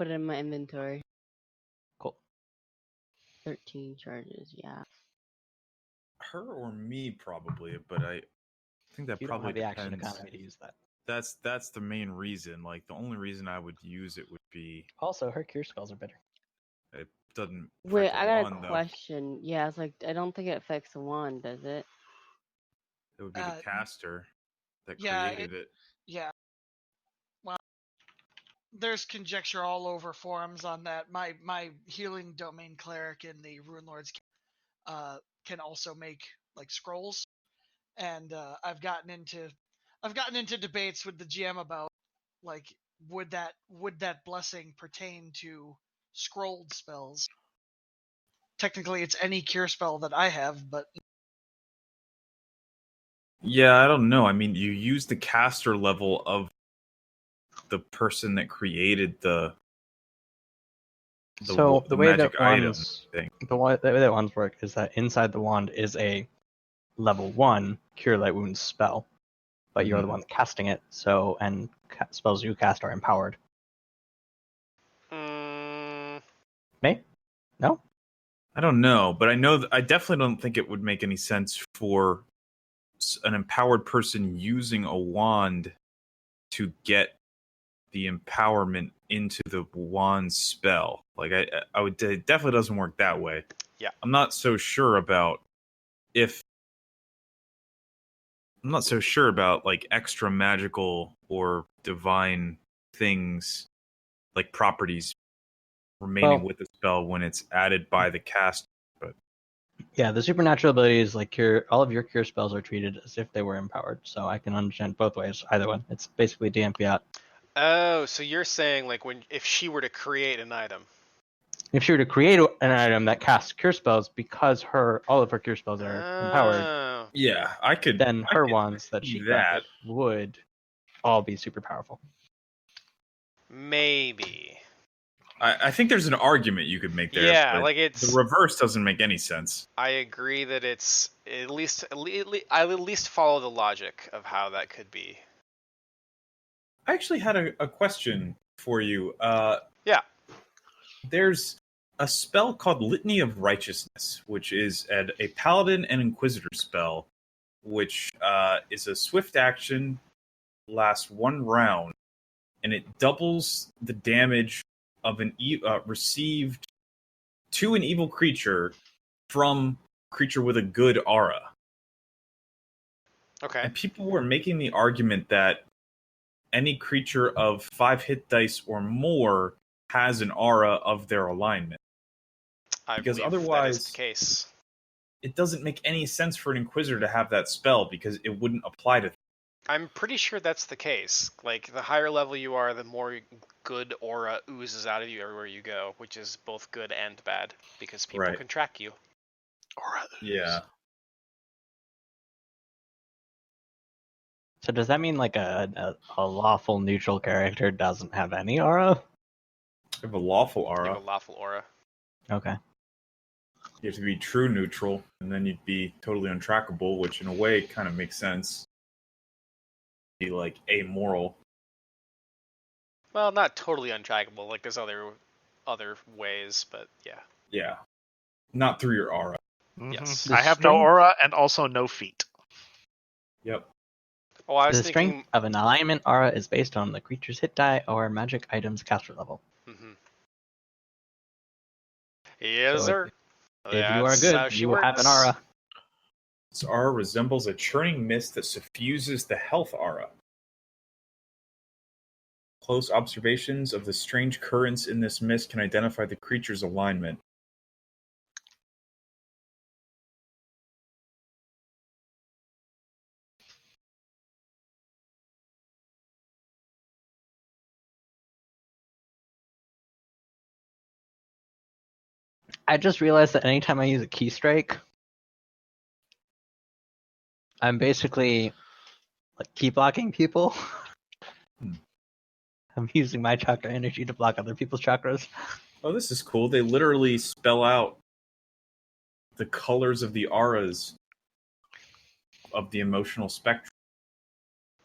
put it in my inventory. Cool. 13 charges, yeah. Her or me, probably, but I think that You don't probably have the depends. action economy to use that. That's the main reason. Like, the only reason I would use it would be Also, her cure spells are better. it doesn't Wait, affect I a got wand, a though. question. Yeah, it's like, I don't think it affects the wand, does it? It would be the caster that yeah, created it. Yeah. Well, there's conjecture all over forums on that. My healing domain cleric in the Rune Lords can also make like scrolls, and I've gotten into debates with the GM about like would that blessing pertain to scrolled spells? Technically, it's any cure spell that I have, but Yeah, I don't know. I mean, you use the caster level of the person that created the way magic that item wands, thing. the way that wands work is that inside the wand is a level 1 Cure Light Wounds spell, but you're the one casting it. So spells you cast are empowered. Me? No. I don't know, but I definitely don't think it would make any sense for an empowered person using a wand to get the empowerment into the wand spell. Like I would, it definitely doesn't work that way. Yeah. I'm not so sure about like extra magical or divine things, like properties remaining with the spell when it's added by the cast. But yeah, the supernatural abilities, like all of your cure spells are treated as if they were empowered. So I can understand both ways, either one. It's basically DM fiat. Oh, so you're saying like if she were to create an item. If she were to create an item that casts cure spells, because all of her cure spells are empowered. Yeah, I could. Then her wands that she that would all be super powerful. Maybe. I think there's an argument you could make there. Yeah, like the reverse doesn't make any sense. I agree that it's I at least follow the logic of how that could be. I actually had a question for you. Yeah. There's a spell called Litany of Righteousness, which is a Paladin and Inquisitor spell, which is a swift action, lasts 1 round, and it doubles the damage of received to an evil creature from a creature with a good aura. Okay. And people were making the argument that any creature of 5 hit dice or more has an aura of their alignment. Because otherwise, that is the case. It doesn't make any sense for an Inquisitor to have that spell because it wouldn't apply to them. I'm pretty sure that's the case. Like, the higher level you are, the more good aura oozes out of you everywhere you go, which is both good and bad, because people can track you. Aura ooze. Yeah. So does that mean like a lawful neutral character doesn't have any aura? You have a lawful aura. You have a lawful aura. Okay. You have to be true neutral, and then you'd be totally untrackable, which in a way kind of makes sense. Be like amoral. Well, not totally untrackable. Like, there's other ways, but yeah. Yeah. Not through your aura. Mm-hmm. Yes. I have no aura and also no feet. Yep. Oh, I was the thinking... strength of an alignment aura is based on the creature's hit die or magic item's caster level. Mm-hmm. Yes, So sir. If you are good, you will have an aura. This aura resembles a churning mist that suffuses the health aura. Close observations of the strange currents in this mist can identify the creature's alignment. I just realized that anytime I use a key strike, I'm basically like key blocking people. I'm using my chakra energy to block other people's chakras. Oh, this is cool. They literally spell out the colors of the auras of the emotional spectrum.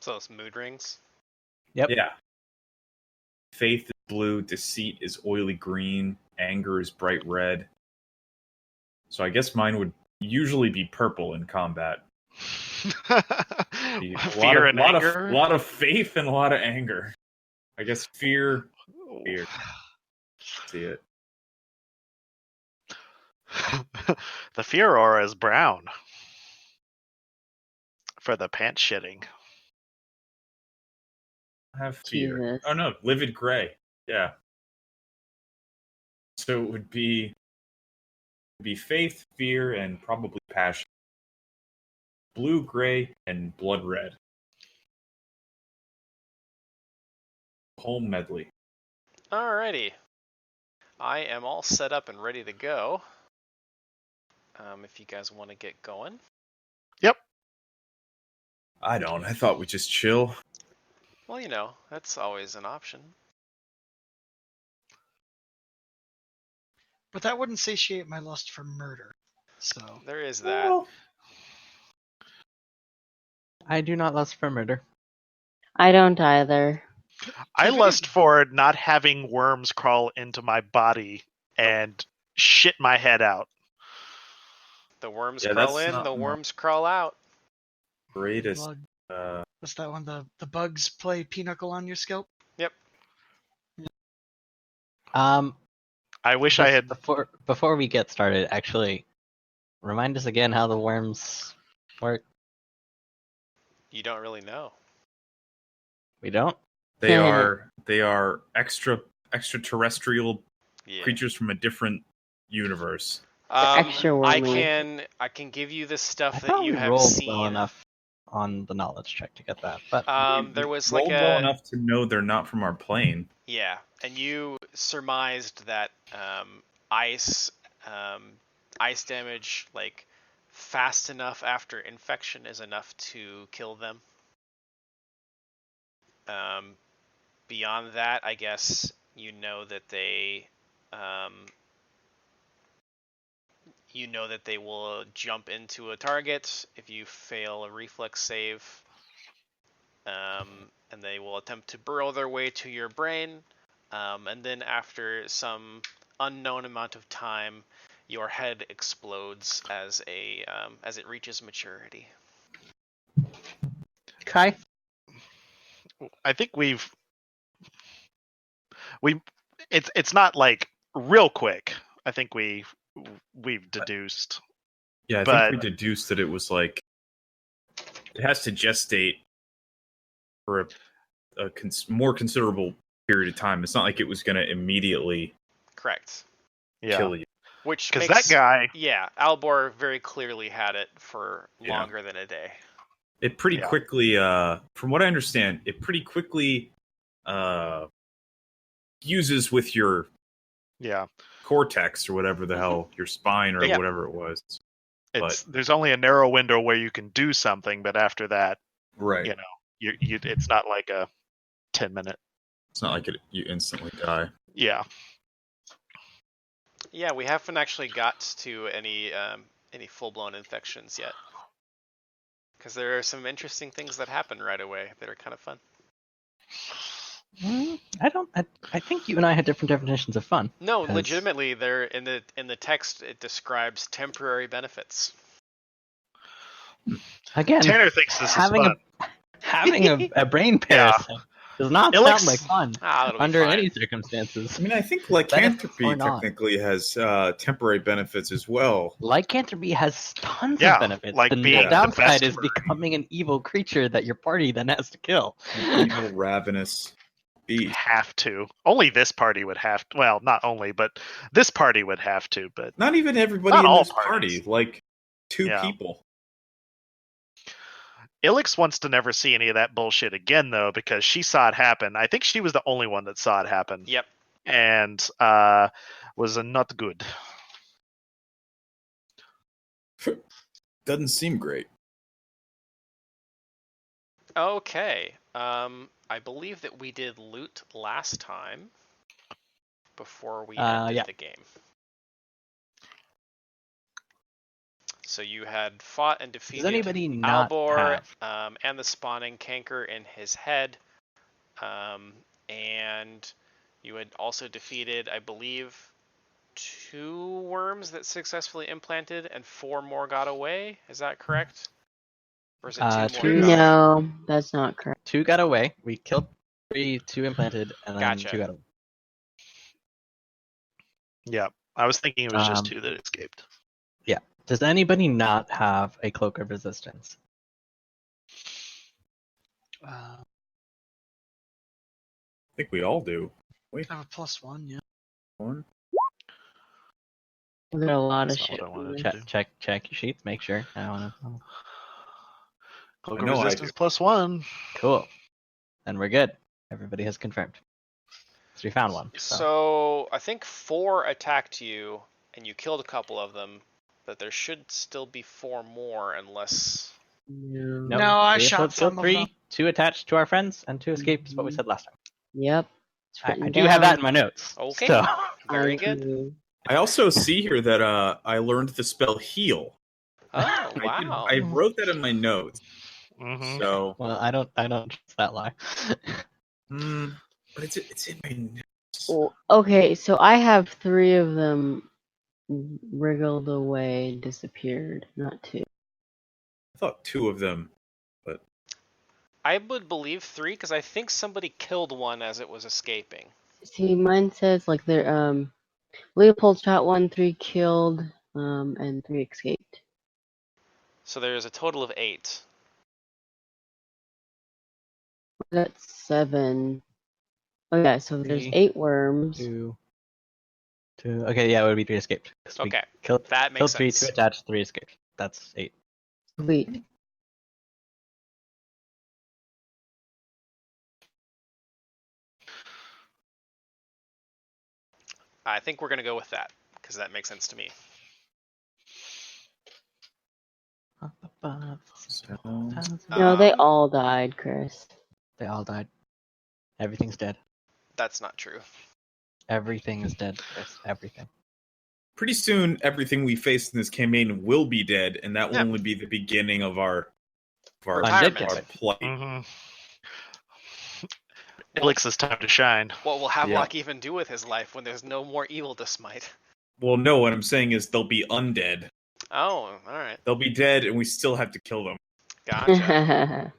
So it's mood rings? Yep. Yeah. Faith is blue, deceit is oily green, anger is bright red. So I guess mine would usually be purple in combat. Be Fear and anger. A lot of faith and a lot of anger. I guess fear. See it. The fear aura is brown for the pants shitting. I have fear. Jesus. Oh no, livid gray. Yeah. So it would be faith, fear, and probably passion. Blue, gray, and blood red. Whole medley. Alrighty. I am all set up and ready to go. If you guys want to get going. Yep. I don't. I thought we'd just chill. Well, you know, that's always an option. But that wouldn't satiate my lust for murder. So There is that. Well, I do not lust for murder. I don't either. I lust for not having worms crawl into my body and shit my head out. The worms Yeah, crawl that's in, not the my- worms crawl out. greatest. what's that one? The bugs play pinochle on your scalp? I wish I had. Before we get started, actually, remind us again how the worms work. You don't really know. We don't. They are extraterrestrial Yeah. creatures from a different universe. extra I wormy. can give you the I stuff that thought you we have rolled seen. well enough on the knowledge check to get that, but There was rolled like well a enough to know they're not from our plane. yeah, and you surmised that ice damage like fast enough after infection is enough to kill them. Beyond that, I guess you know that they will jump into a target if you fail a reflex save, and they will attempt to burrow their way to your brain, and then after some unknown amount of time, your head explodes as it reaches maturity. Kai. I think it's not like real quick. I think we've deduced. Yeah, I But- think we deduced that it was like it has to gestate for a more considerable period of time. It's not like it was going to immediately Correct. Yeah, kill you. Which because makes that guy. yeah, Albor very clearly had it for Yeah. longer than a day. It pretty Yeah. quickly, from what I understand, it pretty quickly fuses with your Yeah, cortex or whatever the hell, your spine or Yeah. whatever it was. there's only a narrow window where you can do something, but after that, Right. you know, you it's not like a 10-minute. It's not like you instantly die. Yeah, Yeah, we haven't actually got to any full-blown infections yet. Because there are some interesting things that happen right away that are kind of fun. I think you and I had different definitions of fun. No, 'Cause- legitimately, there in the text it describes temporary benefits. Again, Tanner thinks this is having fun. having a brain parasite does not Alex- sound like fun That'll be under fine. any circumstances. I mean, I think Benefits lycanthropy or not. technically has temporary benefits as well. Lycanthropy has tons Yeah, of benefits. like the being the downside best is furry. becoming an evil creature that your party then has to kill. An evil, ravenous beast. Have to. Only this party would have. Well, not only, but this party would have to. But Not even everybody Not in all this party. parties. Like 2 Yeah. people. Ilix wants to never see any of that bullshit again, though, because she saw it happen. I think she was the only one that saw it happen, Yep. and was not good. Doesn't seem great. Okay. I believe that we did loot last time before we ended yeah. the game. So you had fought and defeated Does anybody not Albor have? and the spawning canker in his head, and You had also defeated, I believe, 2 worms that successfully implanted, and 4 more got away. Is that correct? Or is it 2 more? 2 got away? No, that's not correct. 2 got away. We killed 3, 2 implanted, and then Gotcha. 2 got away. Yeah, I was thinking it was just Um, 2 that escaped. Does anybody not have a cloak of resistance? I I think we all do. Wait, have a +1, yeah. one. We got a lot of That's not shit. what I wanted from to this. do. Check your sheets. Make sure. I want to. Cloak I of know I resistance do. +1. Cool. Then we're good. Everybody has confirmed. So we found one. So I think 4 attacked you, and you killed a couple of them, but there should still be 4 more unless. No. Nope. No, I 3 shot killed some of 3, them. 2 attached to our friends, and 2 escaped. Is what we Mhm. said last time. Yep. It's I written do have that down. in my notes. Okay. So. Very I good. do. I also see here that I learned the spell heal. Oh, wow. I wrote that in my notes. Mm-hmm. So, Well, I don't trust that lie. but it's in my notes. Well, okay, so I have 3 of them wriggled away and disappeared, not 2. I thought 2 of them, but I would believe 3 because I think somebody killed one as it was escaping. See, mine says like there Leopold shot 1, 3 killed, and 3 escaped. So there's a total of 8. That's 7. Oh yeah, so there's 3, 8 worms. 2. Okay, yeah, it would be 3 escaped. 'Cause we Okay, Killed that makes 3, sense. 2 attached, 3 escaped. That's 8. Sweet. I think we're going to go with that because that makes sense to me. No, they Um, all died, Chris. They all died. Everything's dead. That's not true. Everything is dead, Chris. Everything. pretty soon everything we face in this campaign will be dead, and that will Yeah. only be the beginning of our Retirement. Undead campaign. plight. Mm-hmm. Elix's time to shine. What will Havelock even do with his life when there's no more evil to smite? Well, no, what I'm saying is they'll be undead. Oh, all right. They'll be dead, and we still have to kill them. Gotcha.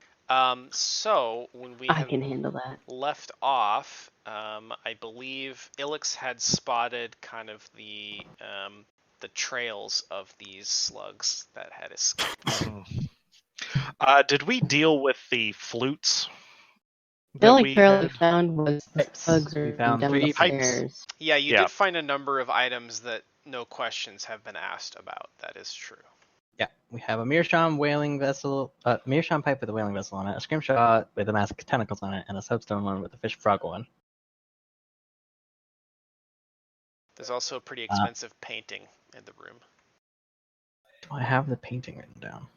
So when we I have can handle that. left off, I believe Ilix had spotted kind of the trails of these slugs that had escaped. Mhm. Did we deal with the flutes? The that only we trail we had? found was the Pipes. slugs We are found down 3 the pipes. stairs. Yeah, you Yeah. did find a number of items that no questions have been asked about. That is true. Yeah, we have a meerschaum whaling vessel, meerschaum pipe with a whaling vessel on it, a scrimshaw with a mask of tentacles on it, and a soapstone one with a fish frog one. There's also a pretty expensive painting in the room. Do I have the painting written down?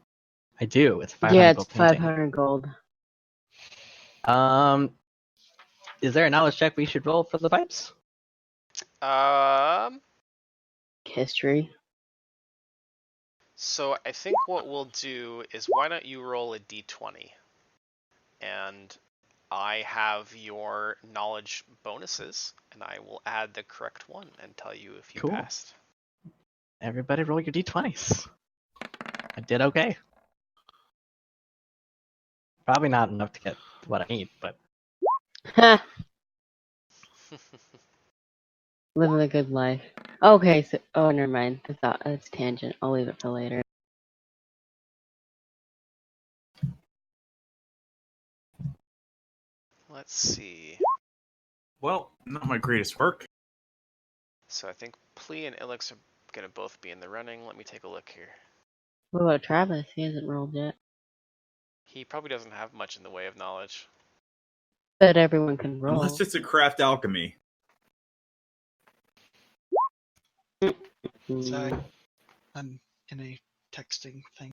I do. It's 500 Yeah, it's gold painting. 500 gold. Is there a knowledge check we should roll for the pipes? History. So I think what we'll do is why don't you roll a d20? And I have your knowledge bonuses, and I will add the correct one and tell you if you Cool. passed. Everybody roll your d20s. I did okay. Probably not enough to get what I need, but Ha! Living a good life. Okay, so never mind. I thought that's tangent. I'll leave it for later. Let's see. Well, not my greatest work. So I think Plea and Ilix are going to both be in the running. Let me take a look here. What about Travis? He hasn't rolled yet. He probably doesn't have much in the way of knowledge. But everyone can roll. Unless it's a craft alchemy. Sorry, Mm. I'm in a texting thing.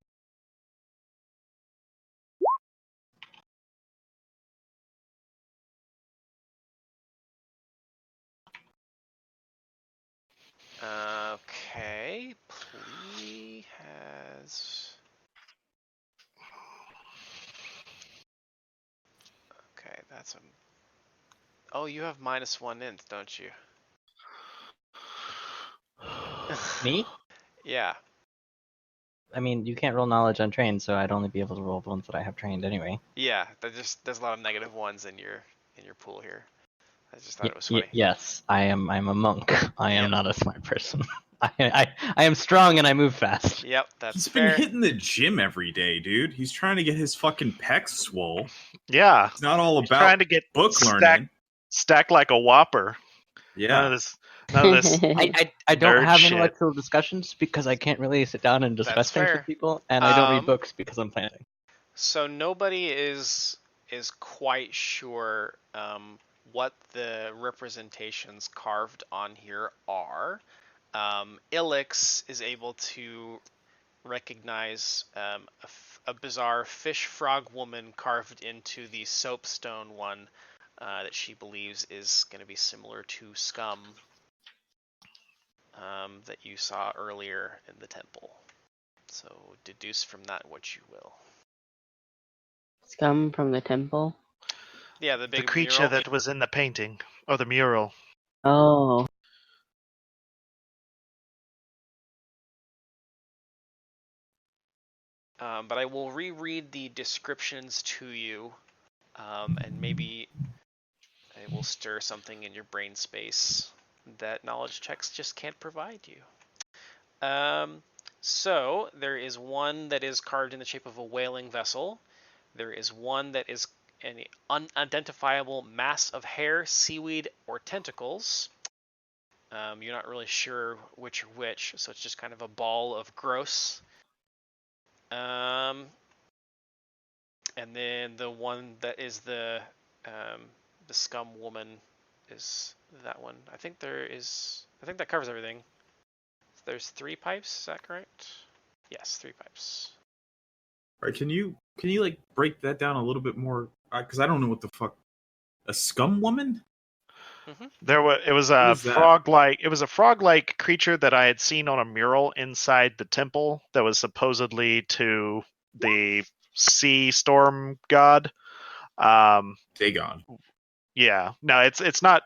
Okay, Plea has... Okay, that's a Oh, you have -1 int, don't you? Me? Yeah. I mean, you can't roll knowledge untrained, so I'd only be able to roll the ones that I have trained anyway. Yeah. There's a lot of -1s in your pool here. I just thought it was funny. Yes, I'm a monk. I am Yep. not a smart person. I am strong and I move fast. Yep, that's He's fair. been hitting the gym every day, dude. He's trying to get his fucking pecs swole. Yeah. It's not all He's about trying to get book learning. stacked like a whopper. Yeah. None of this. I don't Nerd have shit. intellectual discussions because I can't really sit down and discuss That's things fair. with people, and I don't read Um, books because I'm planning. So nobody is quite sure what the representations carved on here are. Ilix is able to recognize a bizarre fish frog woman carved into the soapstone one that she believes is going to be similar to Scum that you saw earlier in the temple. So deduce from that what you will. Scum from the temple. Yeah, the The big creature mural. that was in the painting. Or the mural. Oh. But I will reread the descriptions to you, and maybe it will stir something in your brain space that knowledge checks just can't provide you. So there is one that is carved in the shape of a whaling vessel. There is one that is an unidentifiable mass of hair, seaweed, or tentacles. You're not really sure which are which, so it's just kind of a ball of gross. And then the one that is the scum woman is that one. I think that covers everything. There's 3 pipes. Is that correct? Yes, 3 pipes. All right, can you like break that down a little bit more? Because I don't know what the fuck. A scum woman? It was What a is that? frog-like creature that I had seen on a mural inside the temple that was supposedly to the sea storm god. Dagon. Yeah. No, it's not.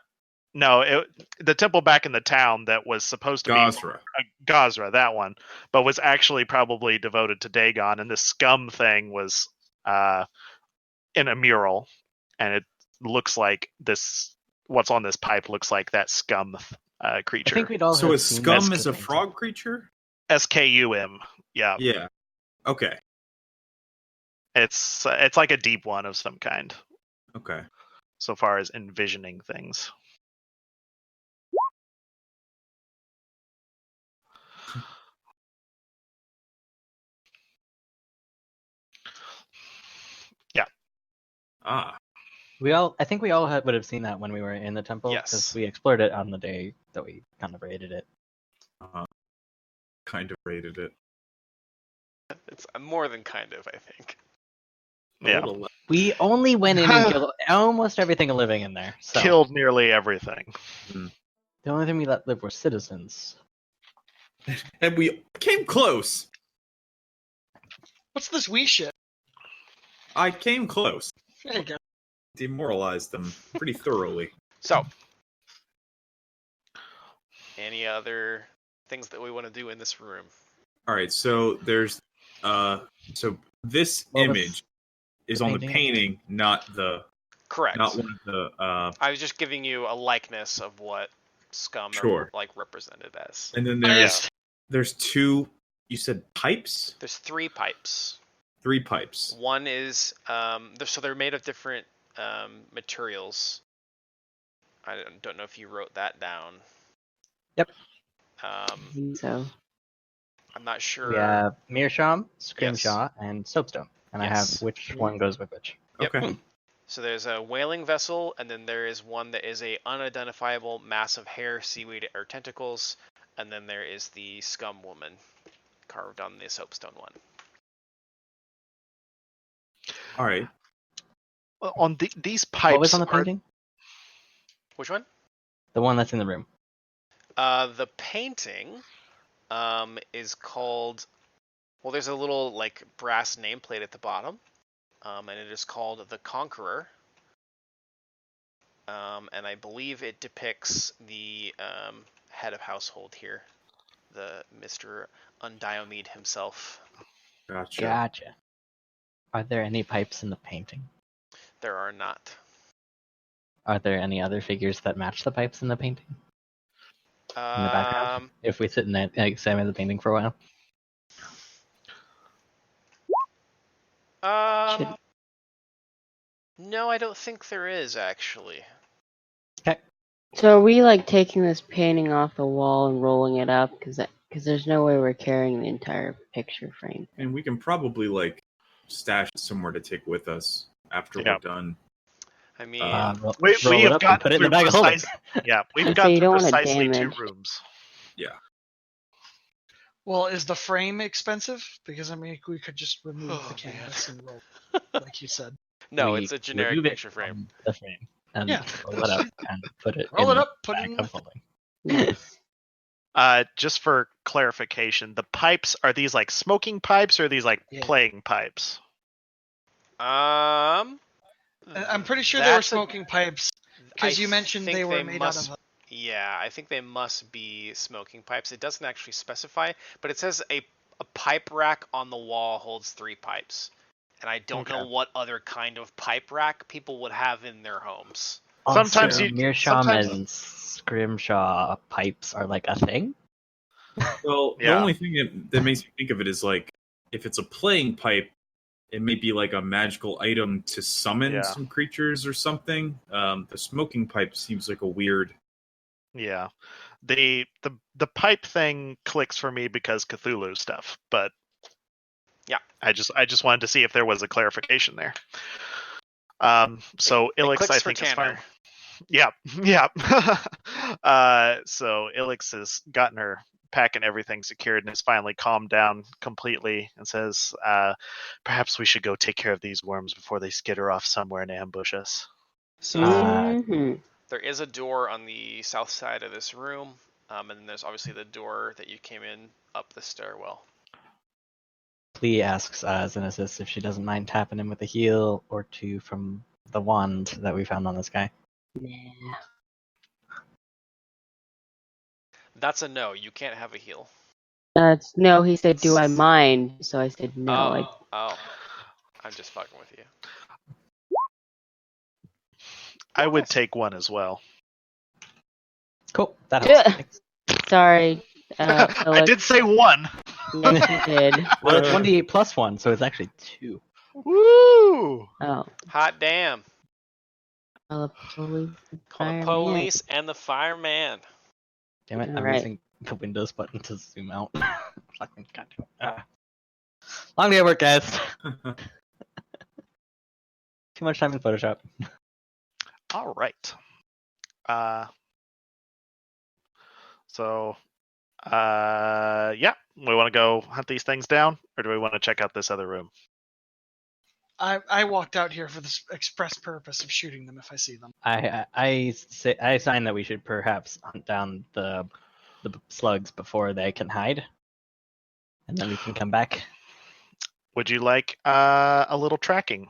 No, the temple back in the town that was supposed to Gazra. be Gazra, that one, but was actually probably devoted to Dagon, and this scum thing was in a mural, and it looks like this. What's on this pipe looks like that scum I creature. think we'd all So have a seen scum this is a painting. frog creature? SKUM. Yeah. Yeah. Okay. It's like a deep one of some kind, Okay. so far as envisioning things. Yeah. Ah. I think we all would have seen that when we were in the temple, because Yes. we explored it on the day that we kind of raided it. Kind of rated it. It's more than kind of, I think. A Yeah. little less. We only went in and killed almost everything living in there. So Killed nearly everything. the only thing we let live were citizens. And we came close. What's this wee shit? I came close. There you go. Demoralized them pretty thoroughly. So, any other things that we want to do in this room? All right, so there's so this Well, image is on the painting, not Correct. one of the I was just giving you a likeness of what scum Sure. are like represented as. and then Yeah. there's 2, you said pipes? There's 3 pipes. 3 pipes. One is so they're made of different materials. I don't know if you wrote that down. Yep. I think so. I'm not sure. We have Meerschaum, Yes. Scrimshaw, and Soapstone. And I Yes. have which one goes with which. Yep. Okay. So there's a whaling vessel, and then there is one that is a unidentifiable mass of hair, seaweed, or tentacles, and then there is the scum woman carved on the soapstone one. All right. On these pipes. What was on the painting? Which one? The one that's in the room. The painting is called. Well, there's a little like brass nameplate at the bottom, and it is called the Conqueror. and I believe it depicts the head of household here, the Mr. Undiomede himself. Gotcha. Gotcha. Are there any pipes in the painting? There are not. Are there any other figures that match the pipes in the painting? In the background? If we sit and examine the painting for a while? Should- No, I don't think there is, actually. Okay. So are we like taking this painting off the wall and rolling it up? Because there's no way we're carrying the entire picture frame. And we can probably like stash it somewhere to take with us after Yeah. we're done. I mean, Roll We it have up and got put it in the bag of holding. Yeah, we've So got you don't wanna precisely 2 damage. rooms. Well, is the frame expensive? Because I mean, we could just remove Oh, the man. canvas and roll, like you said. no, We it's a generic remove it picture frame. from the frame and Yeah. roll it up and put it Roll in it up, the put it bag in of the holding. Nice. Just for clarification, the pipes, are these like smoking pipes or are these like Yeah. playing pipes? I'm pretty sure they were that's a- smoking pipes because you mentioned think they were made must, out of. Yeah, I think they must be smoking pipes. It doesn't actually specify, but it says a pipe rack on the wall holds 3 pipes. And I don't know what other kind of pipe rack people would have in their homes. Sometimes Also, you- Meerschaum sometimes- and Scrimshaw pipes are like a thing. Well, the Yeah. only thing that makes me think of it is like if it's a playing pipe, it may be like a magical item to summon Yeah. some creatures or something. The smoking pipe seems like a weird. Yeah. The pipe thing clicks for me because Cthulhu stuff, but Yeah. I just wanted to see if there was a clarification there. So It Ilix, clicks I for think, is Tanner. fine. Yeah, yeah. So Ilix has gotten her pack and everything secured and has finally calmed down completely and says, perhaps we should go take care of these worms before they skitter off somewhere and ambush us. So Mhm. there is a door on the south side of this room, and then there's obviously the door that you came in up the stairwell. Plea asks Xenesis if she doesn't mind tapping him with a heal or 2 from the wand that we found on this guy. Nah. That's a no. You can't have a heal. That's no. He said, "Do I mind?" So I said, "No." Like, Oh. I'm just fucking with you. I would take one as well. Cool. That Yeah. helps. Thanks. sorry. I did say one. Yes, you did. Well, it's 1d8 plus 1, so it's actually 2. Woo! Oh, Hot damn. well, the police. Call the Fireman. police and the fireman. Damn it, I'm Alright. using the Windows button to zoom out. Fucking goddamn. Long day at work, guys. Too much time in Photoshop. All right. Yeah, we want to go hunt these things down, or do we want to check out this other room? I walked out here for the express purpose of shooting them if I see them. I sign that we should perhaps hunt down the slugs before they can hide, and then we can come back. Would you like a little tracking?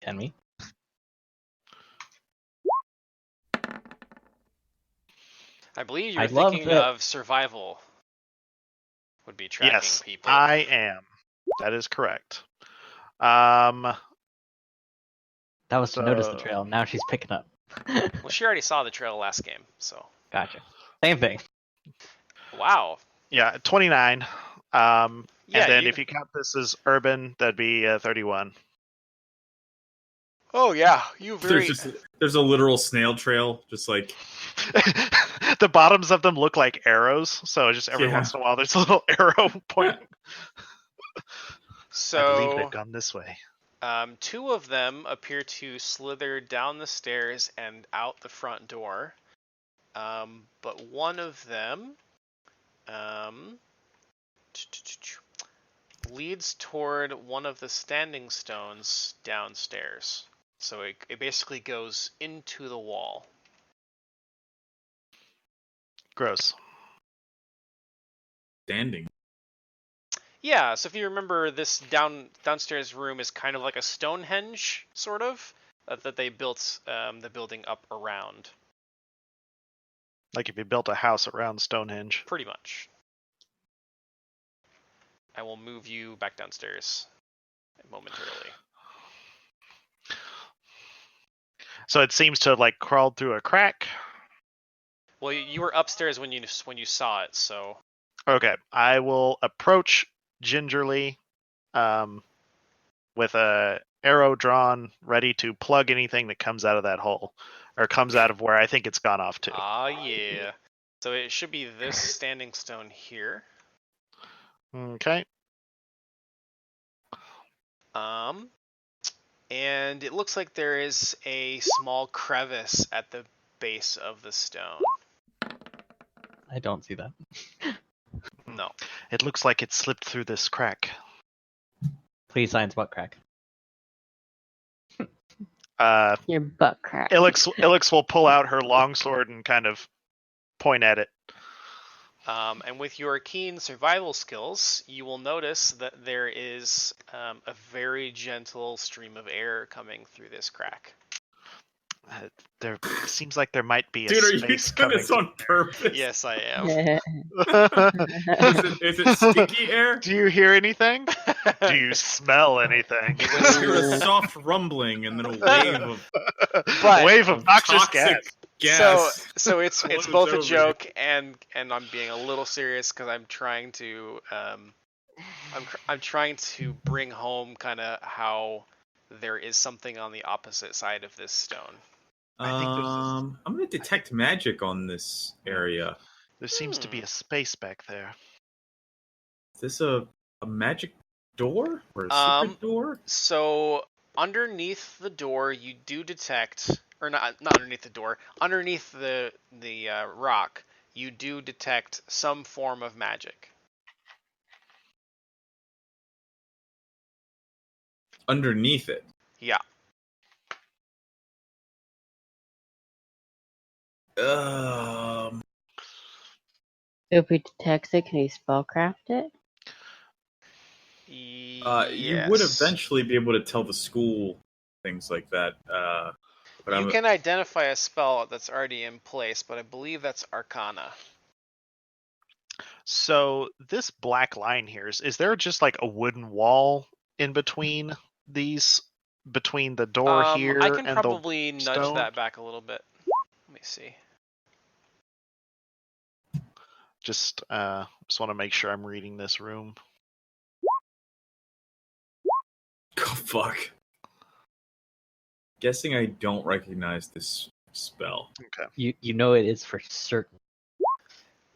Can we? I believe you're I'd love thinking that- of survival. Would be tracking Yes, people. I am. That is correct. Um, That was to notice the So- trail. Now she's picking up. Well, she already saw the trail last game, so. Gotcha. Same thing. Wow. yeah, 29. Yeah, And then if you count this as urban, that'd be 31. Oh yeah, you very. There's a literal snail trail, just like The bottoms of them look like arrows, so just every Yeah. once in a while there's a little arrow point. So. I believe they've gone this way. 2 of them appear to slither down the stairs and out the front door. But one of them leads toward one of the standing stones downstairs. So it basically goes into the wall. Gross. standing. Yeah, so if you remember, this downstairs room is kind of like a Stonehenge, sort of. that they built the building up around. Like if you built a house around Stonehenge. Pretty much. I will move you back downstairs momentarily. So it seems to have like crawled through a crack. Well, you were upstairs when you saw it, so Okay, I will approach gingerly, with a arrow drawn, ready to plug anything that comes out of that hole, or comes out of where I think it's gone off to. yeah. So it should be this standing stone here. Okay. And it looks like there is a small crevice at the base of the stone. I don't see that. No. It looks like it slipped through this crack. Please, science butt crack. Your butt crack. Ilix will pull out her longsword and kind of point at it. And with your keen survival skills, you will notice that there is a very gentle stream of air coming through this crack. There seems like there might be a Dude, are you space doing coming. this on purpose? Yes, I am. Is it sticky air? Do you hear anything? Do you smell anything? I hear a soft rumbling and then a wave of But- wave of noxious toxic gas. So it's Flows both a over. joke and I'm being a little serious because I'm trying to I'm trying to bring home kind of how there is something on the opposite side of this stone. I think there's I'm gonna detect magic on this area. There seems to be a space back there. Is this a magic door or a secret door? So underneath the door, you do detect, or not underneath the door, underneath the rock, you do detect some form of magic. Underneath it. Yeah. If he detects it, can he spellcraft it? You would eventually be able to tell the school things like that. But You can identify a spell that's already in place, but I believe that's Arcana. So this black line here, is there just like a wooden wall in between these, between the door here I can and probably the nudge stone? that back a little bit. Let me see. Just want to make sure I'm reading this room. Oh, fuck. Guessing I don't recognize this spell. Okay. You know it is for certain.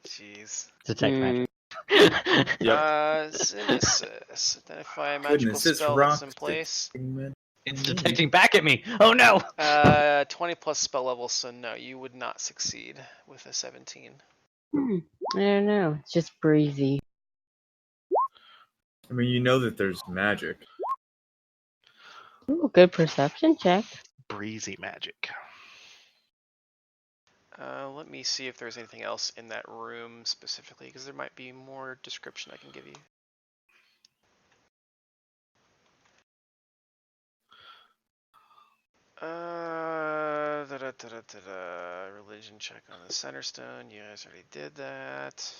Jeez. Detect magic. Yep. Synesis. Identify a magical Goodness, this spell rock. that's in place. It's detecting back at me. Oh no! 20 plus spell level, so no, you would not succeed with a 17. I don't know. It's just breezy. I mean, you know that there's magic. Ooh, good perception check. Breezy magic. Let me see if there's anything else in that room specifically, because there might be more description I can give you. Religion check on the center stone. You guys already did that.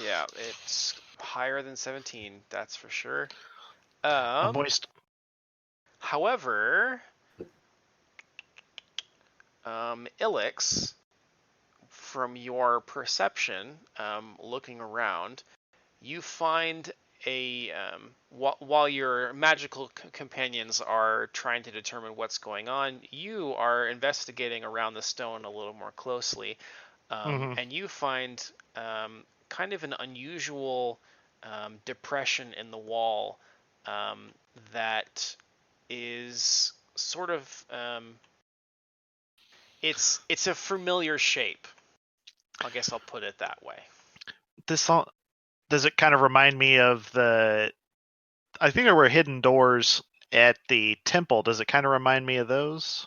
Yeah, it's higher than 17, that's for sure. A moist. However, Ilix, from your perception, looking around, you find a while your magical companions are trying to determine what's going on, you are investigating around the stone a little more closely, and you find kind of an unusual depression in the wall that is sort of it's a familiar shape. I guess I'll put it that way. Does it kind of remind me of the? I think there were hidden doors at the temple. Does it kind of remind me of those?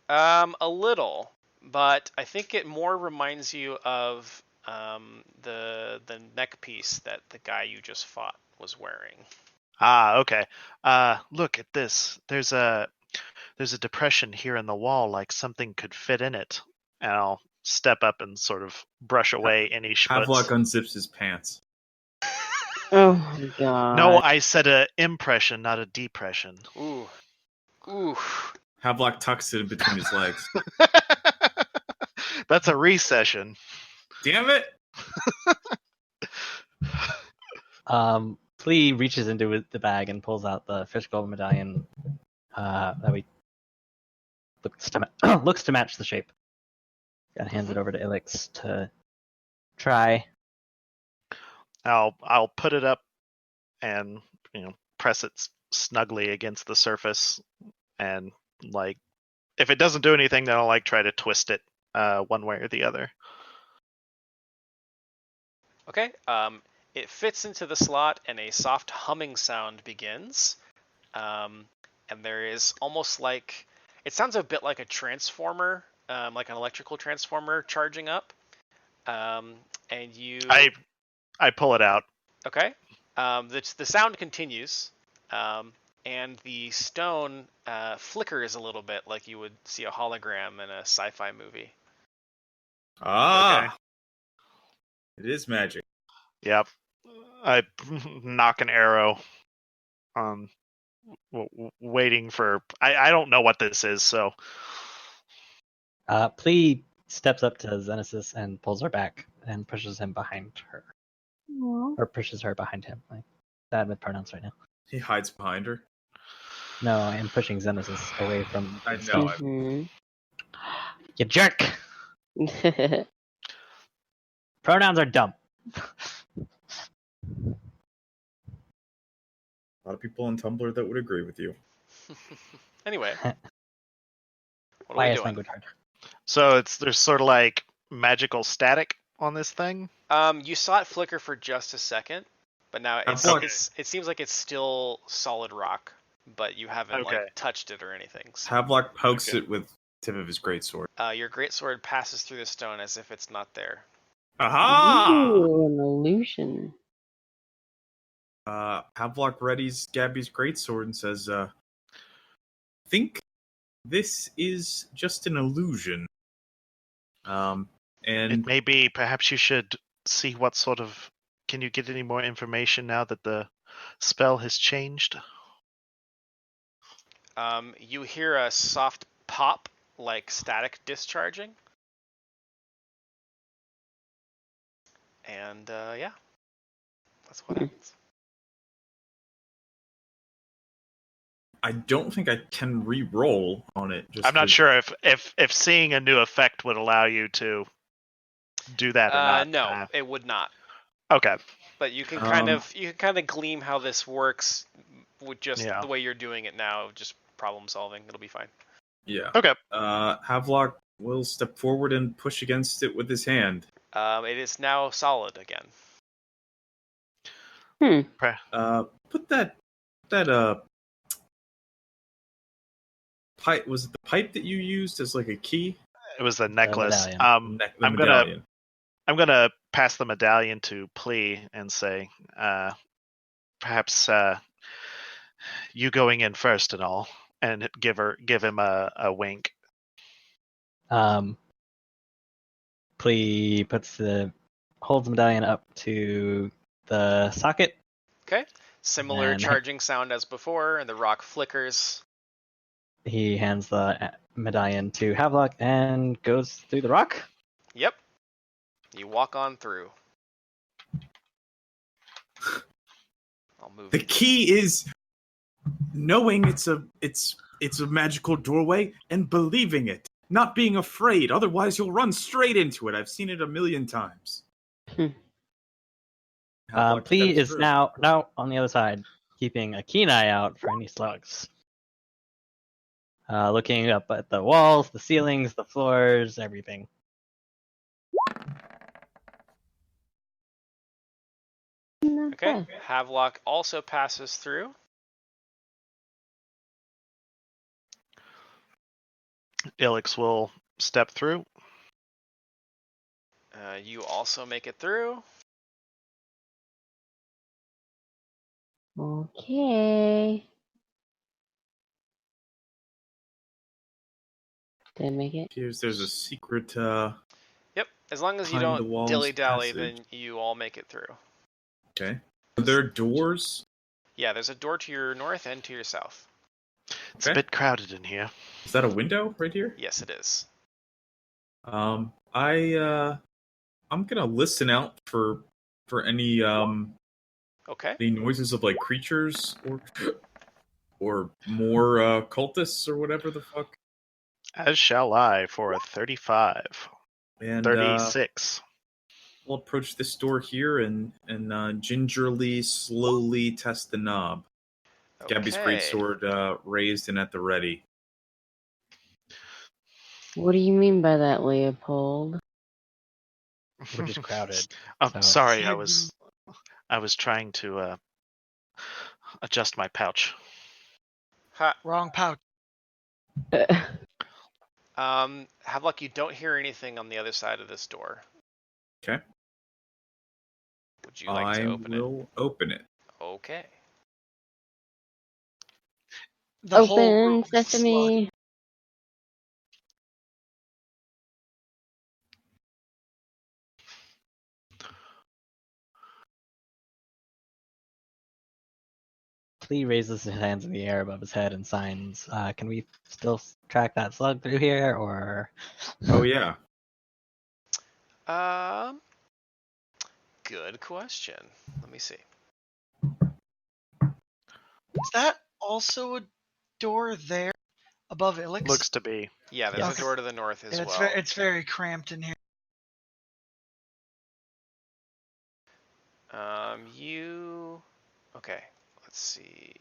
A little. but I think it more reminds you of the neck piece that the guy you just fought was wearing. Ah, okay. Look at this. There's a depression here in the wall, like something could fit in it. And I'll step up and sort of brush away any Havelock schmutz. unzips his pants. Oh my god. No, I said a impression, not a depression. Ooh. Ooh. Havelock tucks it in between his legs. That's a recession. Damn it! Flea reaches into the bag and pulls out the fish gold medallion that we looks to match the shape. And hands it over to Ilix to try. I'll put it up and press it snugly against the surface, and like if it doesn't do anything, then I'll like try to twist it one way or the other. Okay. It fits into the slot, and a soft humming sound begins. And there is almost like it sounds a bit like a transformer, like an electrical transformer charging up. And you. I pull it out. Okay. The sound continues, and the stone flickers a little bit, like you would see a hologram in a sci-fi movie. Ah! Okay. It is magic. Yep. I knock an arrow. Waiting for. I don't know what this is, so. Flea steps up to Xenesis and pulls her back and pushes him behind her. Aw. Or pushes her behind him. Like, bad with pronouns right now. He hides behind her. No, I am pushing Xenesis away from I the know. stone. Mhm. You jerk! Pronouns are dumb. A lot of people on Tumblr that would agree with you. Anyway, what are Why we is doing? language hard? So there's sort of like magical static on this thing. You saw it flicker for just a second, but now it seems like it's still solid rock, but you haven't Okay. like touched it or anything. So, Havelock pokes Okay. it with the tip of his greatsword. your greatsword passes through the stone as if it's not there. Aha! Ooh, an illusion. Havelock readies Gabby's greatsword and says, think this is just an illusion. And It may be. Perhaps you should see what sort of. Can you get any more information now that the spell has changed? You hear a soft pop, like static discharging. And yeah, that's what happens. I don't think I can re-roll on it. I'm not sure if seeing a new effect would allow you to do that or not. No, it would not. Okay. But you can kind of glean how this works with just Yeah. the way you're doing it now, just problem solving. It'll be fine. Yeah. Okay. Havelock will step forward and push against it with his hand. It is now solid again. Put that pipe. Was it the pipe that you used as like a key? It was the necklace. medallion. The I'm medallion. gonna pass the medallion to Plea and say, perhaps you going in first and all, and give him a wink. Flea holds the medallion up to the socket. Okay. Similar And- charging sound as before, and the rock flickers. He hands the medallion to Havelock and goes through the rock. Yep. You walk on through. I'll move. The key is knowing it's a magical doorway and believing it, not being afraid. Otherwise, you'll run straight into it. I've seen it a million times. Havelock Flea steps is through. now on the other side, keeping a keen eye out for any slugs. Looking up at the walls, the ceilings, the floors, everything. Okay. Havelock also passes through. Ilix will step through. You also make it through. Okay. Did I make it? There's a secret Yep. As long as you behind the don't walls dilly-dally, passage. then you all make it through. Okay. Are there doors? Yeah, there's a door to your north and to your south. It's a bit crowded in here. Is that a window right here? Yes, it is. I'm gonna listen out for any Okay. any noises of like creatures or more cultists or whatever the fuck. As shall I for a 35. And 36. we'll approach this door here and gingerly, slowly test the knob. Gabby's Okay. greatsword raised and at the ready. What do you mean by that, Leopold? We're just crowded. I'm so- sorry, I was trying to adjust my pouch. Ha. Wrong pouch. Have luck you don't hear anything on the other side of this door. Okay. Would you like to open will open it. it? Okay. The whole Open room is slug. sesame. Clee raises his hands in the air above his head and signs, can we still track that slug through here, or? Oh yeah. Good question. Let me see. Is that also a door there above Ilix? Looks to be. Yeah, there's Okay. a door to the north as Yeah, well. it's very cramped in here. You. Okay. Let's see.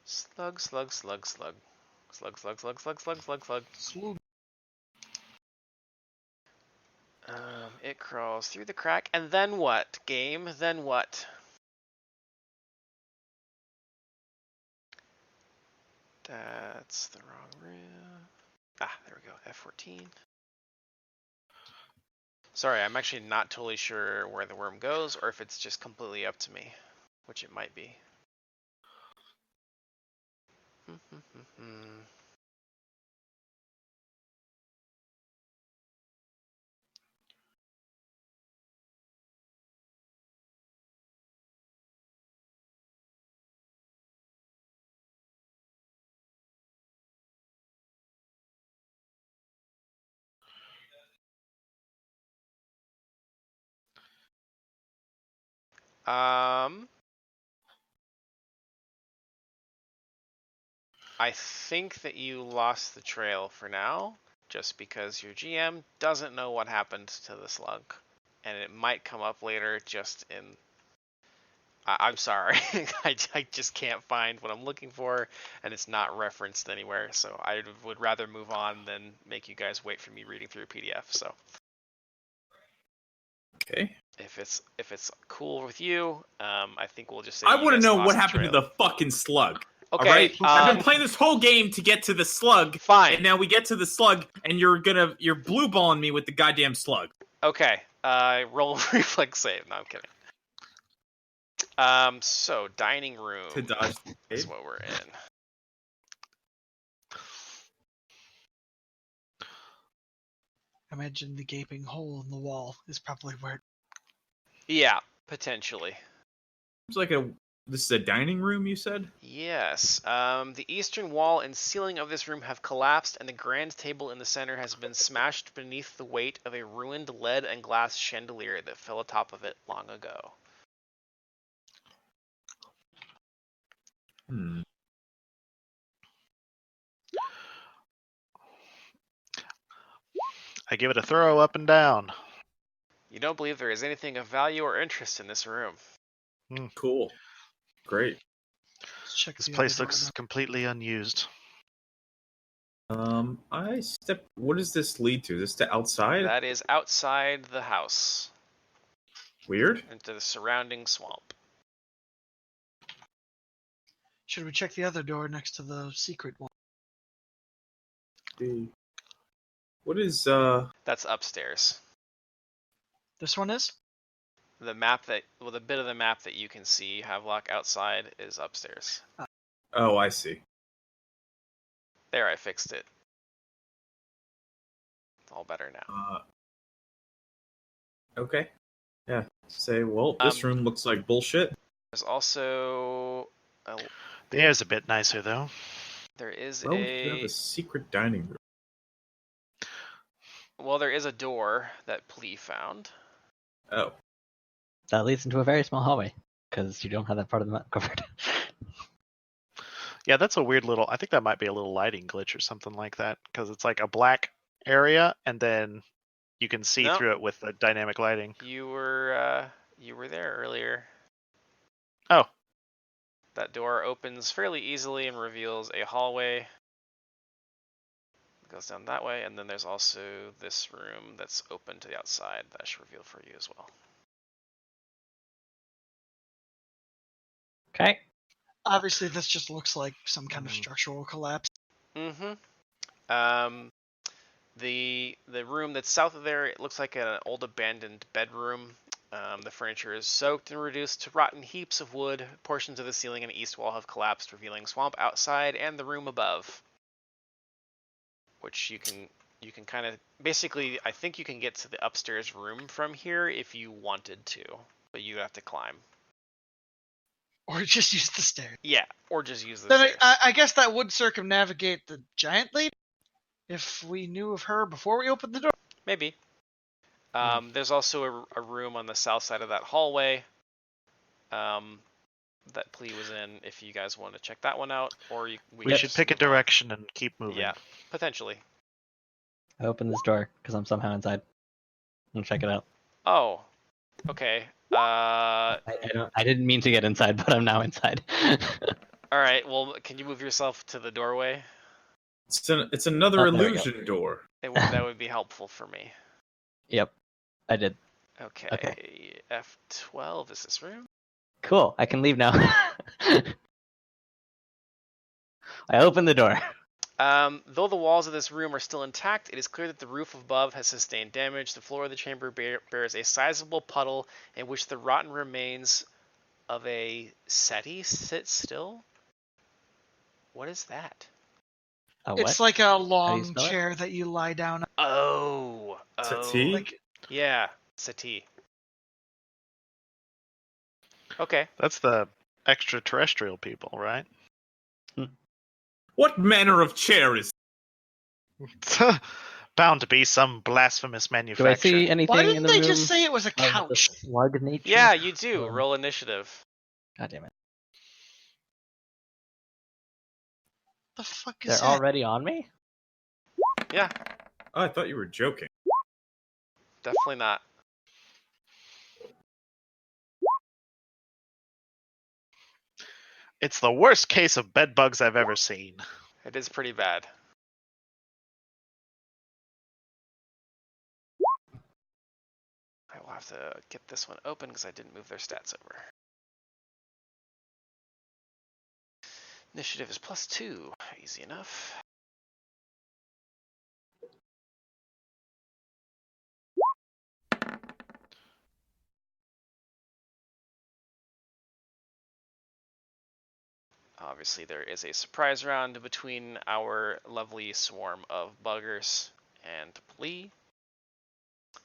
Slug, slug, slug, slug. Slug, slug, slug, slug, slug, slug, slug. Slug. It crawls through the crack, and then what? Game, then what? That's the wrong room. Ah, there we go. F14. Sorry, I'm actually not totally sure where the worm goes, or if it's just completely up to me, which it might be. I think that you lost the trail for now, just because your GM doesn't know what happened to the slug, and it might come up later. Just in, I'm sorry, I just can't find what I'm looking for, and it's not referenced anywhere. So I would rather move on than make you guys wait for me reading through a PDF. So. Okay. If it's cool with you, I think we'll just say. I want to know what happened to the fucking slug. Okay. All right. I've been playing this whole game to get to the slug. Fine. And now we get to the slug, and you're blue balling me with the goddamn slug. Okay. Roll reflex save. No, I'm kidding. So dining room To dodge is what we're in. Imagine the gaping hole in the wall is probably where. Yeah, potentially. It's like this is a dining room, you said? Yes. The eastern wall and ceiling of this room have collapsed, and the grand table in the center has been smashed beneath the weight of a ruined lead and glass chandelier that fell atop of it long ago. I give it a throw up and down. You don't believe there is anything of value or interest in this room. Cool. Great. Let's check This the place other door looks now. completely unused. What does this lead to? This to outside? That is outside the house. Weird. Into the surrounding swamp. Should we check the other door next to the secret one? What is That's upstairs. This one is? The bit of the map that you can see Havelock outside is upstairs. Oh, I see. There, I fixed it. It's all better now. Okay. Yeah. Say, well, this room looks like bullshit. There's also The air's a bit nicer, though. there is Well, we have a secret dining room. there is a door that Plea found. Oh. That leads into a very small hallway, because you don't have that part of the map covered. Yeah, that's a weird little. I think that might be a little lighting glitch or something like that, because it's like a black area, and then you can see No. through it with the dynamic lighting. You were there earlier. Oh. That door opens fairly easily and reveals a hallway. It goes down that way, and then there's also this room that's open to the outside that I should reveal for you as well. Okay. Obviously, this just looks like some kind of structural collapse. Mm-hmm. The room that's south of there, it looks like an old abandoned bedroom. The furniture is soaked and reduced to rotten heaps of wood. Portions of the ceiling and east wall have collapsed, revealing swamp outside and the room above. Which you can kind of basically, I think you can get to the upstairs room from here if you wanted to, but you have to climb. Or just use the stairs. Yeah, or just use the Then stairs. I guess that would circumnavigate the giant lady if we knew of her before we opened the door. Maybe. There's also a room on the south side of that hallway that Plea was in, if you guys want to check that one out. Or We should pick a direction and keep moving. Yeah, potentially. I opened this door, because I'm somehow inside. I'll check it out. Oh, okay. I didn't mean to get inside, but I'm now inside. Alright, well, can you move yourself to the doorway? It's another Oh, there we go. illusion door. That would be helpful for me. Yep, I did. Okay. F12 is this room? Cool, I can leave now. I opened the door. Though the walls of this room are still intact, it is clear that the roof above has sustained damage. The floor of the chamber bears a sizable puddle in which the rotten remains of a settee sit still. What is that? A It's what? like a do you long spell it? chair that you lie down on. Oh. Settee? Like, Yeah, settee. Okay. That's the extraterrestrial people, right? What manner of chair is Bound to be some blasphemous Do I manufacture. see anything why in didn't the they room just say it was a of the couch? slug nature? Yeah, you do. Oh. Roll initiative. God damn it. The fuck is They're that? already on me? Yeah, Oh, I thought you were joking. definitely not. It's the worst case of bed bugs I've ever seen. It is pretty bad. I will have to get this one open because I didn't move their stats over. Initiative is +2. Easy enough. Obviously, there is a surprise round between our lovely swarm of buggers and Plea.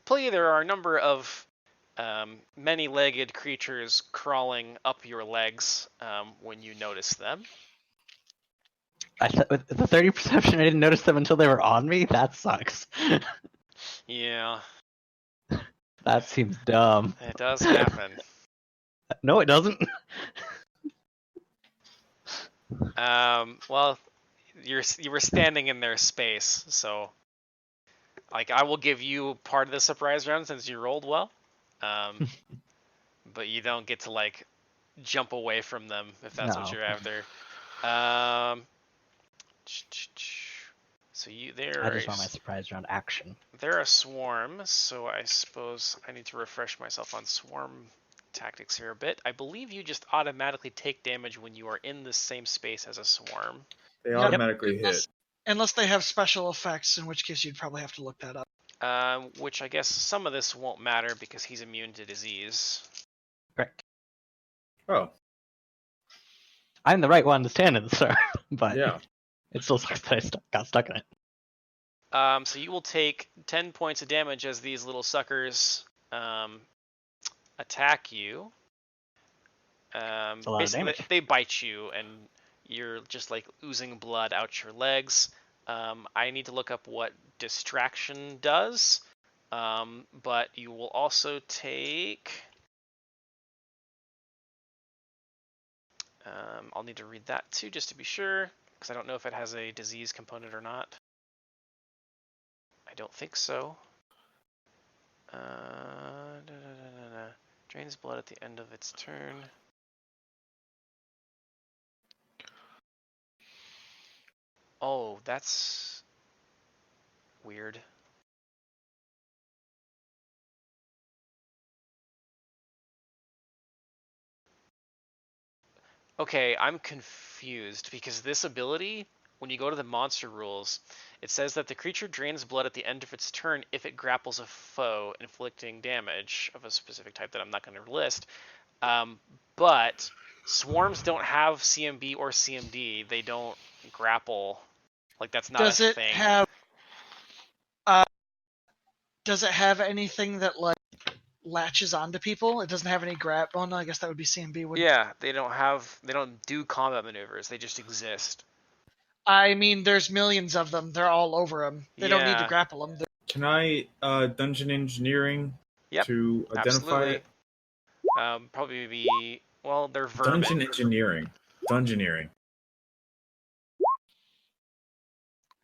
Plea, there are a number of many-legged creatures crawling up your legs when you notice them. With the 30 perception, I didn't notice them until they were on me? That sucks. Yeah, That seems dumb. it does happen. No, it doesn't. Well, you were standing in their space, so like I will give you part of the surprise round since you rolled well. But you don't get to like jump away from them if that's what No. you're after. So I just want my surprise round action. they're a swarm, so I suppose I need to refresh myself on swarm tactics here a bit. I believe you just automatically take damage when you are in the same space as a swarm. They Yep. automatically hit. Unless they have special effects, in which case you'd probably have to look that up. Which I guess some of this won't matter because he's immune to disease. Correct. Oh, I'm the right one to stand in the star, but yeah. it still sucks that I got stuck in it. So you will take 10 points of damage as these little suckers attack you. It's a lot of Basically, damage. they bite you, and you're just like oozing blood out your legs. I need to look up what distraction does, but you will also take. I'll need to read that too, just to be sure, because I don't know if it has a disease component or not. I don't think so. Drains blood at the end of its turn. Oh, that's weird. Okay, I'm confused because this ability, when you go to the monster rules, it says that the creature drains blood at the end of its turn if it grapples a foe, inflicting damage of a specific type that I'm not going to list. But swarms don't have CMB or CMD. They don't grapple. Like, that's not Does a it thing. have? Does it have anything that like latches onto people? It doesn't have any grab. Oh no, I guess that would be CMB. Yeah, they don't do combat maneuvers. They just exist. I mean, there's millions of them. They're all over them. They don't need to Yeah. grapple them. Can I dungeon engineering Yep, to identify absolutely. it? Probably be, well, they're vermin. Dungeon engineering. Dungeoneering.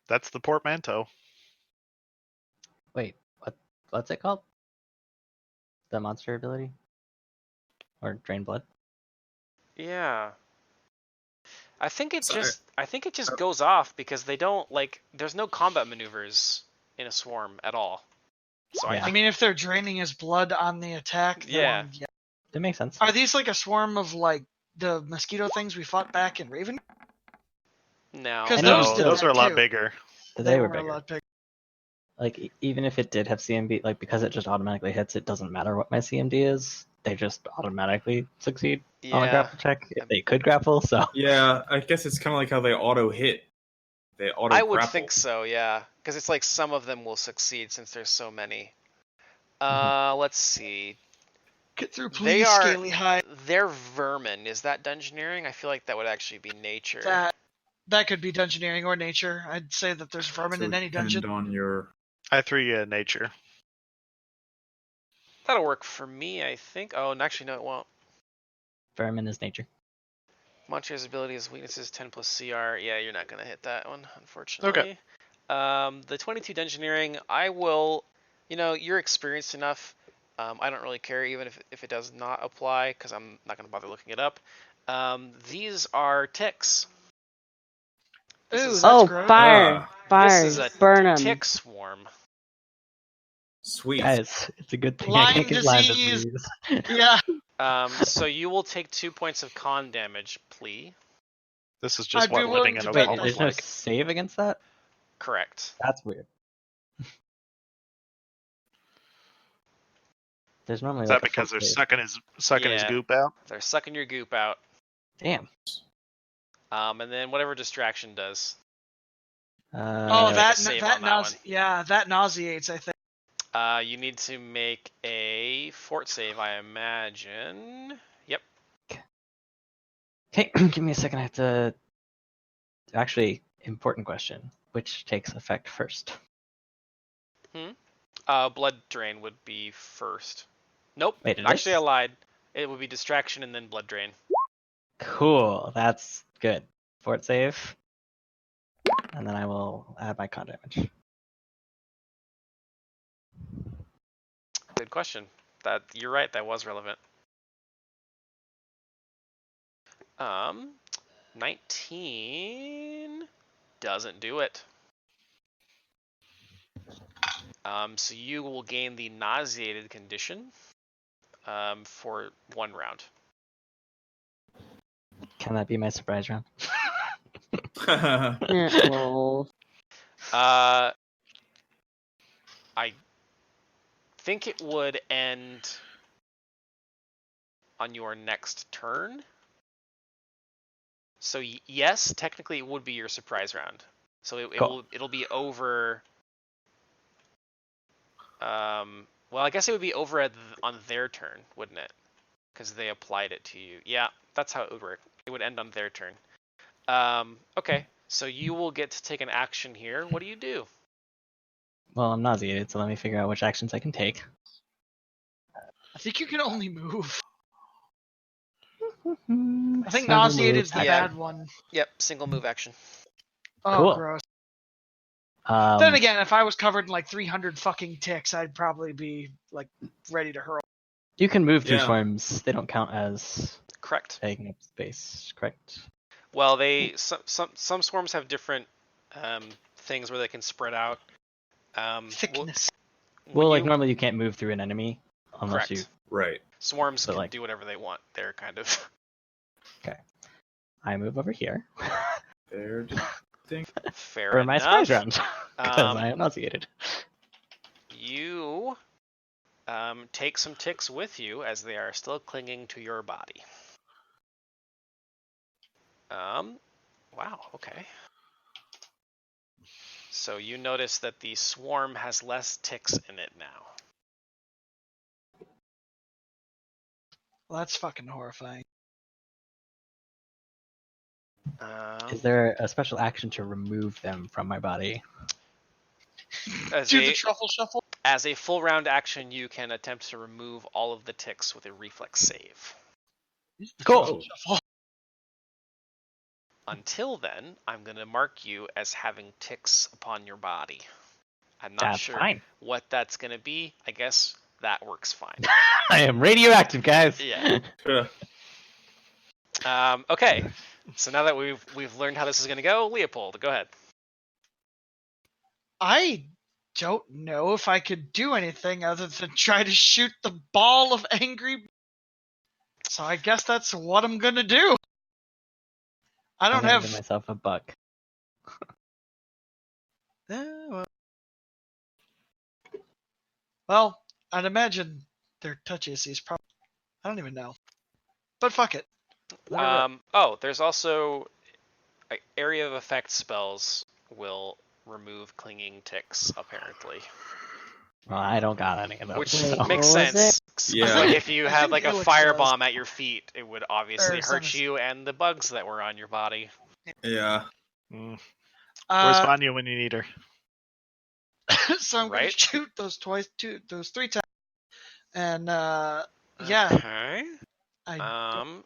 That's the portmanteau. Wait, what's it called? The monster ability? Or drain blood? Yeah. I think it Sorry. just goes off because they don't there's no combat maneuvers in a swarm at all. So Yeah. I mean, if they're draining his blood on the attack, then Yeah. That makes sense. Are these like a swarm of like the mosquito things we fought back in Raven? No. 'Cause No, those did those that are a lot too. bigger. They were a bigger. lot bigger. Like, even if it did have CMB, like, because it just automatically hits, it doesn't matter what my CMD is. They just automatically succeed on a Yeah. grapple check if they could grapple, so. Yeah, I guess it's kind of like how they auto hit. They auto I would grapple. think so, yeah. Because it's like some of them will succeed since there's so many. Let's see. Get through, They please, are Scaly High. they're vermin. Is that dungeoneering? I feel like that would actually be nature. That could be dungeoneering or nature. I'd say that there's vermin So in any dungeon. depend on your. I threw you a nature. That'll work for me, I think. Oh, and actually, no, it won't. Vermin is nature. Monster's abilities, weaknesses, 10 plus CR. Yeah, you're not going to hit that one, unfortunately. The 22 dungeoneering, I will, you're experienced enough. I don't really care even if it does not apply because I'm not going to bother looking it up. These are ticks. Ooh, that's Oh, gross. fire! Fire! This is a Burn 'em. tick swarm. Sweet. Guys, it's a good thing I Lyme can't get Lyme disease. disease. Yeah. So you will take 2 points of con damage, plea. This is just I'd be what living willing in to a bet Wait, vault is there's no like. save against that? Correct. That's weird. There's normally Is like that a full because they're save. sucking his Yeah. goop out? They're sucking your goop out. Damn. And then whatever distraction does. Oh, make a that save that on that one. yeah, that nauseates. I think. You need to make a fort save, I imagine. Yep. Okay, give me a second. I have to. Actually, important question. Which takes effect first? Blood drain would be first. Nope. Wait, it Actually, is? I lied. It would be distraction and then blood drain. Cool. That's good. Fort save. And then I will add my con damage. Good question. You're right. That was relevant. 19 doesn't do it. So you will gain the nauseated condition for 1 round. Can that be my surprise round? Well, I think it would end on your next turn. So yes, technically it would be your surprise round. So it'll be over. Well, I guess it would be over on their turn, wouldn't it? Because they applied it to you. Yeah, that's how it would work. It would end on their turn. Okay, so you will get to take an action here. What do you do? Well, I'm nauseated, so let me figure out which actions I can take. I think you can only move. I I think nauseated is the bad one. Yep, single move action. Oh, Cool. gross. Um, Then again, if I was covered in like 300 fucking ticks, I'd probably be like ready to hurl. you can move through Yeah. swarms. They don't count as Correct. taking up space. Correct. Well, some swarms have different things where they can spread out. Thickness. Well, like normally you can't move through an enemy unless Correct. you. Right. Swarms But, can like- do whatever they want. They're kind of. I move over here Fair Fair for my enough. surprise round because I am nauseated. You take some ticks with you as they are still clinging to your body. Wow, okay. So you notice that the swarm has less ticks in it now. Well, that's fucking horrifying. Is there a special action to remove them from my body? Do the truffle shuffle? As a full round action, you can attempt to remove all of the ticks with a reflex save. Cool. Truffle shuffle. Until then, I'm going to mark you as having ticks upon your body. I'm not That's sure fine. what that's going to be. I guess that works fine. I am radioactive, guys. Yeah. Okay. So now that we've learned how this is going to go, Leopold, go ahead. I don't know if I could do anything other than try to shoot the ball of angry. So I guess that's what I'm gonna do. I I'm don't gonna have. give myself a buck. Well, I'd imagine their touch AC is probably. I don't even know. But fuck it. There's also area of effect spells will remove clinging ticks, apparently. Well, I don't got any of those. Which so. makes What was sense. Yeah. Like if you I had think like a Illich firebomb at your feet, it would obviously Or hurt some- you and the bugs that were on your body. Yeah. Where's Uh, Vanya when you need her? so I'm gonna Right? shoot those those 3 times. And yeah, Okay. I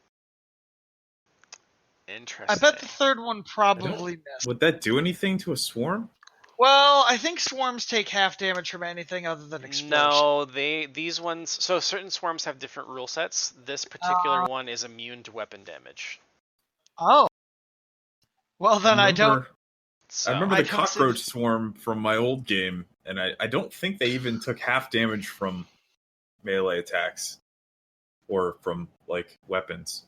Interesting. I bet the third one probably missed. Would that do anything to a swarm? Well, I think swarms take half damage from anything other than explosion. No, these ones. So certain swarms have different rule sets. This particular one is immune to weapon damage. Oh. Well, then I don't. So, I remember I the don't see cockroach the- swarm from my old game, and I don't think they even took half damage from melee attacks or from like weapons.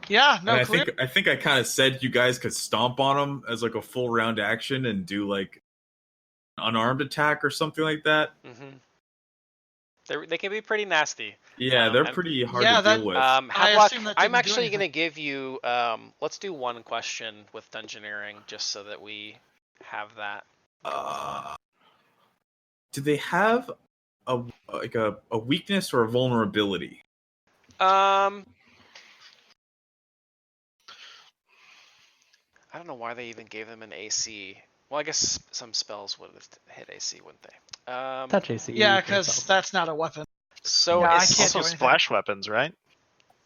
Yeah, no, And clear. I think I kind of said you guys could stomp on them as like a full round action and do like unarmed attack or something like that. they can be pretty nasty. Yeah, they're I'm- pretty hard Yeah, to that- deal with. I Hadlock, assume that I'm didn't do actually going to anything. give you. Let's do one question with Dungeoneering, just so that we have that. Do they have a weakness or a vulnerability? I don't know why they even gave them an AC. Well, I guess some spells would have hit AC, wouldn't they? Touch AC. Yeah, because that's not a weapon. So Yeah, I it's can't Also do anything. splash weapons, right?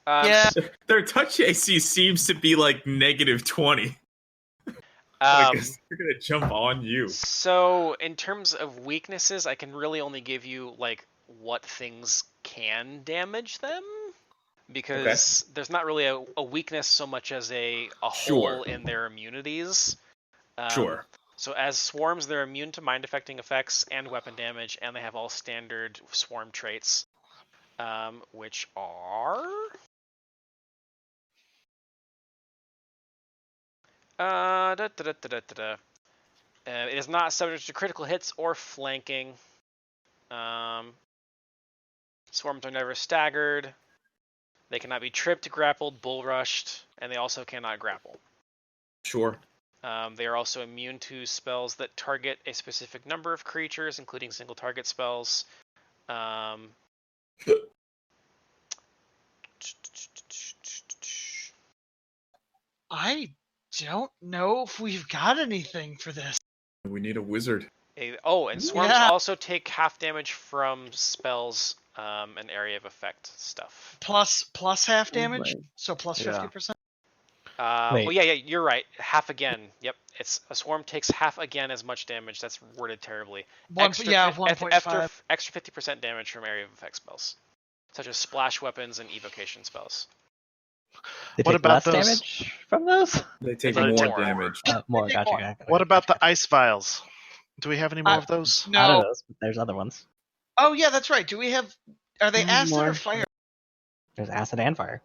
Yeah. Their touch AC seems to be like -20. Like, they're gonna jump on you. So in terms of weaknesses, I can really only give you like what things can damage them, because there's not really a weakness so much as a Sure. hole in their immunities. Sure. So as swarms, they're immune to mind-affecting effects and weapon damage, and they have all standard swarm traits, which are... It is not subject to critical hits or flanking. Swarms are never staggered. They cannot be tripped, grappled, bull rushed, and they also cannot grapple. Sure. They are also immune to spells that target a specific number of creatures, including single target spells. I don't know if we've got anything for this. We need a wizard. And swarms Yeah. also take half damage from spells and area of effect stuff. Plus half Oh, damage, boy. so plus Yeah. 50%. Wait. Well, yeah, you're right. Half again. Yep, it's a swarm takes half again as much damage. That's worded terribly. 1.5. Extra 50% damage from area of effect spells, such as splash weapons and evocation spells. They What take about less those- damage from those? They take They more take more. damage. More, They take gotcha. more. gotcha. What about the ice vials? Do we have any more of those? Out of No. those, but there's other ones. Oh yeah, that's right. Do we have? Are they acid or More. fire? There's acid and fire.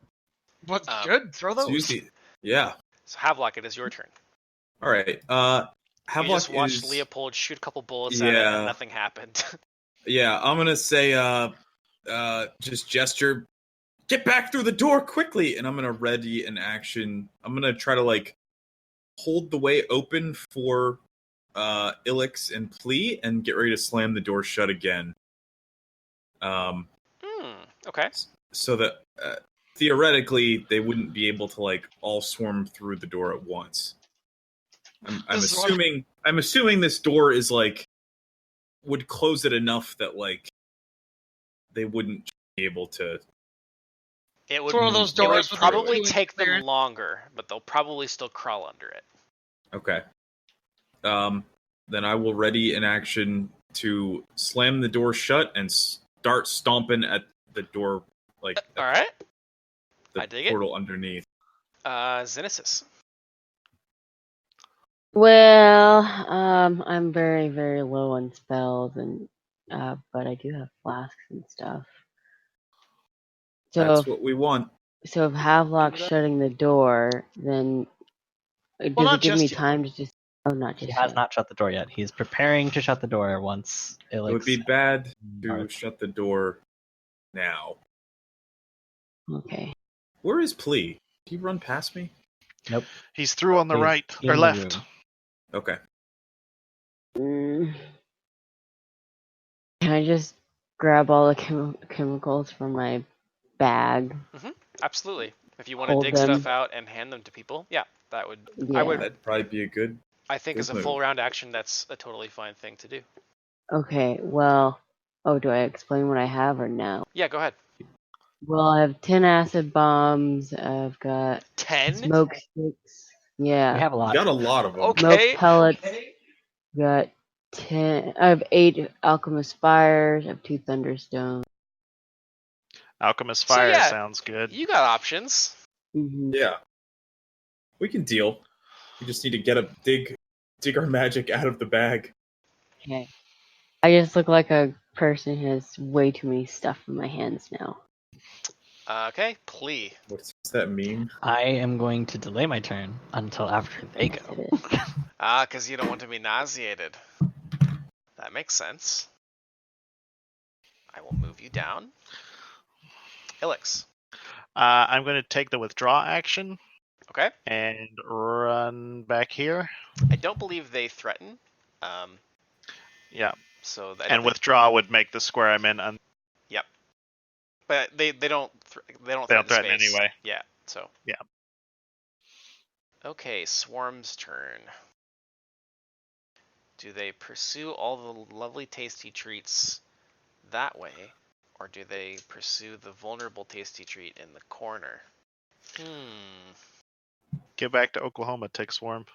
What's good? Throw So those. usually, yeah. So Havelock, it is your turn. All right. You Havelock just watched is. Leopold shoot a couple bullets at it, Yeah. and nothing happened. Yeah, I'm gonna say, just gesture, get back through the door quickly, and I'm gonna ready an action. I'm gonna try to hold the way open for Ilix and Plea, and get ready to slam the door shut again. Okay. So that theoretically they wouldn't be able to all swarm through the door at once. I'm This is what- assuming. I'm assuming this door is would close it enough that they wouldn't be able to. It would, It's one of those it would doors with probably the take them clearance. longer, but they'll probably still crawl under it. Okay. Then I will ready an action to slam the door shut and start stomping at the door, All right. the I dig it. portal underneath. Xenesis. Well, I'm very, very low on spells, and but I do have flasks and stuff. So That's if, what we want. so if Havelock's shutting the door, then does not it give me just yet. time to just? Oh, not He just has yet. not shut the door yet. He's preparing to shut the door once It would be Ilix. bad to Darth. shut the door now. Okay. Where is Plea? Did he run past me? Nope. He's through on the He's right in or the left. room. Okay. Can I just grab all the chemicals from my bag? Absolutely. If you want to Hold dig them. stuff out and hand them to people, yeah, that would. Yeah. I would. That'd probably be a good. I think Good as a move. full round action, that's a totally fine thing to do. Okay. Well. Oh, do I explain what I have or no? Yeah, go ahead. Well, I have 10 acid bombs. I've got 10. smoke sticks. Yeah. We have a You lot. got a lot of them. Okay. Smoke pellets. Got 10. I have 8 alchemist fires. I have 2 thunderstones. Alchemist So, Fire yeah, sounds good. You got options. Mm-hmm. Yeah. We can deal. We just need to dig our magic out of the bag. Okay. I just look like a person who has way too many stuff in my hands now. Okay, Plea. What's that mean? I am going to delay my turn until after they Yes, go. it is. Because you don't want to be nauseated. That makes sense. I will move you down. Ilix. I'm going to take the withdraw action Okay. and run back here. I don't believe they threaten. Yeah, So and withdraw would make the square I'm in. Yep. But they don't They don't threaten threaten space. anyway. Yeah. So. Yeah. Okay, Swarm's turn. Do they pursue all the lovely tasty treats that way, or do they pursue the vulnerable tasty treat in the corner? Get back to Oklahoma, Tick Swarm.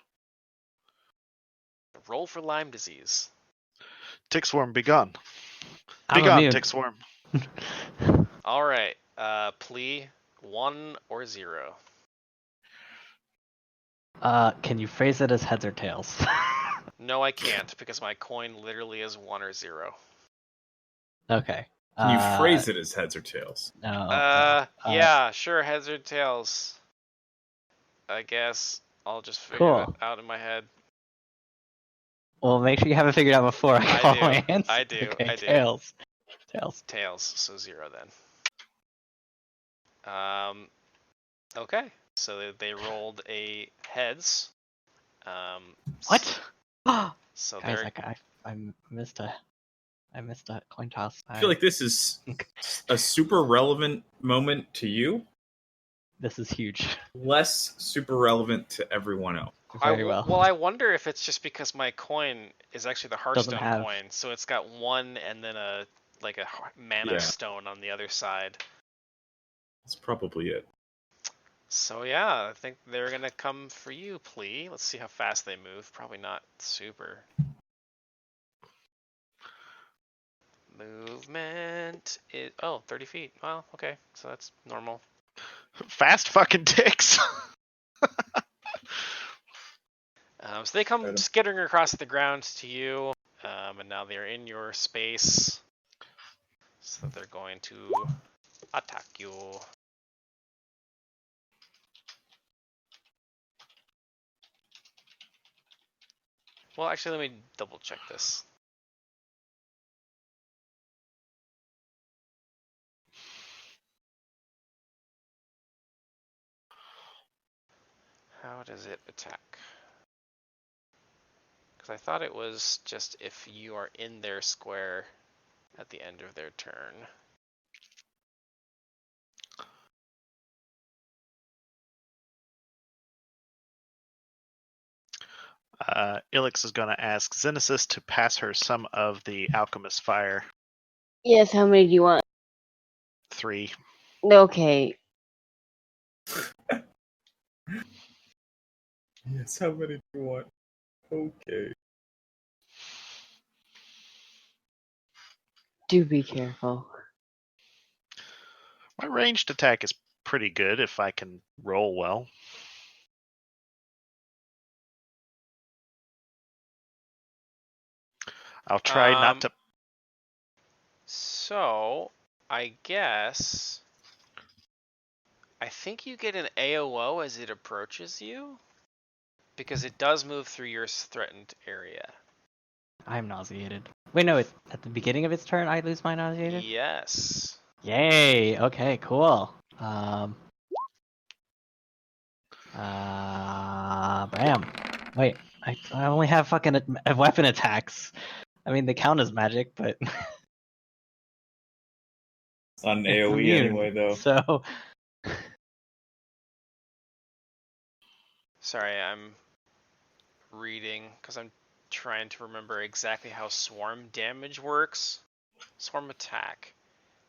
Roll for Lyme disease. Tick Swarm, be gone. I'm Be gone, immune. Tick Swarm. All right. Plea 1 or 0. Can you phrase it as heads or tails? No, I can't because my coin literally is 1 or 0. Okay. Can you phrase it as heads or tails? No. Yeah, sure, heads or tails. I guess I'll just figure Cool. it out in my head. Well, make sure you have it figured out before I call my answer. I do. Okay, I do. tails. Tails. So 0 then. Okay. So they rolled a heads. What? So Guys, they're I missed a coin toss. I feel like this is a super relevant moment to you, This is huge. less super relevant to everyone else. Very well. Well, I wonder if it's just because my coin is actually the Doesn't Hearthstone have- coin, so it's got 1 and then a mana Yeah. stone on the other side. That's probably it. So yeah, I think they're gonna come for you, Plea. Let's see how fast they move. Probably not super. Movement is 30 feet. Well, okay, so that's normal. Fast fucking ticks. So they come Got 'em. skittering across the ground to you, and now they're in your space. So they're going to attack you. Well, actually, let me double check this. How does it attack? Because I thought it was just if you are in their square at the end of their turn. Ilix is going to ask Xenesis to pass her some of the Alchemist Fire. Yes, how many do you want? 3. Okay. Yes, how many do you want? Okay. Do be careful. My ranged attack is pretty good if I can roll well. I'll try not to. So, I guess I think you get an AOO as it approaches you, because it does move through your threatened area. I'm nauseated. Wait, no, it's at the beginning of its turn I lose my nauseated? Yes. Yay! Okay, cool. Bam. Wait, I only have fucking weapon attacks. I mean, they count as magic, but It's not an it's AoE immune, anyway, though. So, Sorry, I'm reading because I'm trying to remember exactly how swarm damage works. Swarm attack.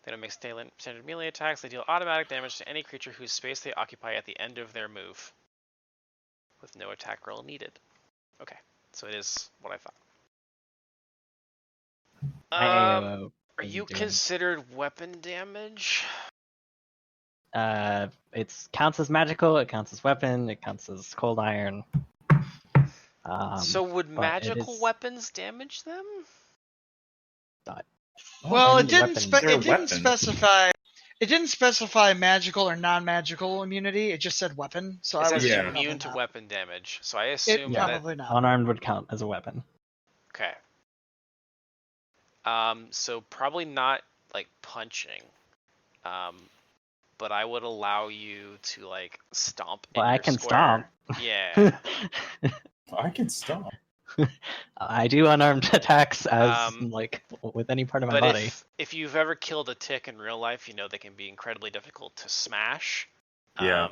They don't make standard melee attacks. They deal automatic damage to any creature whose space they occupy at the end of their move, with no attack roll needed. Okay, so it is what I my thought. AOO Are doesn't you do considered weapon damage? it counts as magical, it counts as weapon, it counts as cold iron. So would but magical weapons damage them? Well, it Any didn't. weapon- They're a It didn't weapon. specify. It didn't specify magical or non-magical immunity. It just said weapon. So It I says was Yeah. probably immune to not. weapon damage, so I It assume that. probably not. Unarmed would count as a weapon. Okay. So probably not like punching. But I would allow you to like stomp in Well, I your can square. stomp. Yeah. I can stop. I do unarmed attacks as Um, like with any part of my But body. if you've ever killed a tick in real life, you know they can be incredibly difficult to smash. Yeah.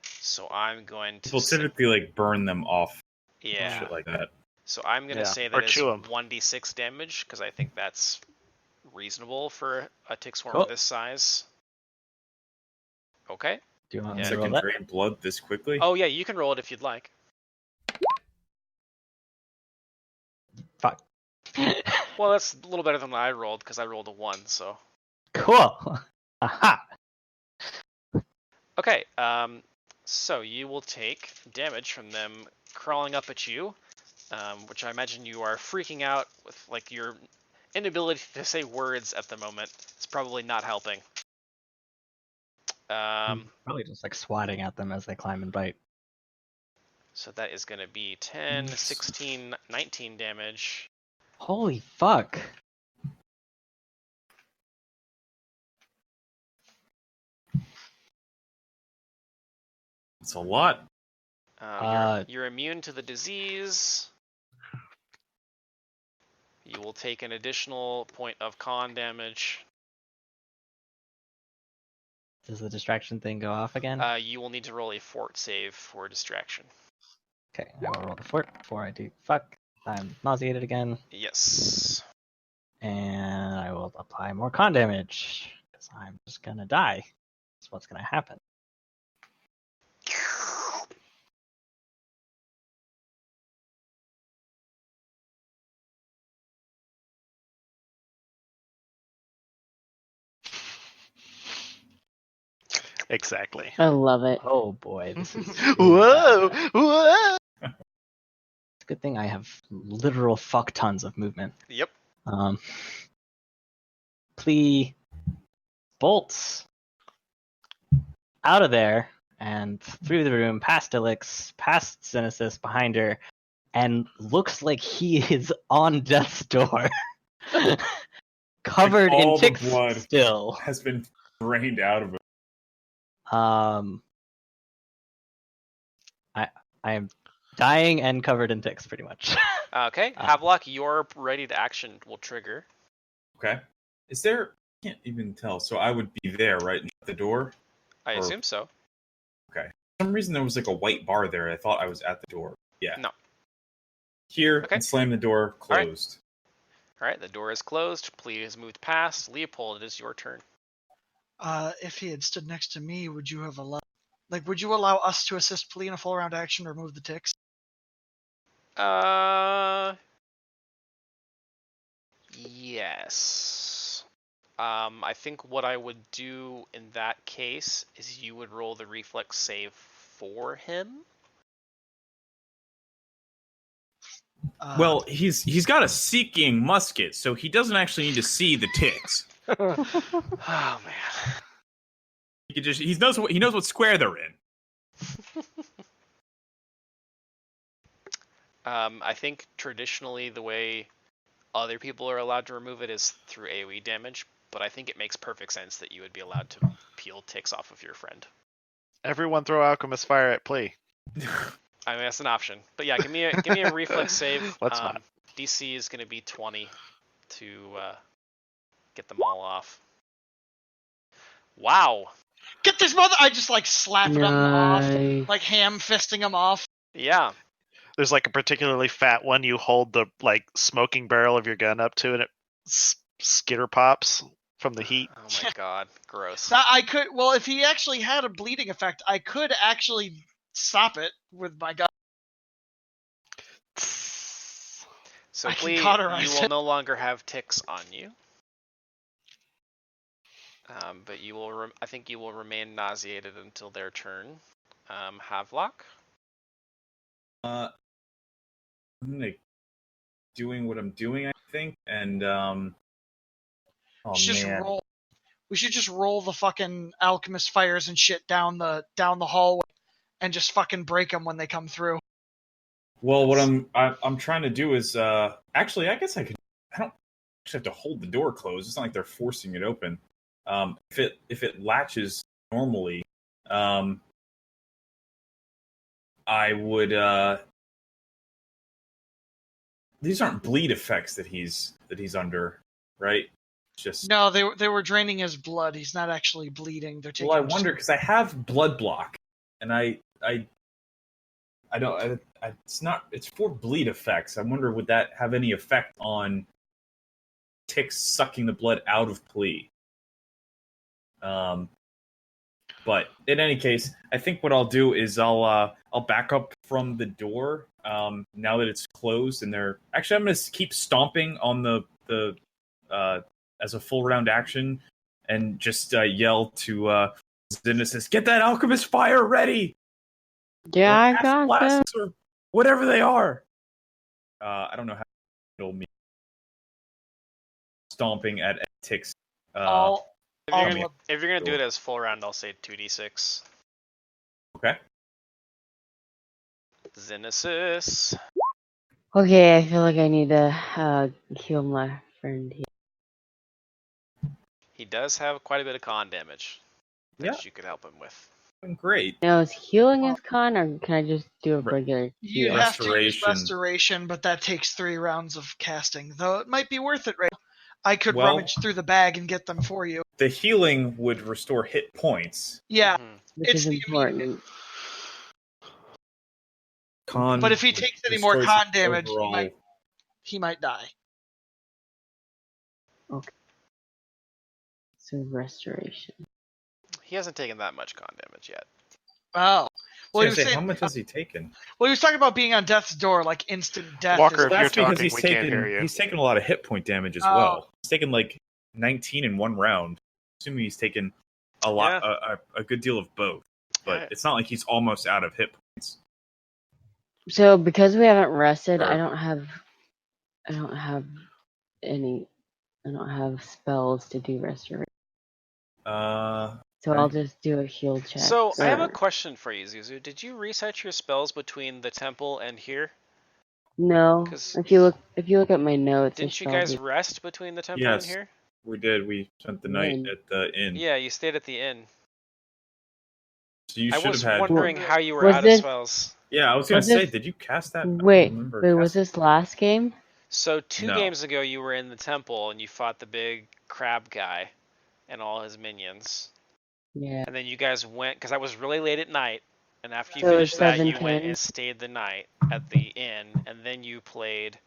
So I'm going to People typically like burn them off. yeah. Shit like that. So I'm gonna Yeah, say or that it's chew 'em. 1d6 damage because I think that's reasonable for a tick swarm Cool. of this size. Okay. Do you want me Yeah. to So roll can that? drain blood this quickly? Oh yeah, you can roll it if you'd like. Fuck. Well, that's a little better than what I rolled because I rolled a 1. So Cool. Aha. okay. So you will take damage from them crawling up at you, which I imagine you are freaking out with, like your inability to say words at the moment. It's probably not helping. Probably just like swatting at them as they climb and bite. So that is going to be 10, 16, 19 damage. Holy fuck. It's a lot. You're immune to the disease. You will take an additional point of con damage. Does the distraction thing go off again? You will need to roll a fort save for distraction. Okay, I will roll the fort before I do fuck. I'm nauseated again. Yes. And I will apply more con damage. Because I'm just gonna die. That's what's gonna happen. Exactly. I love it. Oh boy, this is Whoa! Whoa! It's a good thing I have literal fuck tons of movement. Yep. Plea bolts out of there and through the room, past Ilix, past Synesis, behind her, and looks like he is on death's door. Covered Like, all in the ticks blood still. has been drained out of it. I am dying and covered in ticks pretty much. Okay, Havelock, your ready to action will trigger. Okay. Is there? I can't even tell. So I would be there, right, and shut the door. I assume so. Okay. For some reason there was like a white bar there. I thought I was at the door. Yeah. No. Here Okay. and slam the door closed. All right, the door is closed. Plea has moved past. Leopold, it is your turn. If he had stood next to me, would you have allowed? Like, would you allow us to assist Plea in a full round action to remove the ticks? Yes. I think what I would do in that case is you would roll the reflex save for him. Well, he's got a seeking musket, so he doesn't actually need to see the ticks. Oh man. He knows what square they're in. I think traditionally the way other people are allowed to remove it is through AoE damage, but I think it makes perfect sense that you would be allowed to peel ticks off of your friend. Everyone throw Alchemist Fire at Plea. I mean, that's an option. But yeah, give me a reflex save. Let's not. DC is going to be 20 to get them all off. Wow. Get this mother! I just like slap them off, Nice. like ham fisting them off. Yeah. There's like a particularly fat one you hold the like smoking barrel of your gun up to, and it skitter pops from the heat. Oh my god, gross. I could. Well, if he actually had a bleeding effect, I could actually stop it with my gun. So I can please, cauterize you will it. no longer have ticks on you. But you will. I think you will remain nauseated until their turn. Havelock. I'm like doing what I'm doing, I think, and oh Just man, roll. We should just roll the fucking alchemist fires and shit down the hallway, and just fucking break them when they come through. well, what I'm trying to do is actually, I guess I could. I don't actually have to hold the door closed. It's not like they're forcing it open. If it latches normally, I would. These aren't bleed effects that he's under, right? Just No, they were draining his blood. He's not actually bleeding. They're taking. well, I wonder because I have blood block, and I don't. It's not. It's for bleed effects. I wonder would that have any effect on ticks sucking the blood out of Plea? But in any case, I think what I'll do is I'll back up from the door now that it's closed, and they're actually I'm going to keep stomping on the as a full round action, and just yell to Xenesis, "Get that alchemist fire ready!" Yeah, Or I acid got that. blasts or whatever they are. I don't know how to handle me stomping at ticks. If you're gonna do it as full round, I'll say 2d6. Okay. Xenesis. Okay, I feel like I need to heal my friend here. He does have quite a bit of con damage that Yeah. you could help him with. Great. Now, is healing his con, or can I just do a Re- regular You'd heal? have to use Restoration. restoration, but that takes 3 rounds of casting. Though it might be worth it, right? I could Well- rummage through the bag and get them for you. The healing would restore hit points. Yeah, Mhm. Which it's is the important. Con. but if he takes any more destroys con damage, overall. he might die. So restoration. He hasn't taken that much con damage yet. Oh. Well, he was Say, how saying, much has he taken? well, he was talking about being on death's door, like instant death. Walker, is- if you're That's because talking, he's we can't hear taken you. he's taken a lot of hit point damage as Oh. well. He's taken like 19 in one round. Assuming he's taken a lot, a good deal of both. But Yeah. it's not like he's almost out of hit points. So because we haven't rested, Sure. I don't have any. I don't have spells to do restoration. So Okay. I'll just do a heal check. So I have a or- question for you, Zuzu. Did you reset your spells between the temple and here? No. 'Cause- If you look at my notes, Didn't I you shall guys be- rest between the temple Yes. and here? We did. We spent the night When? at the inn. Yeah, you stayed at the inn. So you I should was have had. wondering how you were Was out this- of spells. Yeah, I was gonna was say, this- did you cast that? I don't Wait, remember was casting- this last game? So 2 No. games ago, you were in the temple and you fought the big crab guy and all his minions. Yeah. And then you guys went, because I was really late at night, and after you So it was finished that, you 7:10. went and stayed the night at the inn, and then you played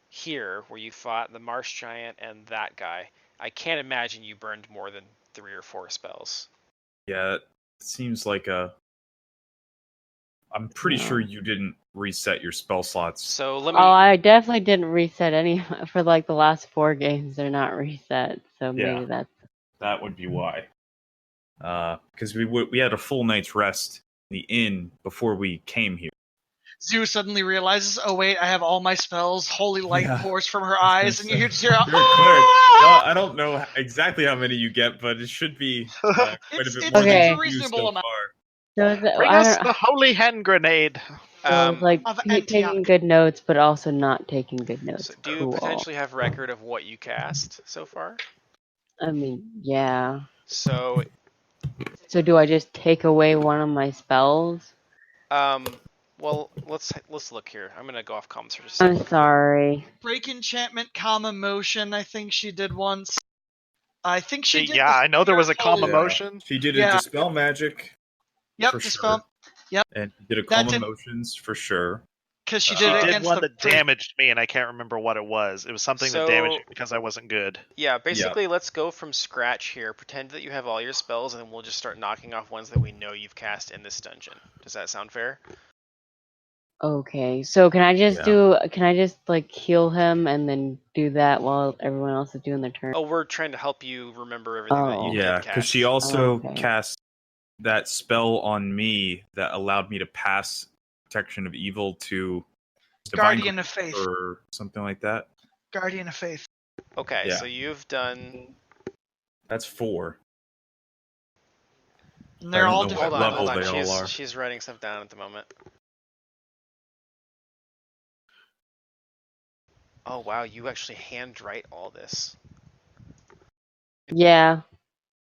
here, where you fought the marsh giant and that guy. I can't imagine you burned more than 3 or 4 spells. Yeah, it seems like a. I'm pretty No. sure you didn't reset your spell slots. So let me. Oh, I definitely didn't reset any for like the last 4 games. They're not reset, so maybe Yeah. that's That would be why. Because we had a full night's rest in the inn before we came here. Zeus suddenly realizes, oh wait, I have all my spells. Holy light Yeah. pours from her eyes, and you hear just hear, You're a cleric. "Ah!" I don't know exactly how many you get, but it should be quite a It's- bit it's- more it's than a you've used reasonable so amount. far. so is it, Bring I us don't, the holy hand grenade. so it's like Of taking Antioch. good notes, but also not taking good notes. So do you Cool. potentially have record of what you cast so far? I mean, yeah. So, So do I just take away one of my spells? well, let's look here. I'm gonna go off comms for just a I'm second. sorry. Break enchantment, calm emotion. I think she did once. I think she did. Yeah, the I know there was a calm Holy- emotion. She did Yeah. a dispel magic. Yep, for dispel. sure. And did a That calm did- emotions for sure. Because she She did it She did against one the that damaged me, and I can't remember what it was. It was something that damaged So- me because I wasn't good. Yeah, basically, let's go from scratch here. Pretend that you have all your spells, and then we'll just start knocking off ones that we know you've cast in this dungeon. Does that sound fair? Okay, so can I just Yeah. can I just like heal him and then do that while everyone else is doing their turn? Oh, we're trying to help you remember everything that you Yeah, did because cast. she also Okay. cast that spell on me that allowed me to pass protection of evil to Divine Guardian of Faith. or something like that. Guardian of Faith. Okay, Yeah. so you've done. That's 4. And they're I don't all know different. what Hold on, level hold on. they all She's are. she's writing stuff down at the moment. Oh wow, you actually handwrite all this. Yeah.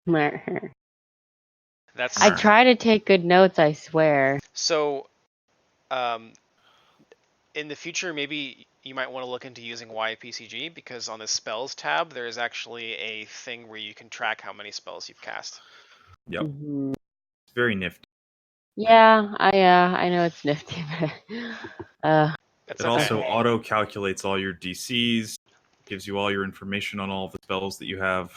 That's I try to take good notes, I swear. so. In the future, maybe you might want to look into using YPCG because on the spells tab, there is actually a thing where you can track how many spells you've cast. Yep. Mhm. It's very nifty. Yeah, I know it's nifty, but It's It okay. also auto calculates all your DCs, gives you all your information on all the spells that you have.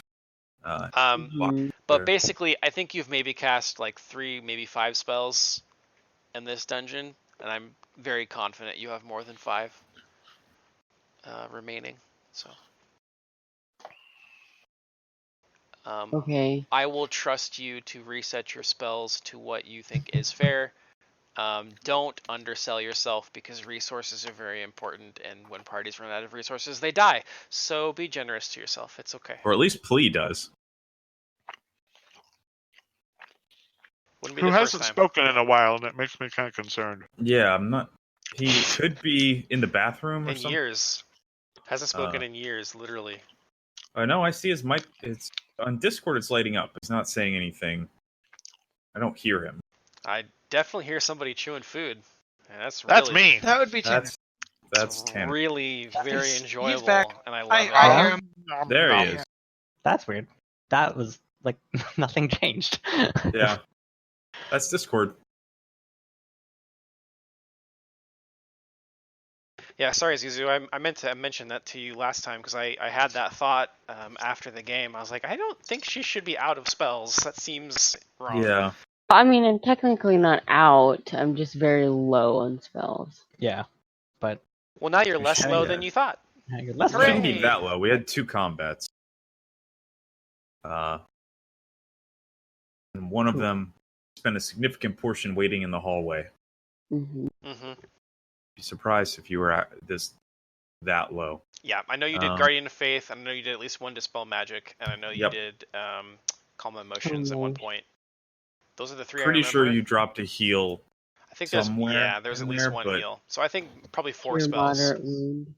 mhm. But there. basically, I think you've maybe cast like 3, maybe 5 spells in this dungeon, and I'm very confident you have more than 5 remaining. So, Okay. I will trust you to reset your spells to what you think is fair. Don't undersell yourself because resources are very important, and when parties run out of resources, they die. So be generous to yourself. It's okay. Or at least Plea does. Wouldn't be Who the first hasn't time. spoken in a while, and it makes me kind of concerned. Yeah, I'm not. He could be in the bathroom or In something. years. Hasn't spoken in years, literally. No, I see his mic. It's on Discord. It's lighting up. It's not saying anything. I don't hear him. I definitely hear somebody chewing food. And that's That's really, me. That would be Tanner. That's Tanner. really very He's enjoyable, back. and I love I it. hear him. There he is. That's weird. That was like nothing changed. Yeah, that's Discord. Yeah, sorry, Zuzu. I meant to mention that to you last time because I had that thought after the game. I was like, I don't think she should be out of spells. That seems wrong. Yeah. I mean, I'm technically not out. I'm just very low on spells. Yeah, but Well, now you're less low Yeah. than you thought. you're less We shouldn't low. be that low. We had 2 combats. And one of them spent a significant portion waiting in the hallway. Hmm. Mm-hmm. Be surprised if you were at that low. Yeah, I know you did Guardian of Faith. I know you did at least one Dispel Magic, and I know you Yep. did Calm Emotions at one point. Those are the 3 I Pretty remember. sure you dropped a heal. I think somewhere there's in at least there, one but- heal. So I think probably 4 Your spells. moderate wound.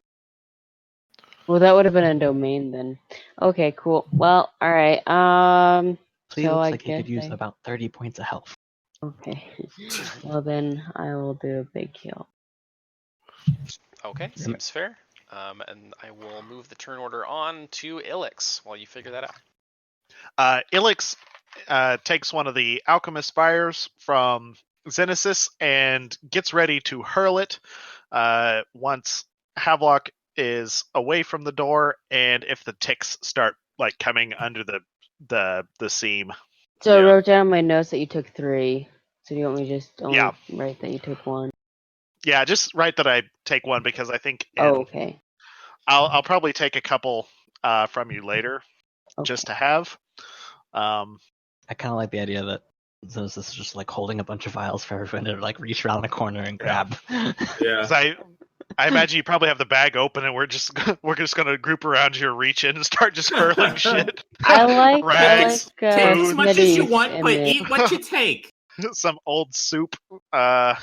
Well, that would have been a domain then. Okay, cool. Well, all right. So he So looks I like he could guess use about 30 points of health. Okay. Well, then I will do a big heal. Okay, seems fair. And I will move the turn order on to Ilix while you figure that out. Ilix takes one of the alchemist spires from Xenesis and gets ready to hurl it once Havelock is away from the door, and if the ticks start like coming under the seam. So I Yeah. wrote down in my notes that you took 3. So do you want me to just only Yeah. write that you took 1? Yeah, just write that I take one because I think Oh, okay. I'll probably take a couple from you later just to have. I kind of like the idea that this is just like holding a bunch of vials for everyone to like reach around a corner and grab. Yeah. 'Cause I imagine you probably have the bag open and we're just gonna group around here, reach in and start just hurling shit. I like rags, Take as food, much as you Smitty's want, but image. eat what you take. some old soup. I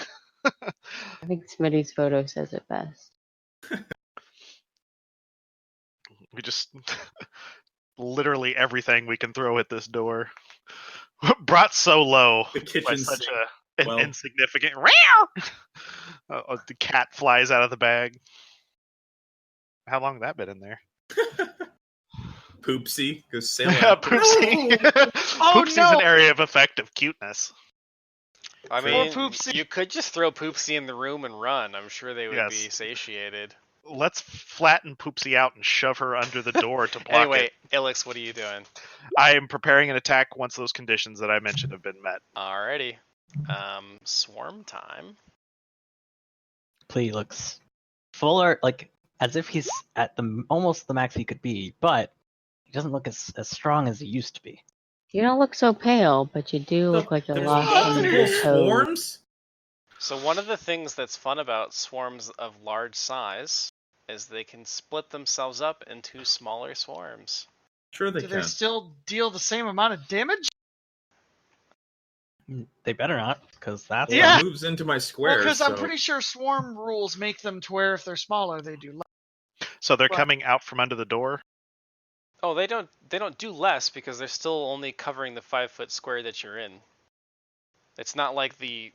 think Smitty's photo says it best. We just literally everything we can throw at this door. Brought so low The by kitchen such sink. an Well. insignificant. The cat flies out of the bag. How long has that been in there? Poopsie goes sailing out. Poopsie. Oh, Poopsie's no! an area of effective cuteness. I Poor mean, Poopsie. you could just throw Poopsie in the room and run. I'm sure they would Yes. be satiated. Let's flatten Poopsie out and shove her under the door to block Anyway, it. Ilix, what are you doing? I am preparing an attack once those conditions that I mentioned have been met. Alrighty. Swarm time. Plea looks fuller, like as if he's at the almost the max he could be, but he doesn't look as strong as he used to be. You don't look so pale, but you do look like you There's lost some of multiple your toes. swarms? So one of the things that's fun about swarms of large size is they can split themselves up into smaller swarms. Sure they Do can. they still deal the same amount of damage? They better not, because that's Well, Yeah. it moves into my Well, square. because I'm so- pretty sure swarm rules make them to where if they're smaller, they do less. So they're Well- coming out from under the door. Oh, they don't do less because they're still only covering the 5-foot square that you're in. It's not like the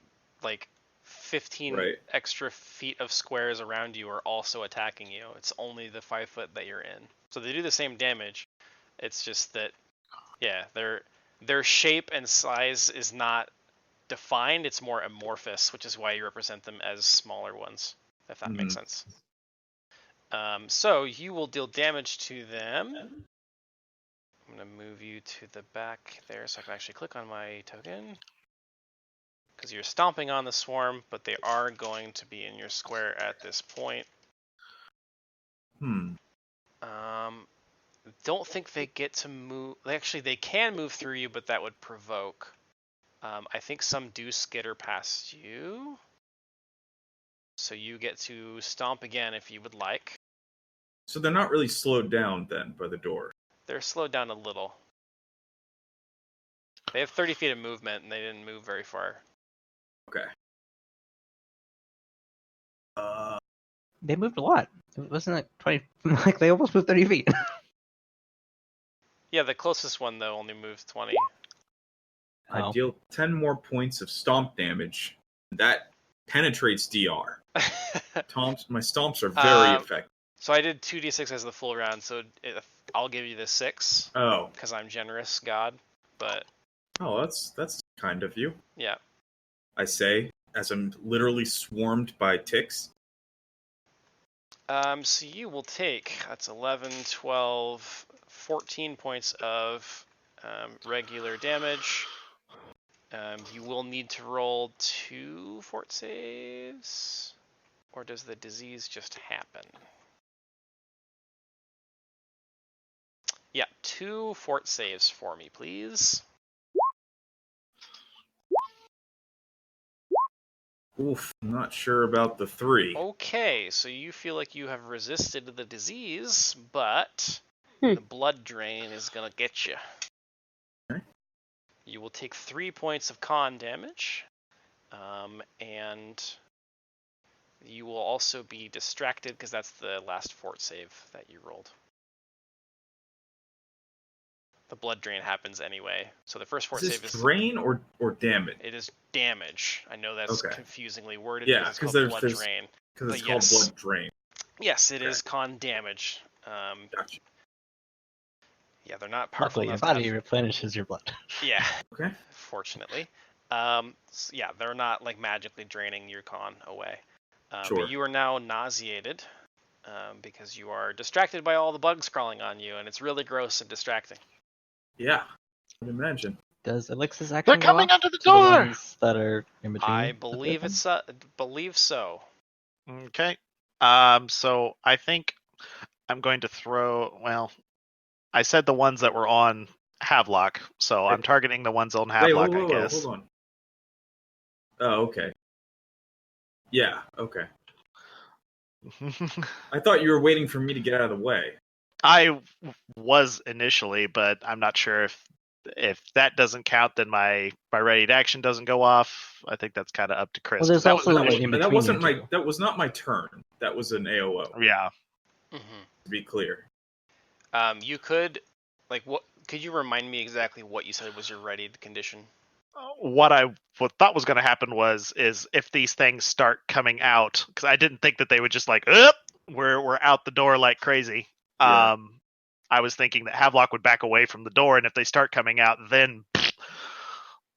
15 Right. extra feet of squares around you are also attacking you. It's only the 5 foot that you're in. So they do the same damage. It's just that, yeah, their shape and size is not defined. It's more amorphous, which is why you represent them as smaller ones, if that makes sense. So you will deal damage to them. I'm going to move you to the back there so I can actually click on my token. Because you're stomping on the swarm, but they are going to be in your square at this point. Don't think they get to move. Actually, they can move through you, but that would provoke. I think some do skitter past you. So you get to stomp again if you would like. So they're not really slowed down then by the door. They're slowed down a little. They have 30 feet of movement, and they didn't move very far. Okay. They moved a lot. It wasn't like 20. Like they almost moved 30 feet. Yeah, the closest one though only moved 20. I Oh. deal 10 more points of stomp damage. That penetrates DR. My stomps are very effective. So I did 2d6 as the full round, so I'll give you the 6 Oh, because I'm generous, God. But that's kind of you. yeah, I say as I'm literally swarmed by ticks. so you will take, that's 11, 12, 14 points of regular damage. You will need to roll 2 fort saves, or does the disease just happen? Yeah, 2 fort saves for me, please. Oof, I'm not sure about the 3. Okay, so you feel like you have resisted the disease, but Hmm. the blood drain is gonna get you. Okay. You will take 3 points of con damage, and you will also be distracted because that's the last fort save that you rolled. The blood drain happens anyway, so the first fort Is save this is drain or damage? it is damage. I know that's Okay. confusingly worded Yeah, because it's 'cause called there's- blood drain. Because it's But called yes. blood drain. Yes, it Okay. is con damage. Gotcha. Yeah, they're not powerful Luckily, your enough to body have... replenishes your blood. Yeah. Okay. Fortunately. Yeah, they're not like magically draining your con away. Sure. But you are now nauseated because you are distracted by all the bugs crawling on you, and it's really gross and distracting. Yeah, I can imagine. Does Elixir's action They're go coming off under the to the door! ones that are in between? I the believe three of it's believe so. Okay. So I think I'm going to throw. Well, I said the ones that were on Havelock, so I'm targeting the ones on Wait, Havelock, whoa, I guess. hold on. Oh, okay. Yeah, okay. I thought you were waiting for me to get out of the way. I was initially, but I'm not sure if that doesn't count, then my ready to action doesn't go off. I think that's kind of up to Chris. Well, there's 'cause that was also, initially- in That between wasn't you my. two. That was not my turn. That was an AOO. yeah. Mm-hmm. To be clear. You could, like, what? Could you remind me exactly what you said was your readied condition? What thought was going to happen is if these things start coming out, because I didn't think that they would just like, we're out the door like crazy. Yeah. I was thinking that Havelock would back away from the door, and if they start coming out, then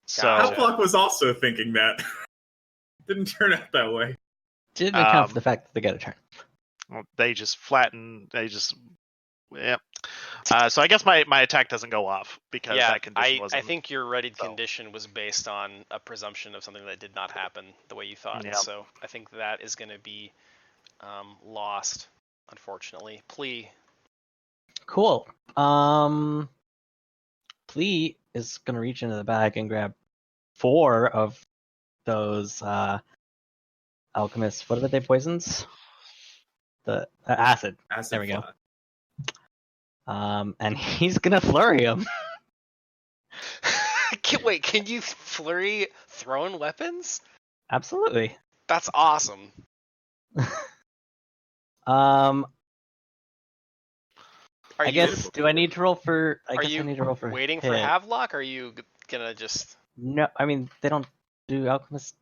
so Gotcha. Halflock was also thinking that. Didn't turn out that way. Didn't account for the fact that they get a turn. they just flatten. They just yeah. So I guess my attack doesn't go off because Yeah, that condition I wasn't. think your readied so. condition was based on a presumption of something that did not happen the way you thought. Yeah. So I think that is going to be lost, unfortunately. Plea. Cool. Plea is gonna reach into the bag and grab 4 of those alchemists. What are they? Poisons? The acid. Acid There we go. flat. And he's gonna flurry him. Wait, can you flurry thrown weapons? Absolutely. That's awesome. I guess. Do I need to roll for? I guess I need to roll for. Waiting hit. for Havelock? Or are you gonna just? No, I mean they don't do alchemist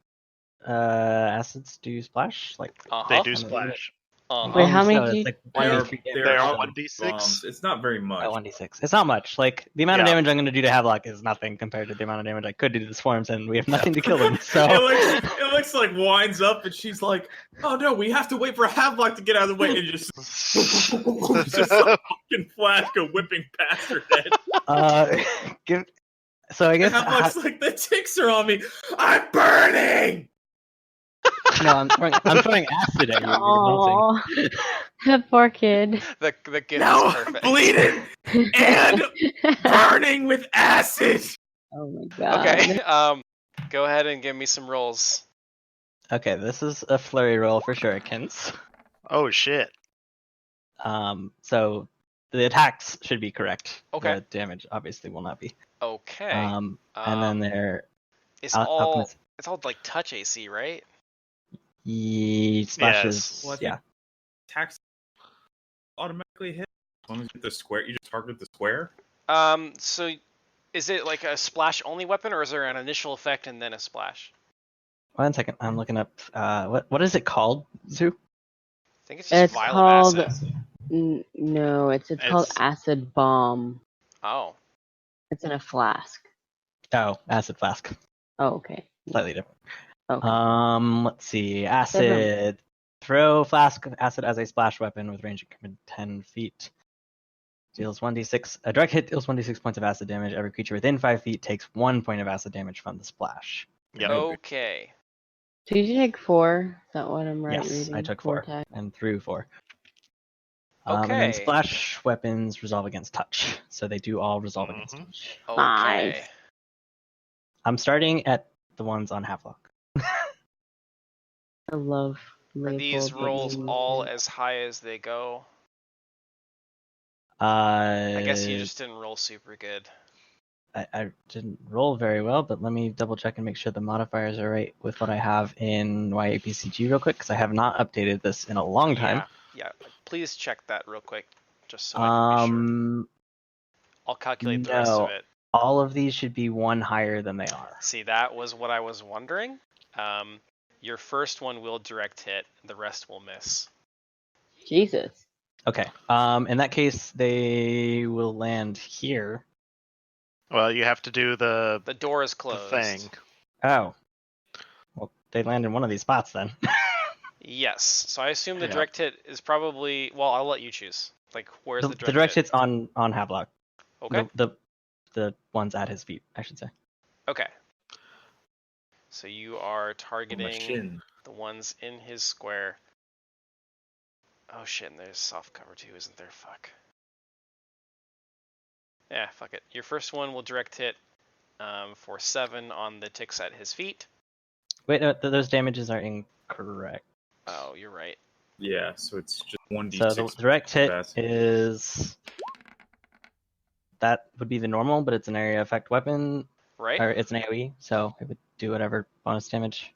acids do splash like They do I mean, splash. Wait, how many no, do it's you- like They are 1d3 they damage. are all all 1d6? bombs. It's not very much. 1d6. It's not much. Like the amount of Yeah. damage I'm going to do to Havelock is nothing compared to the amount of damage I could do to the swarms, and we have nothing to kill them. So It looks like winds up, and she's like, "Oh no, we have to wait for Havelock to get out of the way," and just just a fucking flash go whipping past her head. so I guess Havelock's like, "The ticks are on me. I'm burning." no, I'm throwing acid at you. You're Oh, that poor kid. The gift Now is I'm perfect. bleeding and burning with acid. Oh my god. Okay. Go ahead and give me some rolls. Okay, this is a flurry roll for shurikens. Oh shit. So the attacks should be correct. Okay. The damage obviously will not be. Okay. And then there it's alchemist. all like touch AC, right? Splashes. Well, I think Yeah. attacks automatically hit? As long as you hit the square, you just target the square? So is it like a splash only weapon, or is there an initial effect and then a splash? 1 second, I'm looking up. What is it called, Zoo? I think it's just It's vial called of acid. no, it's called It's- acid bomb. Oh, It's in a flask. Oh, acid flask. Oh, okay. Slightly different. Okay. Let's see. Acid. Throw flask of acid as a splash weapon with range of 10 feet. Deals 1d6. A direct hit deals 1d6 points of acid damage. Every creature within 5 feet takes 1 point of acid damage from the splash. Yeah. okay. So you take 4? Is that what I'm right Yes, reading? I took 4 attacks? and threw 4. And then Okay. splash weapons resolve against touch, so they do all resolve against Mhm. touch. Okay. Nice. I'm starting at the ones on Havelock. I love Are these Leopold rolls Lemon all Movement. as high as they go? I guess you just didn't roll super good. I didn't roll very well, but let me double check and make sure the modifiers are right with what I have in YAPCG real quick, because I have not updated this in a long time. Yeah. Please check that real quick, just so I can be sure. I'll calculate the rest of No, it. all of these should be 1 higher than they are. See, that was what I was wondering. Your first one will direct hit, the rest will miss. Jesus. Okay. In that case, they will land here. Well, you have to do the The door is the closed. thing. Oh. Well, they land in one of these spots then. Yes. So I assume the Yeah. direct hit is probably. Well, I'll let you choose. Like, where's the the direct hit? hit's on Havelock. Okay. The ones at his feet, I should say. Okay. So you are On my targeting shin. the ones in his square. Oh shit, and there's soft cover too, isn't there? Fuck. Yeah, fuck it. Your first one will direct hit for 7 on the ticks at his feet. Wait, no, those damages are incorrect. Oh, you're right. Yeah, so it's just 1d6. So the direct hit fast. is that would be the normal, but it's an area effect weapon, Right? or it's an AOE, so it would do whatever bonus damage.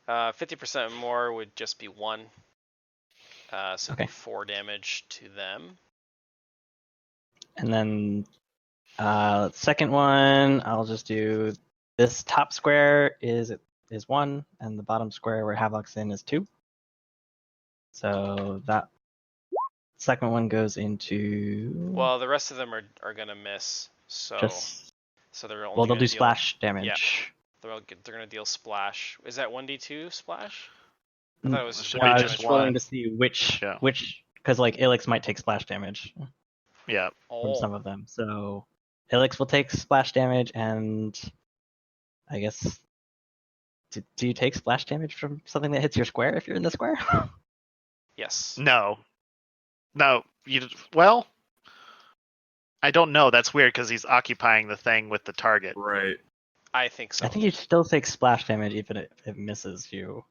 50% more would just be 1. So Okay. do 4 damage to them. And then second one, I'll just do this top square is 1, and the bottom square where Havelock's in is 2. So that second one goes into Well, the rest of them are gonna miss. So just they're only well, they'll gonna do splash damage. They're gonna deal splash. Is that 1d2 splash? I thought it was just Should No, be I was just just rolling one. to see which Yeah. because like Ilix might take splash damage Yeah. from some of them. So Ilix will take splash damage, and I guess do you take splash damage from something that hits your square if you're in the square? Yes. No. Well, I don't know. That's weird because he's occupying the thing with the target. Right. I think so. I think you still take splash damage even if it misses you.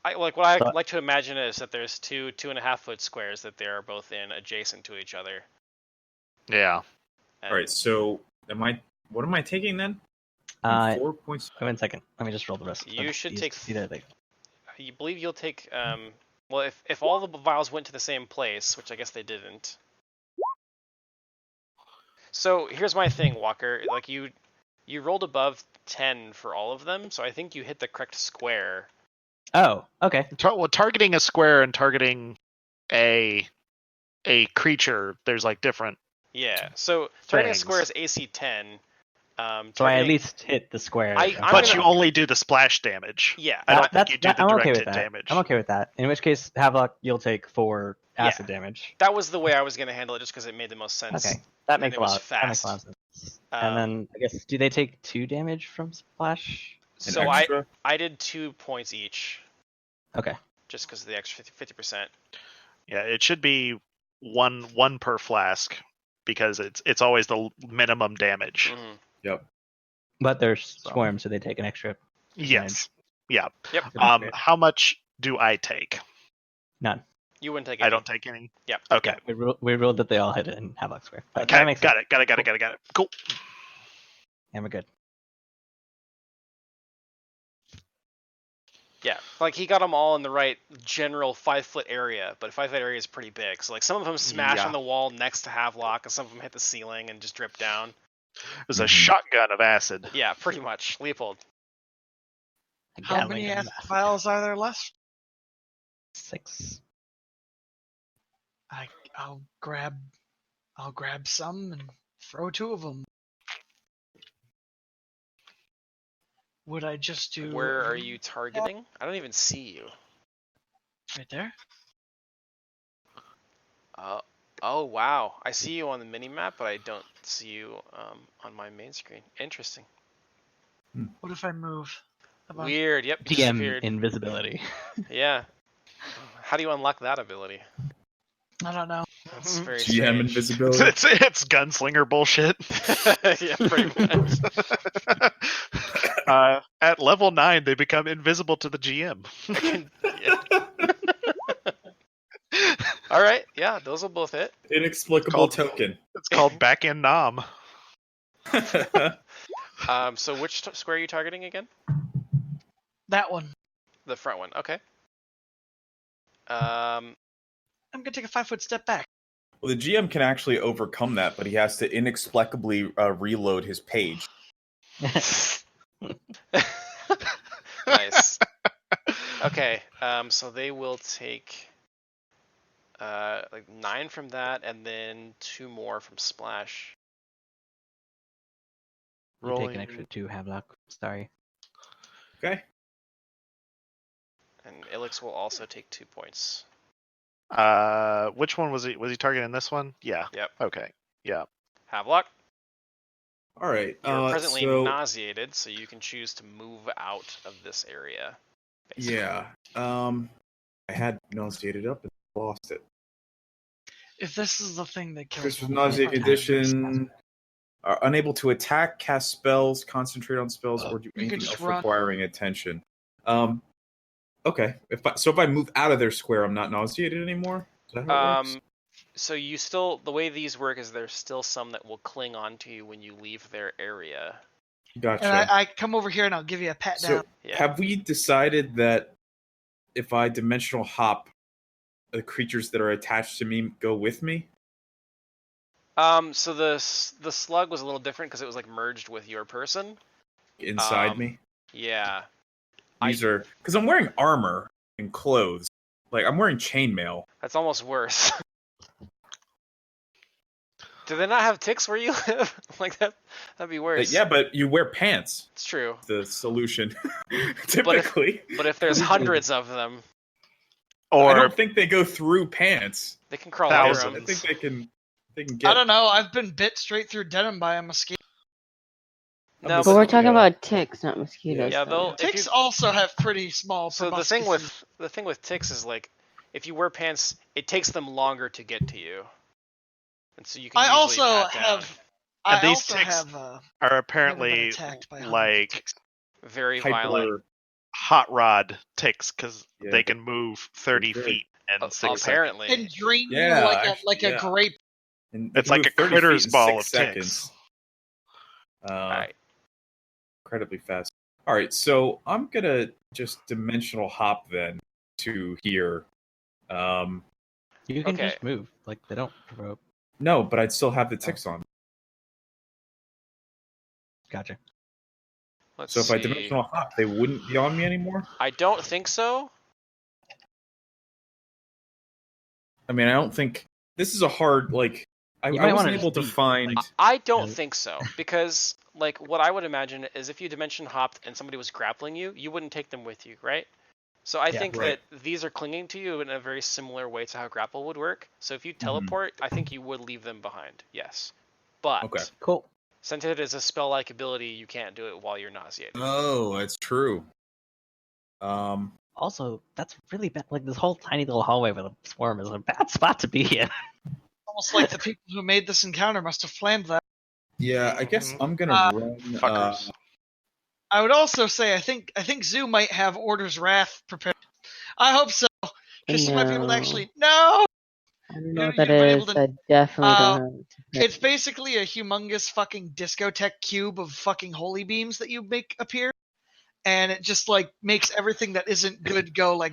What I So- like to imagine is that there's 2.5 foot squares that they are both in adjacent to each other. Yeah. And All right. So, what am I taking then? Uh, 4 points. Wait 1 second. Let me just roll the rest. You of should these take to see that they. You believe you'll take well, if all the vials went to the same place, which I guess they didn't. So here's my thing, Walker. Like you rolled above 10 for all of them, so I think you hit the correct square. Oh, okay. Well, targeting a square and targeting a creature, there's like different. Yeah. So targeting a Things. square is AC 10. So I at targeting- least hit the square. I'm But gonna- you only do the splash damage. Yeah. I don't think you do the I'm direct okay with hit that. damage. I'm okay with that. In which case, Havelock, you'll take 4 acid damage. That was the way I was gonna handle it, just because it made the most sense. Okay, that And makes it a was lot. That makes a lot of sense. And Um, then I guess do they take 2 damage from splash? An So extra? I did 2 points each, Okay. just because of the extra 50%. Yeah, it should be one per flask because it's always the minimum damage. Mhm. Yep. But they're swarms, so they take an extra. Yes. Yeah. Yep. How much do I take? None. You wouldn't take it. I don't take any. Yep. Okay. We ruled that they all hit it in Havelock Square. But Okay. that makes sense. Got it. Cool. And we're good. Yeah, like he got them all in the right general 5-foot area, but a 5-foot area is pretty big. So like some of them smash Yeah. on the wall next to Havelock, and some of them hit the ceiling and just drip down. It was a shotgun of acid. Yeah, pretty much. Leopold. How many acid vials are there left? 6. I'll grab some and throw 2 of them. Would I just do? Where are you targeting? I don't even see you. Right there. Oh wow, I see you on the mini map, but I don't see you on my main screen. Interesting. What if I move? Weird. Yep. GM Disappeared. invisibility. Yeah. How do you unlock that ability? I don't know. That's very GM strange. invisibility. It's gunslinger bullshit. Yeah, pretty much. At level 9, they become invisible to the GM. All right, yeah, those will both hit. Inexplicable token. It's called back in Nom. So which square are you targeting again? That one. The front one. Okay. I'm gonna take a 5-foot step back. Well, the GM can actually overcome that, but he has to inexplicably reload his page. Nice. Okay. So they will take like 9 from that, and then 2 more from Splash. You take an extra 2 Havelock. Sorry. Okay. And Ilix will also take 2 points. Which one was he? Was he targeting this one? Yeah. Yep. Okay. Yeah. Havelock, All right. you're presently so, nauseated, so you can choose to move out of this area. Basically. yeah. I had nauseated up and lost it. If this is the thing that kills Christmas me, nausea fucking- condition. Are unable to attack, cast spells, concentrate on spells, or do You can anything just else run. requiring attention. Okay. If I move out of their square, I'm not nauseated anymore. Is that how it works? So you still, the way these work is there's still some that will cling on to you when you leave their area. Gotcha. And I come over here and I'll give you a pat So, down. Yeah. have we decided that if I dimensional hop, the creatures that are attached to me go with me? So the slug was a little different because it was like merged with your person. Inside me? Yeah. These are... Because I'm wearing armor and clothes. Like, I'm wearing chainmail. That's almost worse. Do they not have ticks where you live? Like that'd be worse. Yeah, but you wear pants. It's true. The solution. Typically. But if there's hundreds of them, I Or don't think they go through pants. they can crawl Thousands. over I them. think they can get... I don't know. I've been bit straight through denim by a mosquito. No, But But we're talking yeah. about ticks, not mosquitoes. Yeah, though. they'll- If Ticks you- also have pretty small So the proboscises. thing with ticks is like, if you wear pants, it takes them longer to get to you, and so you can. I usually also pat down. have. And I these also ticks have. are never been apparently attacked by hundreds of like ticks. very hyper... violent. hot rod ticks because Yeah, they can move 30 Great. feet in 6 seconds. Apparently, And drain Yeah, you actually, like a yeah. grape. And It's they like move a 30 critter's feet in ball 6 of seconds. all right. Incredibly fast. All right, so I'm gonna just dimensional hop then to here. You can Okay. just move. Like, they don't provoke. No, but I'd still have the ticks on. Gotcha. Let's So if I see. dimensional hop, they wouldn't be on me anymore. I don't think so. I mean, I don't think this is a hard like. I You might wasn't wanna able just to leave, find. like- I don't Yeah. think so because like what I would imagine is if you dimension hopped and somebody was grappling you, you wouldn't take them with you, right? So I Yeah, think right. that these are clinging to you in a very similar way to how grapple would work. So if you teleport, I think you would leave them behind. Yes. But Okay. Cool. since it is a spell-like ability, you can't do it while you're nauseated. Oh, that's true. Also, that's really bad. Like, this whole tiny little hallway with a swarm is a bad spot to be in. Almost like the people who made this encounter must have planned that. Yeah, I guess I'm gonna run. Fuckers. I would also say I think Zoo might have Order's Wrath prepared. I hope so, because she might be able to No. actually. No, I don't know You- what that you might be is. able to- I definitely don't have it. it's basically a humongous fucking discotheque cube of fucking holy beams that you make appear, and it just like makes everything that isn't good go like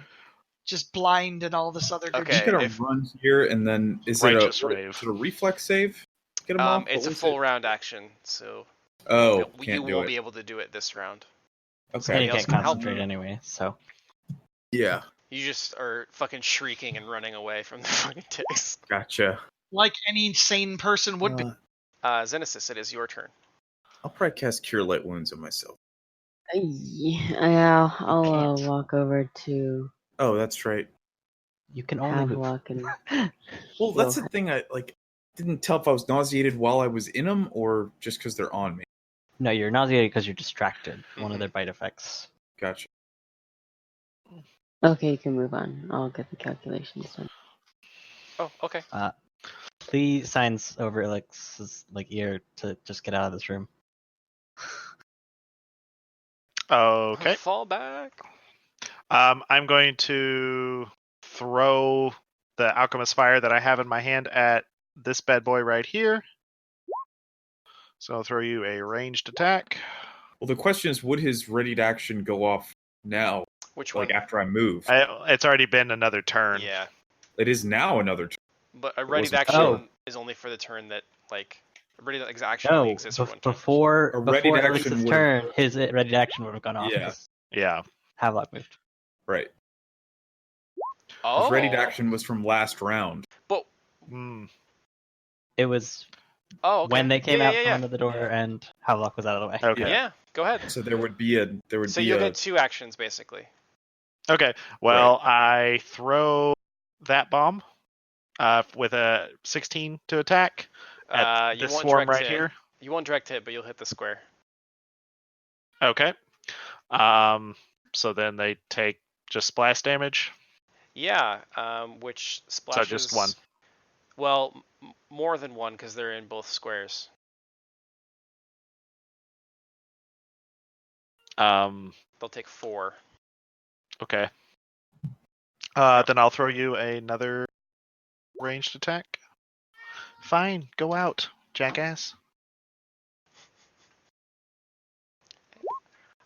just blind and all this other good Okay, You shit. gotta if- run here, and then is Righteous it rave. is it a reflex save? Get him off. It's a What was full it? round action, so Oh, you can't do won't it. be able to do it this round. Okay. Kenny else can't can help. concentrate anyway, so Yeah, You just are fucking shrieking and running away from the fucking ticks. gotcha. Like any sane person would be. Xenesis, it is your turn. I'll probably cast Cure Light Wounds on myself. Yeah, I'll can't. walk over to Oh, that's right. you can only move. Havelock and Well, that's heal. the thing. I didn't tell if I was nauseated while I was in them or just because they're on me. No, you're nauseated because you're distracted. One of Mhm. their bite effects. Gotcha. Okay, you can move on. I'll get the calculations done. Oh, okay. Lee signs over Alex's ear to just get out of this room. Okay. Fall back. I'm going to throw the Alchemist Fire that I have in my hand at this bad boy right here. So I'll throw you a ranged attack. Well, the question is, would his readied action go off now, Which one? like after I move? It's already been another turn. Yeah, It is now another turn. but a ready wasn't action sure. is only for the turn that a ready action No, only exists for one turn. before A readied action Alex's would've- turn, his ready action would have gone off. Yeah. because Yeah. Havelock moved. Right. Oh, His readied action was from last round. But Mm. It was okay. when they came yeah, out yeah, from yeah. under the door and Havelock was out of the way. Okay. Yeah, go ahead. So there would be So you'll get 2 actions basically. Okay. Well, I throw that bomb with a 16 to attack at You this won't swarm direct right hit. here. You won't direct hit, but you'll hit the square. Okay. So then they take just splash damage. Yeah, which splashes. So just one. Well, more than one because they're in both squares. They'll take 4. Okay. Then I'll throw you another ranged attack. Fine, go out, jackass.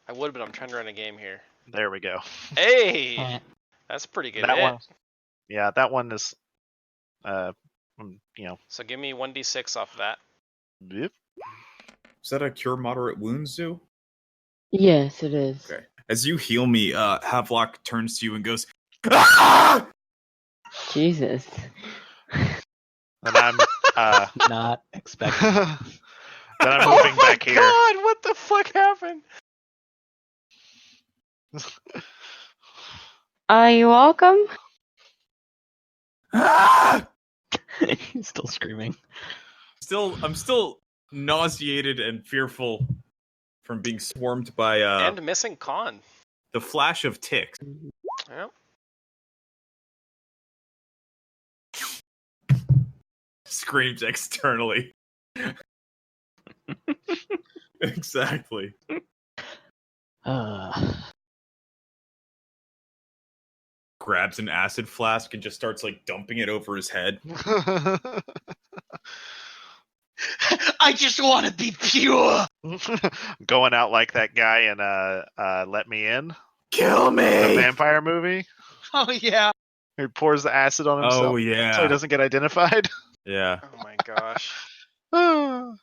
I would, but I'm trying to run a game here. There we go. Hey, Eh. that's a pretty good. That hit. one. Yeah, that one is. So give me 1d6 off of that. Yep. Is that a Cure Moderate Wounds, Zoo? Yes, it is. Okay. As you heal me, Havelock turns to you and goes, "Ah!" Jesus. Then I'm. Not expecting. Then I'm moving back here. God, what the fuck happened? Are you welcome? Ah! He's still screaming. I'm still nauseated and fearful from being swarmed by And missing con. the flash of ticks. Yep. Screams externally. Exactly. Grabs an acid flask and just starts dumping it over his head. I just want to be pure. Going out like that guy in Let Me In, Kill the me! vampire movie. Oh yeah. He pours the acid on himself Oh yeah. so he doesn't get identified. Yeah. Oh my gosh. Ah.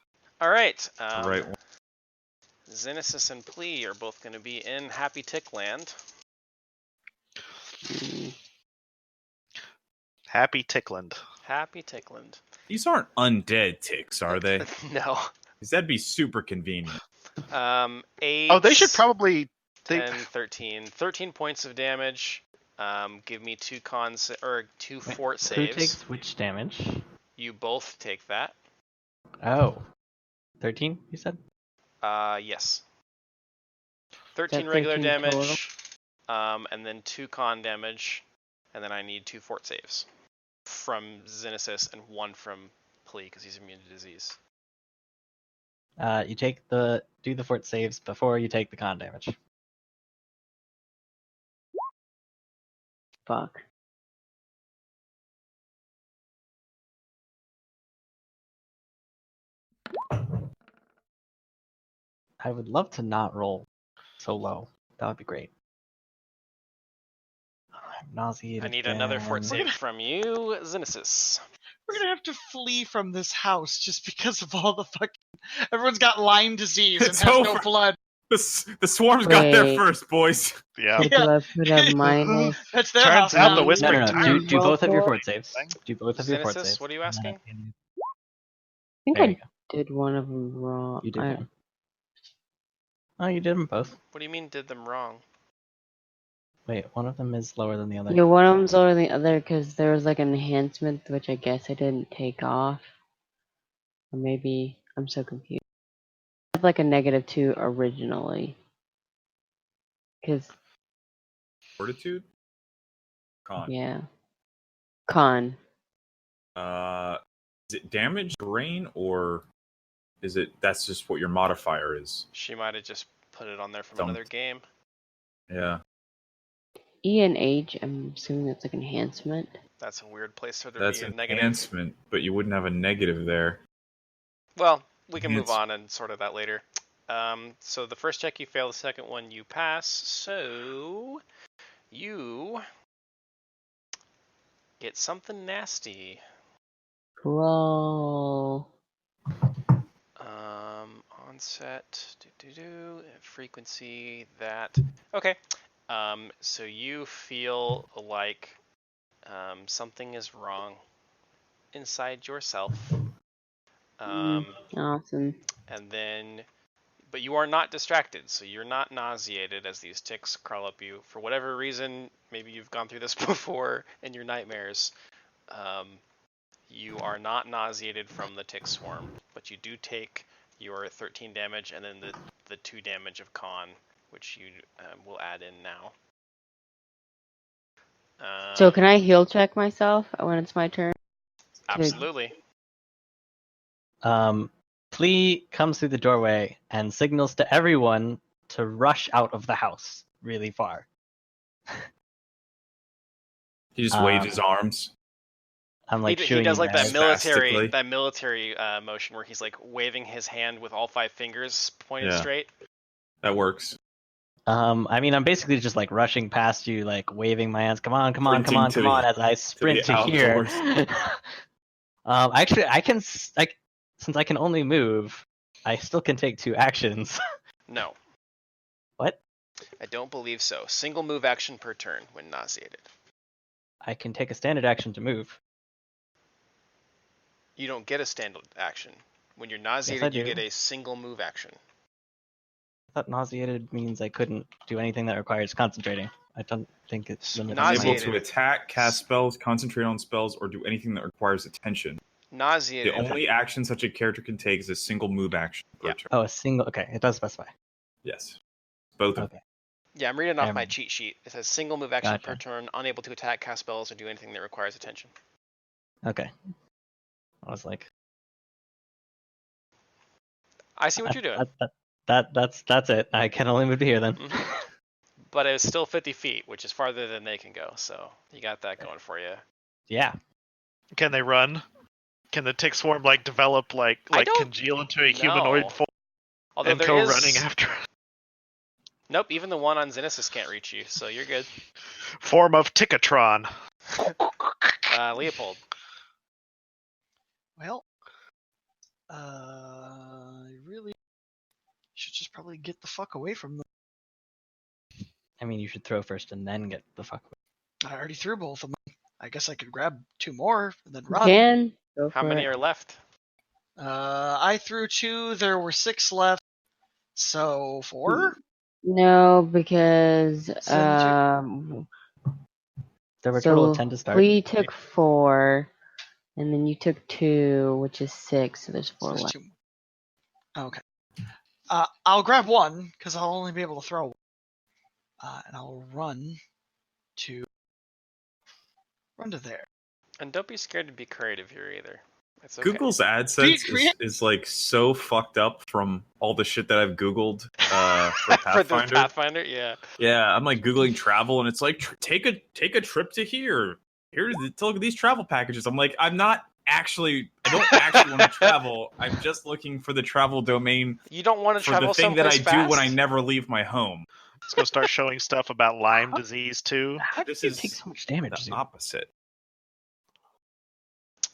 All right. Right. Xenesis and Plea are both going to be in Happy Tick Land. Happy Tickland. Happy Tickland. These aren't undead ticks, are they? No. Because that'd be super convenient. 8. Oh, they should probably. 10, 13. 13 points of damage. Give me 2 2 Wait, fort Who saves. takes which damage? You both take that. Oh. 13, you said? Yes. 13 that regular 13 total? damage. And then 2 con damage. And then I need 2 fort saves. From Xenesis and 1 from Plea because he's immune to disease. You do the fort saves before you take the con damage. Fuck. I would love to not roll so low, That would be great. I'm nauseated. I need another fort again. save from you, Xenesis. We're gonna have to flee from this house just because of all the fucking. Everyone's got Lyme disease and It's has no over. blood. The swarms got there Wait. first, boys. Yeah. So do I put a minus? That's their Turns house out now. the Whispering No. Tyrant Do both of your Well, fort saves. Do both of your fort Xenesis, saves. what are you and then asking? I think There you I go. did one of them wrong. You did one. Oh, you did them both. What do you mean did them wrong? Wait, one of them is lower than the other. Yeah, one of them's lower than the other because there was like an enhancement which I guess I didn't take off. Or maybe I'm so confused. I had like a -2 originally. Because, Fortitude? Con. yeah. Con. Is it damage, brain, or is it that's just what your modifier is? She might have just put it on there from Don't. another game. Yeah. E and H, I'm assuming that's like enhancement. That's a weird place for there That's to be an a negative. enhancement, but you wouldn't have a negative there. Well, we can move Enhance- on and sort of that later. So the first check you fail, the second one you pass. So you get something nasty. Cool. Onset, frequency, that. Okay. So you feel like something is wrong inside yourself. Awesome. And then, but you are not distracted, so you're not nauseated as these ticks crawl up you. For whatever reason, maybe you've gone through this before in your nightmares. You are not nauseated from the tick swarm, but you do take your 13 damage and then the 2 damage of con, which you will add in now. So can I heal check myself when it's my turn? Absolutely. Flea comes through the doorway and signals to everyone to rush out of the house really far. He just waves his arms. I'm like he does like that Spastically. military motion where he's like waving his hand with all 5 fingers pointed Yeah. straight. That works. I mean, I'm basically just like rushing past you, like waving my hands. Come on, Sprinting to the- as I sprint the to here. outdoors. Actually, since I can only move, I still can take 2 actions. No. What? I don't believe so. Single move action per turn when nauseated. I can take a standard action to move. You don't get a standard action. When you're nauseated, you do. get a single move action. I thought nauseated means I couldn't do anything that requires concentrating. I don't think it's limited. Unable Nauseated. to attack, cast spells, concentrate on spells, or do anything that requires attention. Nauseated. The only action such a character can take is a single move action per Yeah. turn. Oh, a single. Okay, it does specify. Yes. Both of them. Okay. Yeah, I'm reading off my Never mind. cheat sheet. It says single move action per Gotcha. turn, unable to attack, cast spells, or do anything that requires attention. Okay. I was like, I see what you're doing. That's it. I can only move to here then. Mhm. But it's still 50 feet, which is farther than they can go, so you got that going for you. Yeah. Can they run? Can the tick swarm like develop like I don't congeal into a humanoid know. form Although and there go is... running after Nope, even the one on Xenesis can't reach you, so you're good. form of Tickatron? Leopold. Well, I really should just probably get the fuck away from them. I mean, you should throw first and then get the fuck away. I already threw both of them. I guess I could grab 2 more and then You run. can. Go How for many it. are left? I threw 2. There were 6 left. So 4? No, because Seven, There were a total so of 10 to start. Lee took 4, and then you took 2, which is 6. So there's 4 there's left. 2. Okay. I'll grab 1 because I'll only be able to throw 1. And I'll run to there. And don't be scared to be creative here either. It's okay. Google's AdSense is like so fucked up from all the shit that I've Googled for For the Pathfinder. Pathfinder, yeah. Yeah, I'm like Googling travel and it's like take a trip to here. Here's look at these travel packages. I'm like, I don't actually want to travel. I'm just looking for the travel domain You don't want to for travel the thing that I someplace do when I fast? never leave my home. Let's go start showing stuff about Lyme disease too. How did This you is take so much damage? The Zoom? opposite.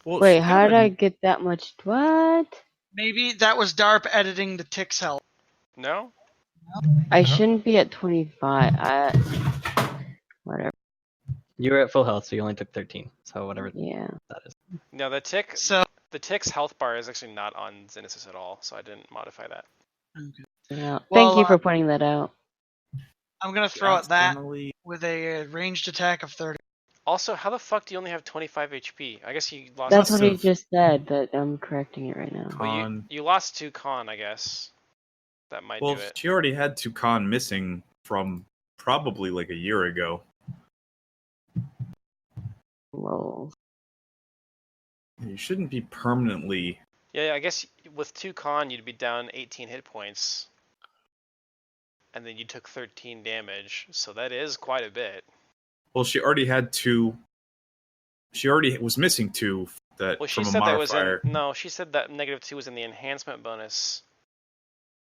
Well, Wait, she how had did I a- get that much? What? Maybe that was DARP editing the tick's health. No? I shouldn't be at 25. Whatever. You were at full health, so you only took 13. So whatever Yeah. that is. No, the tick's health bar is actually not on Xenesis at all, so I didn't modify that. Yeah. Well, Thank you for pointing that out. I'm gonna throw at that accidentally- with a ranged attack of 30. Also, how the fuck do you only have 25 HP? I guess you lost. That's what he Massive. just said, but I'm correcting it right now. Well, Con. you lost 2 con, I guess. That might Well, do it. she already had 2 con missing from probably like a year ago. Lol. You shouldn't be permanently. Yeah, I guess with 2 con, you'd be down 18 hit points. And then you took 13 damage, so that is quite a bit. Well, she already had 2. She already was missing 2 that Well, she from a said that was modifier. in. No, she said that -2 was in the enhancement bonus.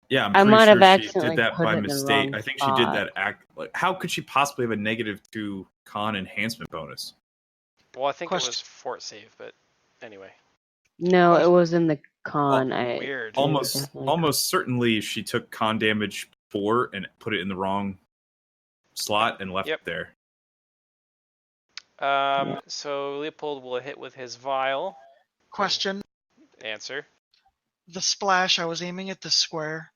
Yeah, I'm I pretty might have sure she accidentally did that put by it in the mistake. wrong I think she did spot. that act. Like, how could she possibly have a -2 con enhancement bonus? Well, I think it Question. was fort save, but anyway. No, it was in the con. Weird. Almost certainly she took con damage 4 and put it in the wrong slot and left Yep. it there. So Leopold will hit with his vial. Question: Answer. the splash, I was aiming at the square.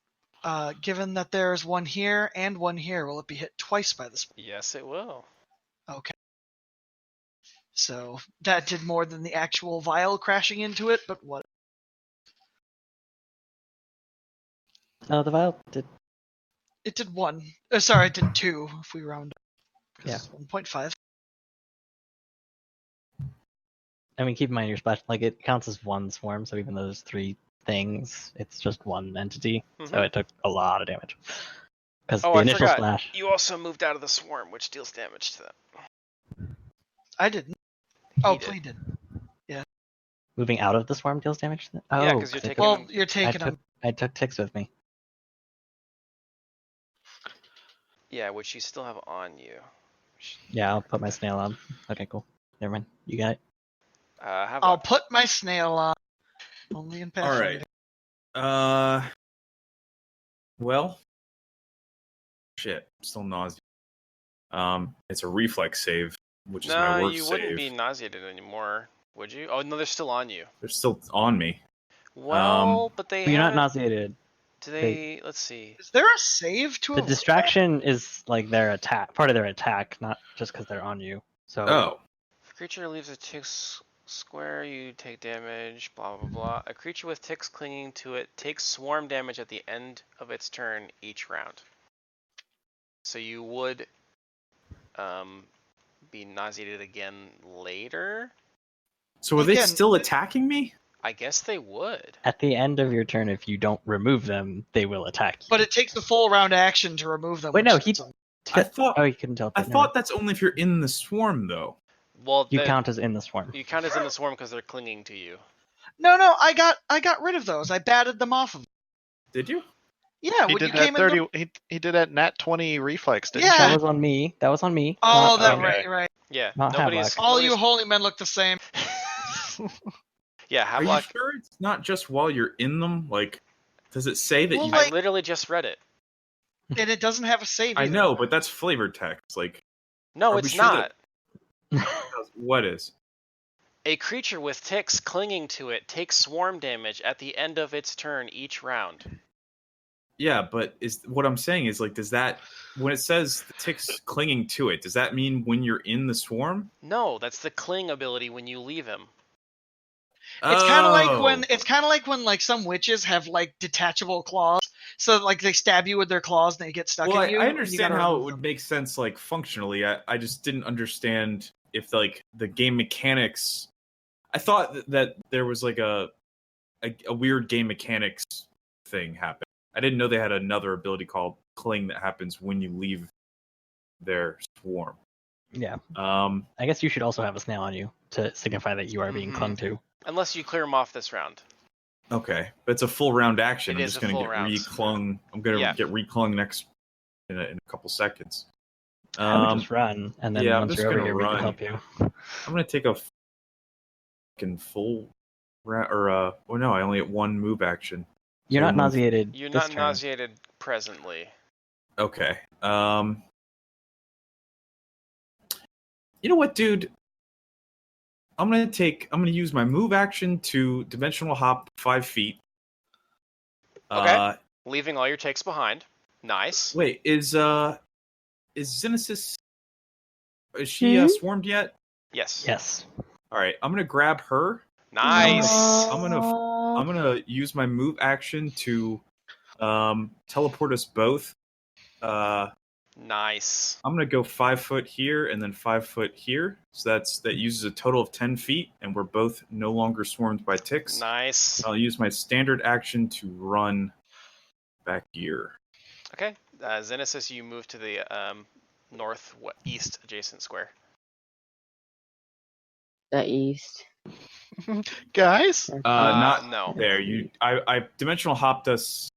Given that there's one here and one here, will it be hit twice by the splash? Yes, it will. Okay. So that did more than the actual vial crashing into it, but what? No, the vial did. It did 1. Sorry, it did 2 if we round up. 'Cause Yeah. it's 1.5. I mean, keep in mind your splash. Like it counts as one swarm, so even though there's 3 things, it's just one entity. So Mhm. it took a lot of damage. Because Oh, the I initial forgot. splash. You also moved out of the swarm, which deals damage to them. I didn't. Oh, did. Plea did. Moving out of the swarm deals damage to them? Oh, Yeah, 'cause you're 'cause I taking- Well, you're taking took, them. I took ticks with me. Yeah, which you still have on you. Yeah, I'll put my snail on. Okay, cool. Never mind. You got it. I'll put my snail on. Only in All Pathfinder. right. Well, shit. I'm still nauseous. It's a reflex save, which is my No, worst you save. wouldn't be nauseated anymore, would you? Oh no, they're still on you. They're still on me. Well, but they But you're not haven't- nauseated. Do they? Let's see. Is there a save to The avoid distraction is like their attack, part of their attack, not just because they're on you. So Oh. If a creature leaves a tick square, you take damage. Blah blah blah. A creature with ticks clinging to it takes swarm damage at the end of its turn each round. So you would be nauseated again later. So are they Again, still attacking me? I guess they would. at the end of your turn, if you don't remove them, they will attack you. But it takes the full round action to remove them. Wait, which no, is he- some- I thought Oh, you couldn't tell. I thought that's only if you're in the swarm, though. Well, You count as in the swarm. You count as in the swarm because they're clinging to you. No, I got rid of those. I batted them off of them. Did you? Yeah, He when did you came that in. 30. He did that nat 20 reflex. Didn't Yeah. That was on me. That was on me. Oh, not- that okay. right. Yeah, Not nobody's. Havelock. All you holy men look the same. Yeah, Are you Havelock. sure it's not just while you're in them? Like, does it say that Well, you? like- I literally just read it. And it doesn't have a save I either. know, but that's flavor text. Like, No, Are we it's sure not. that- what is? A creature with ticks clinging to it takes swarm damage at the end of its turn each round. Yeah, but is what I'm saying is like, does that when it says the ticks clinging to it, does that mean when you're in the swarm? No, that's the cling ability when you leave him. It's kind of Oh. like when like some witches have like detachable claws, so like they stab you with their claws and they get stuck Well, in you. I and you understand gotta how it remove would them. make sense, like functionally. I just didn't understand if like the game mechanics. I thought that there was like a weird game mechanics thing happen. I didn't know they had another ability called cling that happens when you leave their swarm. Yeah. Um, I guess you should also have a snail on you to signify that you are being Mhm. clung to. Unless you clear him off this round. okay, but it's a full round action. It I'm is just a gonna full get round. reclung. I'm gonna Yeah. get reclung next in a couple seconds. I would just run, and then yeah, I'm once just you're over gonna here, we can run. help you. I'm gonna take a fucking full round, or oh no, I only get one move action. You're So not move- nauseated. You're this not turn. nauseated presently. Okay. You know what, dude? I'm gonna use my move action to dimensional hop 5 feet. Okay. Leaving all your ticks behind. Nice. Wait, is Xenesis? Is she swarmed yet? Yes. Yes. All right, I'm gonna grab her. Nice. I'm gonna use my move action to teleport us both. Nice. I'm gonna go 5 foot here and then 5 foot here. So that uses a total of 10 feet, and we're both no longer swarmed by ticks. Nice. I'll use my standard action to run back here. Okay. Xenesis, you move to the northeast adjacent square. The east. Guys, Not No. there. I dimensional hopped us.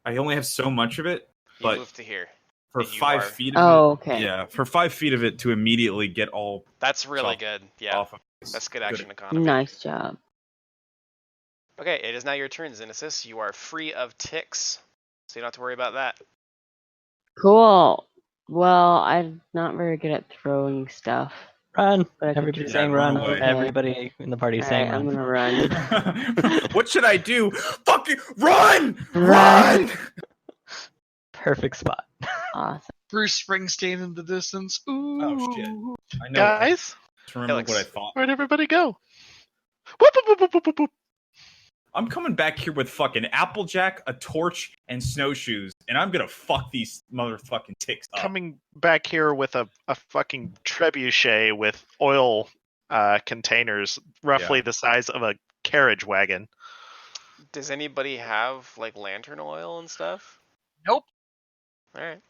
I only have so much of it, You but move to here. for and you 5 are- feet of Oh, it. okay. Yeah, for 5 feet of it to immediately get all That's really Off- good. Yeah. off of this. That's good action economy. Nice job. Okay, it is now your turn, Xenesis. You are free of ticks, so you don't have to worry about that. Cool. Well, I'm not very good at throwing stuff. Run. But I could Everybody's just saying run run. away. Okay. Everybody in the party is saying Alright, I'm run. gonna run. What should I do? Fucking run! Run! Perfect spot. Awesome. Bruce Springsteen in the distance. Ooh. Oh shit! I know. guys, I remember Alex. what I thought. where'd everybody go? Whoop, whoop, whoop, whoop, whoop, whoop. I'm coming back here with fucking Applejack, a torch, and snowshoes, and I'm gonna fuck these motherfucking ticks up. Coming back here with a fucking trebuchet with oil containers, roughly the size of a carriage wagon. Does anybody have like lantern oil and stuff? Nope. All right.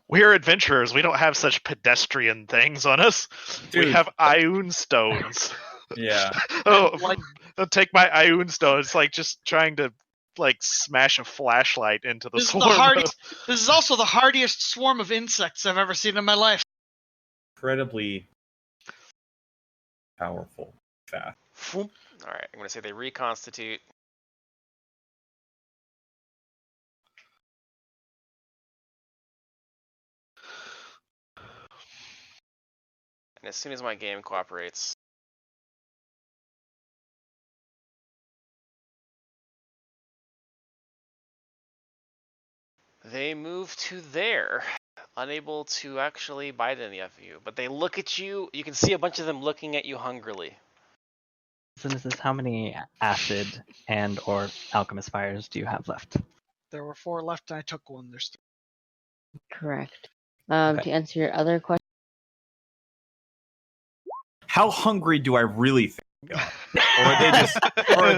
We're adventurers. We don't have such pedestrian things on us. We Dude. have Ioun stones. Yeah. Oh, Like, I'll take my Ioun stone. It's like just trying to like smash a flashlight into the this is the swarm. hardiest. This is also the hardiest swarm of insects I've ever seen in my life. Incredibly powerful. Fast. All right. I'm gonna say they reconstitute. And as soon as my game cooperates, they move to there, unable to actually bite any of you. But they look at you. You can see a bunch of them looking at you hungrily. So this is how many acid and or alchemist fires do you have left? There were 4 left, and I took one. There's 3. Correct. Okay. To answer your other question, How hungry do I really think? Or are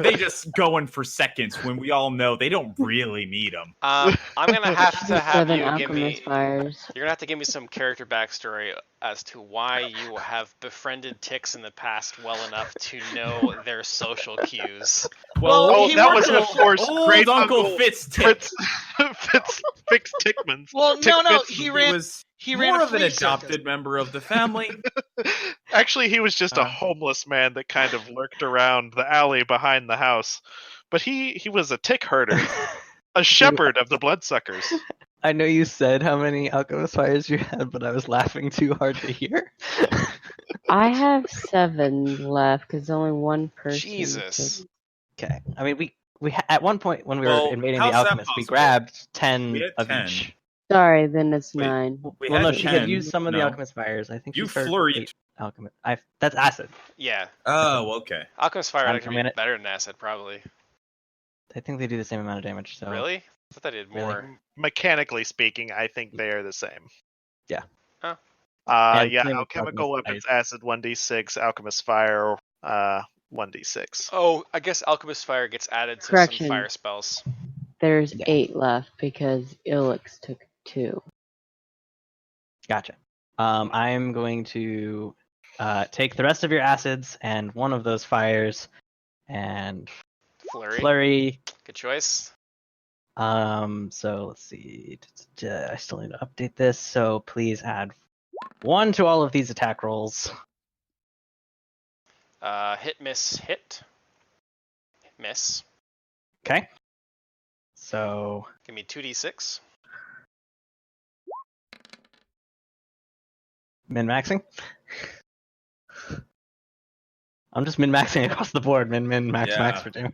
they just going for seconds when we all know they don't really need them? I'm gonna have to have 7 you give me. alchemist fires. You're gonna have to give me some character backstory as to why you have befriended ticks in the past well enough to know their social cues. Well, Oh, he that worked was at a of course Old great Uncle Fitz Tick. Fix Tickmans. Well, Tick no, Fitz- He ran was more more a of an flea adopted circus. member of the family. Actually, he was just a homeless man that kind of lurked around the alley behind the house. But he was a tick herder, a shepherd of the bloodsuckers. I know you said how many alchemist fires you had, but I was laughing too hard to hear. I have 7 left because only one person. Jesus. Okay. I mean, we at one point when we Well, were invading the how's that alchemist, we possible? grabbed 10 We had of 10. each. Sorry, then it's Wait, 9. We Well, had no, she 10. had used some of the No. alchemist fires. I think You she started flurried. 8 alchemist. That's acid. Yeah. Oh, okay. Alchemist Fire I'm actually gonna- be better than Acid, probably. I think they do the same amount of damage. So Really? I thought they did Really? more. Mechanically speaking, I think they are the same. Yeah. Huh. And Yeah, same with alchemical alchemist weapons, acid 1d6, alchemist fire 1d6. Oh, I guess Alchemist Fire gets added to Correction. some fire spells. There's Yeah. 8 left because Ilix took 2. Gotcha. I'm going to take the rest of your acids and one of those fires and Flurry. flurry. Good choice. So let's see. I still need to update this. So please add 1 to all of these attack rolls. Hit, miss, hit. Miss. Okay. So Give me 2d6. min-maxing. I'm just min-maxing across the board. Max Yeah. for 2.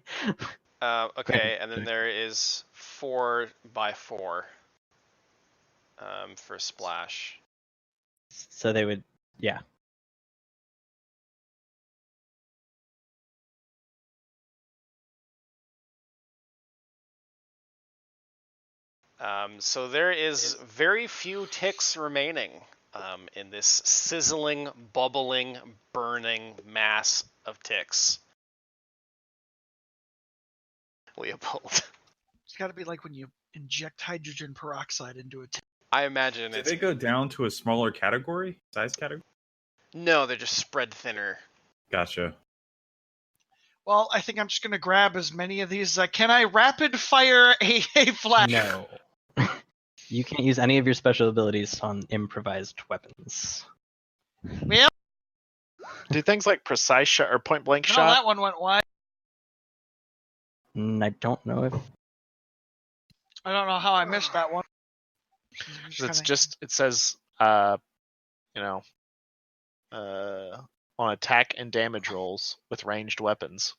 Okay, and then there is 4x4 for splash. So they would, yeah. So there is very few ticks remaining in this sizzling, bubbling, burning mass of ticks. Leopold. It's got to be like when you inject hydrogen peroxide into a tank. I imagine Did it's... they go down to a smaller size category? No, they're just spread thinner. Gotcha. Well, I think I'm just going to grab as many of these as I can. I rapid fire a flash. No. You can't use any of your special abilities on improvised weapons. Well, Do things like precise shot or point blank no, shot? that one went wide. I don't know if I don't know how I missed that one. It's just, it says, on attack and damage rolls with ranged weapons.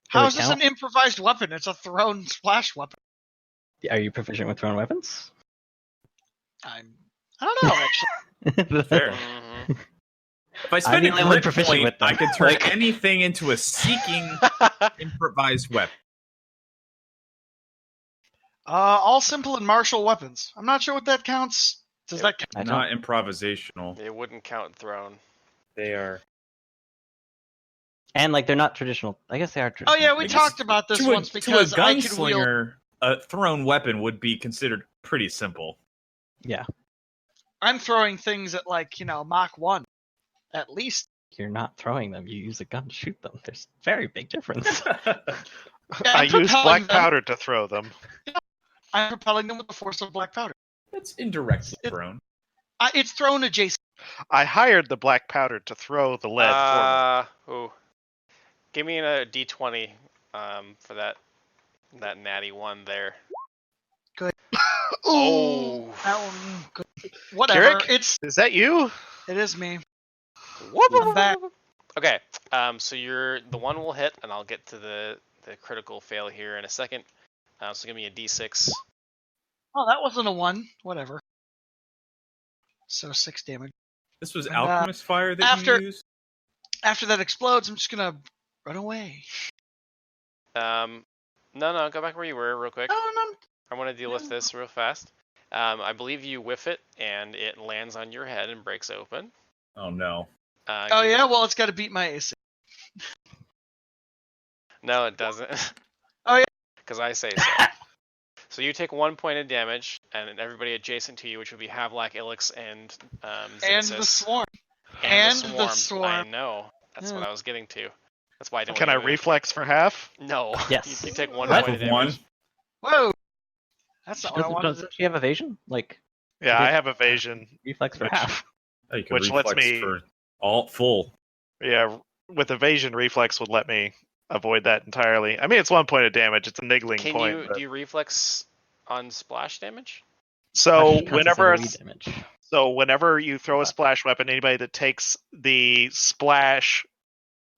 How is this an improvised weapon? It's a thrown splash weapon. Are you proficient with thrown weapons? I don't know, actually. Fair. Mm-hmm. If I spend the only a one grit proficient point, with them. I could turn Like- anything into a seeking improvised weapon. All simple and martial weapons. I'm not sure what that counts. Does that count? I don't. Not improvisational. It wouldn't count thrown. They are. And like they're not traditional. I guess they are Oh traditional. yeah, we Because talked about this once because to a I could wield. gunslinger, a thrown weapon would be considered pretty simple. Yeah, I'm throwing things at Mach 1, at least. you're not throwing them. You use a gun to shoot them. There's a very big difference. Yeah, I I'm use propelling black them. powder to throw them. I'm propelling them with the force of black powder. That's indirectly thrown. It's thrown adjacent. I hired the black powder to throw the lead for me. Ooh. Give me a d20 for that natty one there. Oh. That one, good. Whatever. Kirik? Is that you? It is me. Whoop, I'm back. Okay, so the one will hit, and I'll get to the critical fail here in a second. So give me a d6. Oh, that wasn't a 1. Whatever. So 6 damage. This was And, alchemist fire that after- you used? After that explodes, I'm just gonna run away. No, go back where you were real quick. No, no. I want to deal with this real fast. I believe you whiff it, and it lands on your head and breaks open. Oh no. Oh yeah, well it's got to beat my AC. No, it doesn't. Oh, yeah. Because I say so. So you take 1 point of damage, and everybody adjacent to you, which would be Havlak, Ilix, and And the Xenesis. swarm. And the the swarm. swarm. I know. That's what Yeah. I was getting to. That's why I don't. Can I even- reflex for half? No. Yes. You take 1 Half point of of one. damage. Whoa. That's not what I wanted. Doesn't she have evasion? Like Yeah, I have evasion. reflex for Which- half. Oh, you could Which lets reflex me- for all full. Yeah, with evasion, reflex would let me avoid that entirely. I mean, it's 1 point of damage. It's a niggling Can point. you but- do you reflex on splash damage? So Counts as whenever AoE damage. whenever you throw a splash weapon, anybody that takes the splash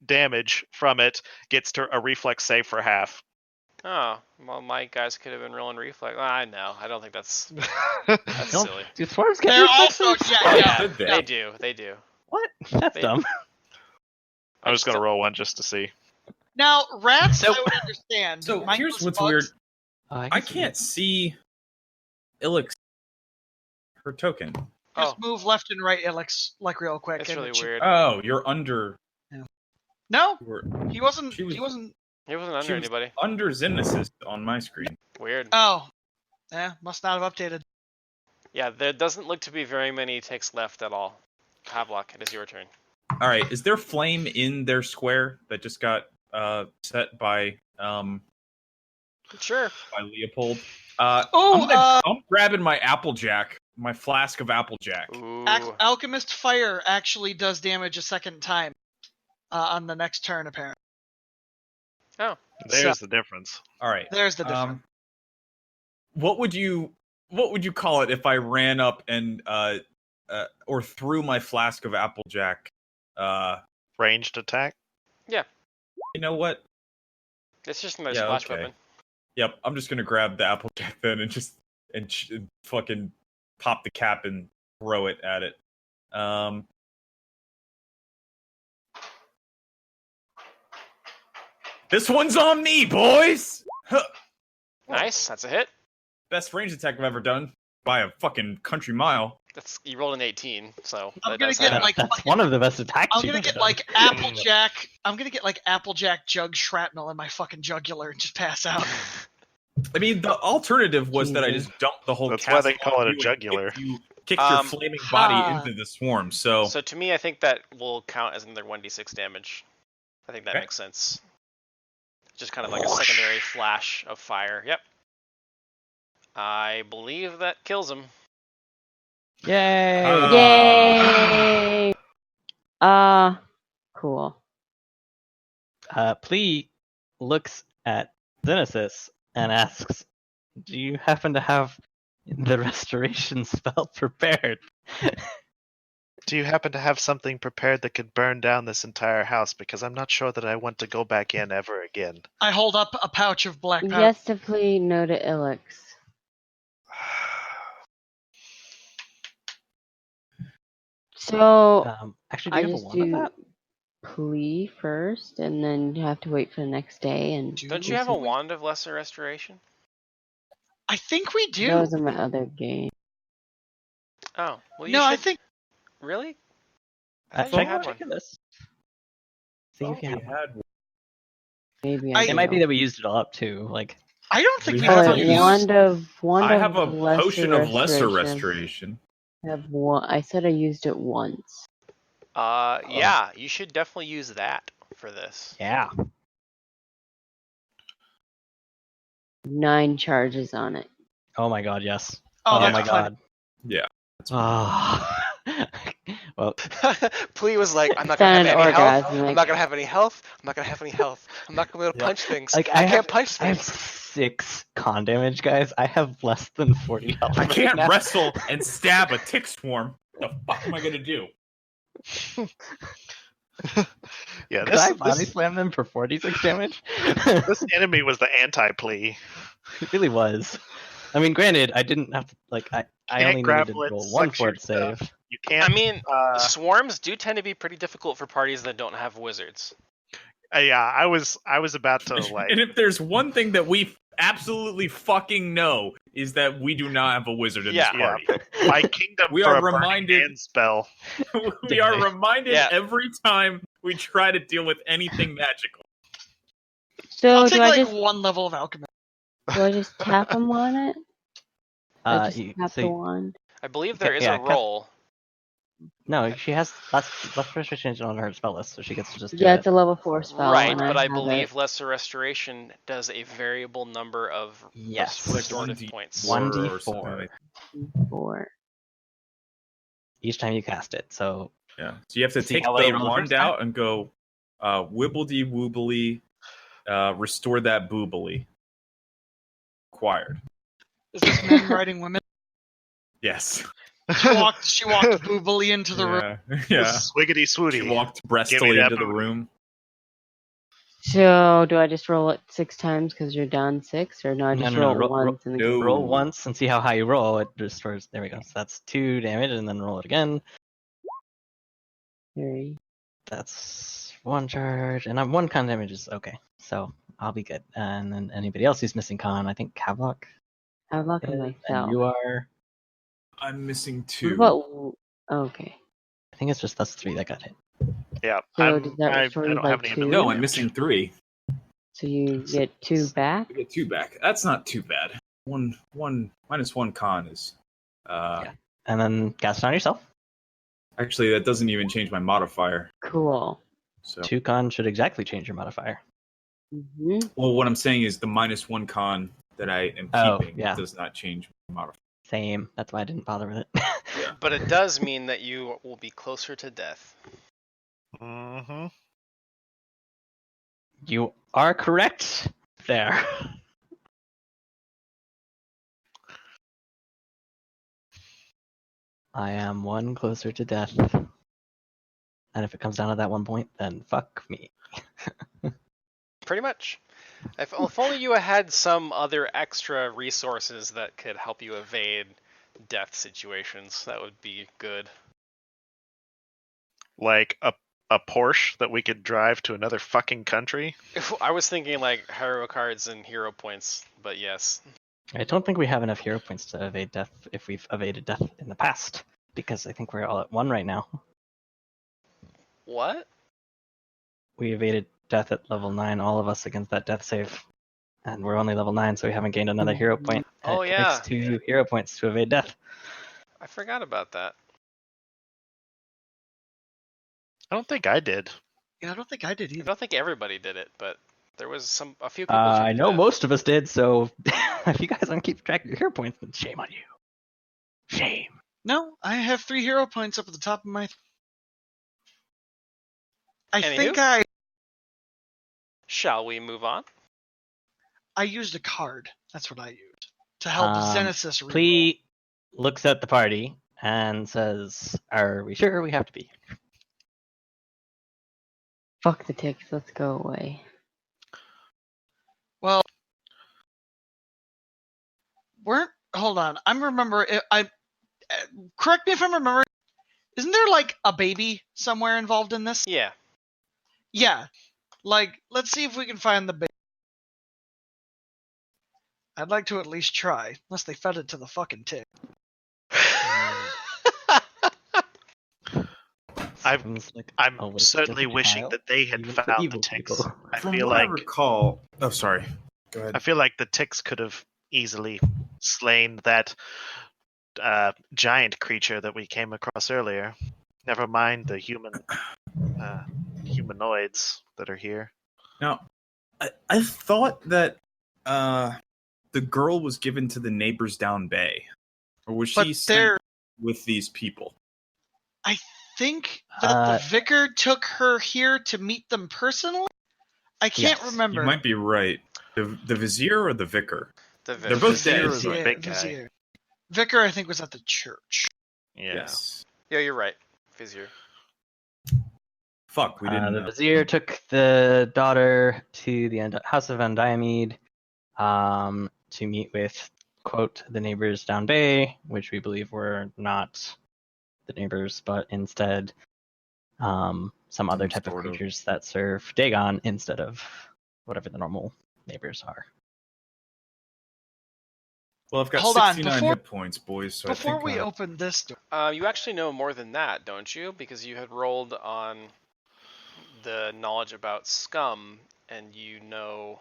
damage from it gets to a reflex save for half. Oh, well, my guys could have been rolling reflex. I know. I don't think that's Don't- silly. Do swarms get They're reflexes? also Oh, yeah. Could they? They do. They do. What? That's They- dumb. I'm just gonna roll one just to see. Now rats, So- I would understand. So Mindless here's what's bugs, weird. Oh, I can't see Ilix her token. Oh, Just move left and right, Alex, like real quick. it's and really it should- weird. Oh, you're under. No, You were he wasn't. She was- He wasn't. He wasn't she under was anybody. under Xenesis on my screen. Weird. Oh, yeah, must not have updated. Yeah, there doesn't look to be very many ticks left at all. Havlock, it is your turn. All right, is there flame in their square that just got set by Sure. by Leopold. Oh, I'm grabbing my Applejack, my flask of Applejack. Ooh. Alchemist Fire actually does damage a second time on the next turn, apparently. Oh. There's the difference. All right. There's the difference. What would you call it if I ran up and or threw my flask of Applejack? Ranged attack? Yeah. You know what? It's just another Yeah, splash okay. weapon. Yep, I'm just gonna grab the Applejack then and just fucking pop the cap and throw it at it. This one's on me, boys. Huh. Nice. That's a hit. Best range attack I've ever done by a fucking country mile. You rolled an 18, so I'm that gonna does get happen. like That's one of the best attacks. I'm you've gonna ever get done. like Applejack. I'm gonna get like Applejack jug shrapnel in my fucking jugular and just pass out. I mean, the alternative was that I just dumped the whole. That's why they castle call on it a you and jugular. kicked your flaming body Ha. into the swarm. So, So to me, I think that will count as another 1d6 damage. I think that Okay. makes sense. Just kind of like a secondary flash of fire. Yep. I believe that kills him. Yay! Yay! Cool. Plea looks at Xenesis and asks, "Do you happen to have the restoration spell prepared?" Do you happen to have something prepared that could burn down this entire house? Because I'm not sure that I want to go back in ever again. I hold up a pouch of black powder. Yes to plea, no to Ilix. So Actually, do I you have a just wand of do that? plea first, and then you have to wait for the next day. And Don't you have a wand of lesser restoration? I think we do. those are my other game. Oh, well, you No, should. I think Really? Check you had one. this. See if you have one. had one. Maybe I- It might be that we used it all up too. Like, I don't think We we have have to to use- wand I of have a lesser potion of lesser restoration. restoration. I have one. I said I used it once. Yeah, you should definitely use that for this. yeah. 9 charges on it. Oh my god, yes. Oh, Oh that's my plenty. god. Yeah. Oh. Well, Plea was like, I'm not gonna have Sounded any health. orgasmic. I'm not gonna have any health. I'm not gonna have any health. I'm not gonna be able to Yeah. punch things. like I can't punch I have things. 6 con damage, guys. I have less than 40 health. I right can't now. wrestle and stab a tick swarm. The fuck am I gonna do? Yeah, Could I this, body this, slam them for 46 damage? this enemy was the anti-plea. It really was. I mean, granted, I didn't have to, like, I Can't only needed to grapple it, roll 1 sucks for your it to save. stuff. You can't. I mean, uh, swarms do tend to be pretty difficult for parties that don't have wizards. yeah, I was about to like. And if there's one thing that we absolutely fucking know is that we do not have a wizard in Yeah. this party. My kingdom We for are a burning reminded- hand spell. We are reminded Yeah. every time we try to deal with anything magical. So I'll do take I like just one level of alchemy. tap him on it? I just You- tap so the you- wand. I believe there is yeah, a roll. No, she has less restoration on her spell list, so she gets to just do Yeah, it. it's a level 4 spell. Right, and but I have believe it. lesser restoration does a variable number of Yes. restorative 1d4 points. 1d4. or something like- 4. Each time you cast it. So Yeah. So you have to See take how well you the roll the wand first time? out and go wibbledy woobly, restore that boobly. Acquired. Is this men riding women? Yes. She walked boobily into the room. Yeah. Swiggity swooty. She walked Give me breastily that into the booty. room. So do I just roll it 6 times because you're down 6, or no? I No, just no, no, roll roll- once and then no. roll once and see how high you roll. It restores. There we go. So that's 2 damage, and then roll it again. 3. That's 1 charge, and I'm 1 con damage is okay. So I'll be good. And then anybody else who's missing con, I think Kavlok. I luck on is, myself. and you are. I'm missing What 2. about? Okay. I think it's just us 3 that got hit. Yeah, So does that I restore you don't by have any 2? ability. No, I'm missing 3. So you get 2 back. I get 2 back. That's not too bad. One minus 1 con is. Yeah. And then cast it on yourself. Actually, that doesn't even change my modifier. Cool. So 2 con should exactly change your modifier. Mm-hmm. Well, what I'm saying is the -1 con that I am keeping does not change my modifier. Same. That's why I didn't bother with it. Yeah. But it does mean that you will be closer to death. Mm-hmm. You are correct there. I am one closer to death. And if it comes down to that one point, then fuck me. Pretty much. If only you had some other extra resources that could help you evade death situations, that would be good. Like a Porsche that we could drive to another fucking country. I was thinking like hero cards and hero points, but yes. I don't think we have enough hero points to evade death if we've evaded death in the past, because I think we're all at 1 right now. What? We evaded death at level 9, all of us against that death save. And we're only level 9, so we haven't gained another hero point. Oh, It yeah. takes 2 hero points to evade death. I forgot about that. I don't think I did. Yeah, I don't think I did I either. don't think everybody did it, but there was a few people. I took know death. most of us did, so if you guys don't keep track of your hero points, then shame on you. Shame. No, I have 3 hero points up at the top of my. I Anywho? think Shall we move on? I used a card. That's what I used to help Xenesis reroll. Plea looks at the party and says, "Are we sure we have to be here?" Fuck the ticks. Let's go away. Well, hold on. I'm remember. Correct me if I'm remembering. Isn't there like a baby somewhere involved in this? Yeah. Yeah. Like, let's see if we can find the baby. I'd like to at least try, unless they fed it to the fucking tick. I'm certainly wishing that they had found the ticks. I feel like I recall. Oh, sorry. Go ahead. I feel like the ticks could have easily slain that giant creature that we came across earlier. Never mind the humanoids that are here. Now, I thought that the girl was given to the neighbors down bay, or was she sent with these people? I think that the vicar took her here to meet them personally. I can't remember. You might be right. The vizier or the vicar? The They're both dead. The big guy. Vicar, I think, was at the church. Yeah. Yes. Yeah, you're right. Vizier. Fuck, we didn't The know. vizier took the daughter to the House of Undiomede to meet with, quote, the neighbors down bay, which we believe were not the neighbors, but instead some other type of creatures that serve Dagon instead of whatever the normal neighbors are. Well, I've got Hold 69 on, hit points, boys. So before I think, we open this door, You actually know more than that, don't you? Because you had rolled on the knowledge about scum, and you know,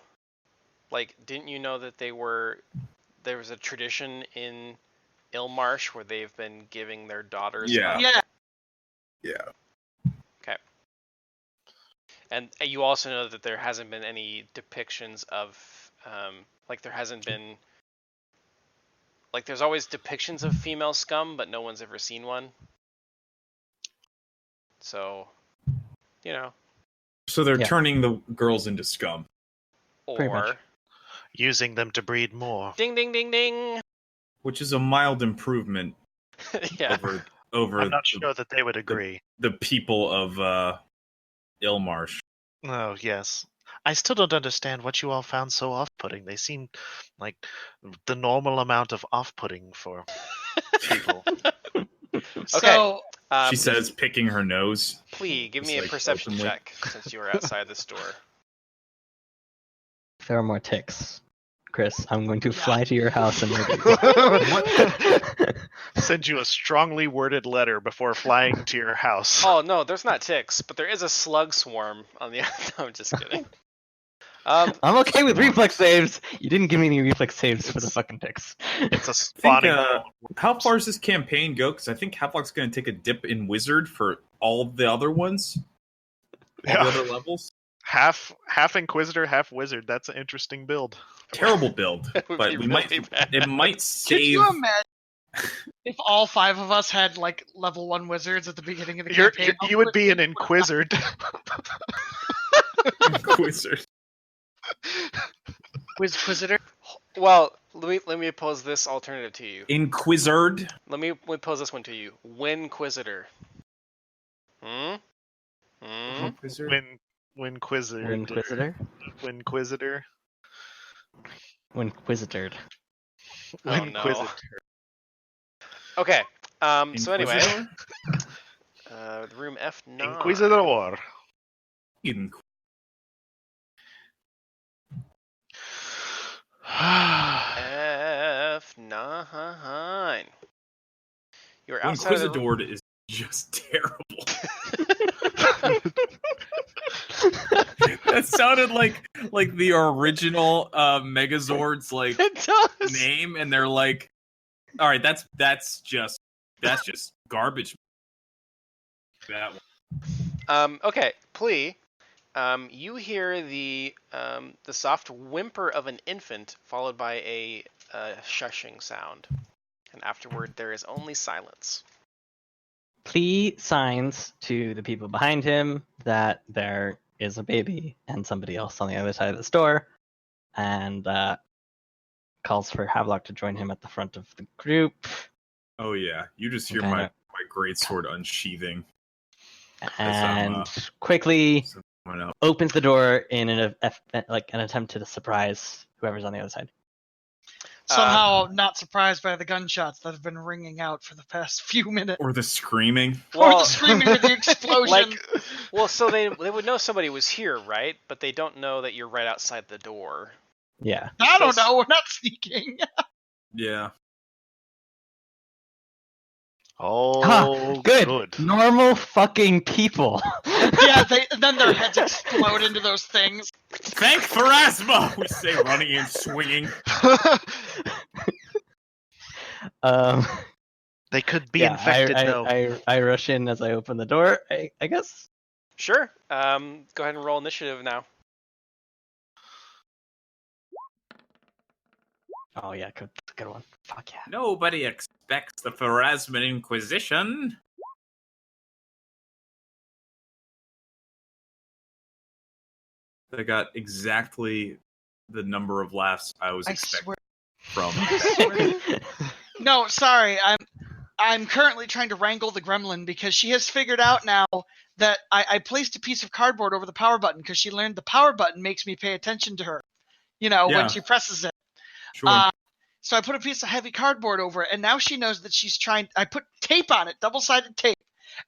like, didn't you know that there was a tradition in Ilmarsh where they've been giving their daughters up? Yeah. Okay. And you also know that there hasn't been any depictions of, like, there hasn't been, like, there's always depictions of female scum, but no one's ever seen one. So, you know. So they're turning the girls into scum. Or using them to breed more. Ding, ding, ding, ding. Which is a mild improvement over I'm not sure that they would agree. The people of Ilmarsh. Oh, yes. I still don't understand what you all found so off-putting. They seem like the normal amount of off-putting for people. Okay. She says, picking her nose. Please, give me a perception check since you were outside this door. If there are more ticks, Chris, I'm going to fly to your house and send you a strongly worded letter before flying to your house. Oh, no, there's not ticks, but there is a slug swarm on the... No, I'm just kidding. I'm okay with reflex saves. You didn't give me any reflex saves for the fucking ticks. It's a spawning. How far does this campaign go? Because I think Havelock's going to take a dip in Wizard for all the other ones. All the other levels. Half Inquisitor, half Wizard. That's an interesting build. Terrible build, That would but be we really might. bad. It might Could save. you imagine if all 5 of us had like level 1 wizards at the beginning of the campaign? You would be an Inquisitor. Inquisitor. Quizquisitor. Well, let me pose this alternative to you. Inquisired. Let me pose this one to you. Winquisitor. Hmm? Hmm? Inquisitor. Winquisitor. Inquisitor? Winquisitor. Winquisitored. Oh no. Winquisitor. Okay. So anyway, Inquisitor? room F9. Inquisitor. F9. You're outside of the Inquisitor is just terrible. That sounded like the original Megazord's like It does. name, and they're like, all right, that's just garbage. That one. Okay, Plea. You hear the soft whimper of an infant, followed by a shushing sound, and afterward there is only silence. Plea signs to the people behind him that there is a baby and somebody else on the other side of the store, and calls for Havelock to join him at the front of the group. Oh yeah, you just hear Okay. my great sword unsheathing. And quickly Someone else. opens the door in an attempt to surprise whoever's on the other side. Somehow not surprised by the gunshots that have been ringing out for the past few minutes. Or the screaming. Or the screaming or the explosion. So they would know somebody was here, right? But they don't know that you're right outside the door. Yeah. I don't know, we're not sneaking. Yeah. Oh, Good. Normal fucking people. Yeah, then their heads explode into those things. Thank Pharasma, we say, running and swinging. They could be Yeah, infected, though. I rush in as I open the door, I guess. Sure. Go ahead and roll initiative now. Oh yeah, good one. Fuck yeah. Nobody expects the Pharasman Inquisition. I got exactly the number of laughs I was expecting from. No, sorry, I'm currently trying to wrangle the gremlin because she has figured out now that I placed a piece of cardboard over the power button because she learned the power button makes me pay attention to her. When she presses it. Sure. So I put a piece of heavy cardboard over it, and now she knows that she's trying. I put tape on it, double-sided tape,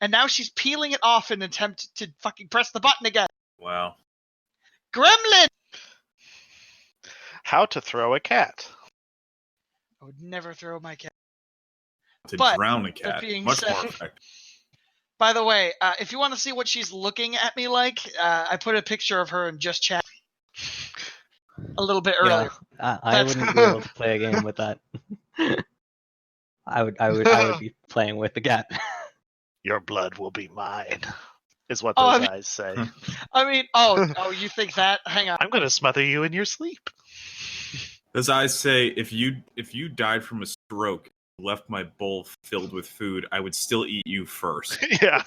and now she's peeling it off in an attempt to fucking press the button again. Wow. Gremlin! How to throw a cat. I would never throw my cat. To But, drown a cat. that being Much said- more effective. By the way, if you want to see what she's looking at me like, I put a picture of her in just chat a little bit earlier. Yeah, I wouldn't be able to play a game with that. I would be playing with the cat. Your blood will be mine, is what Oh, those I mean- eyes say. I mean, you think that? Hang on. I'm going to smother you in your sleep. As I say, if you died from a stroke, left my bowl filled with food, I would still eat you first. Yeah.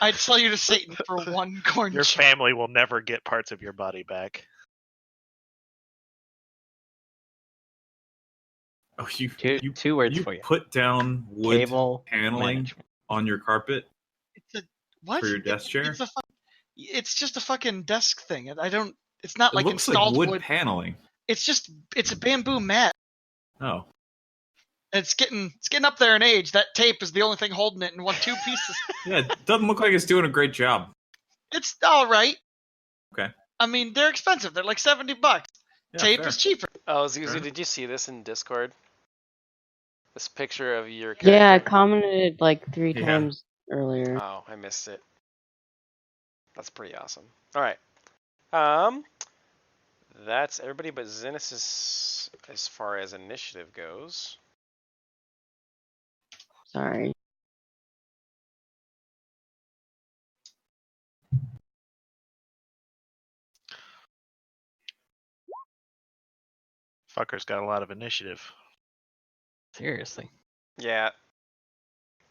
I'd sell you to Satan for one corn Your chip. family will never get parts of your body back. Oh, Two words for you. Put down wood Cable paneling management. on your carpet It's a what? for your desk chair. It's just a fucking desk thing. I don't. It's not It like looks installed like wood paneling. It's a bamboo mat. Oh, It's getting up there in age. That tape is the only thing holding it in two pieces. yeah. It doesn't look like it's doing a great job. It's all right. Okay. I mean, they're expensive. They're like $70. Yeah, Tape fair. is cheaper. Oh, Zuzu, Sure. did you see this in Discord? This picture of your Yeah, I character? commented like 3 Yeah. times earlier. Oh, I missed it. That's pretty awesome. All right. That's everybody but Xenesis as far as initiative goes. Sorry. Fucker's got a lot of initiative. Seriously. Yeah,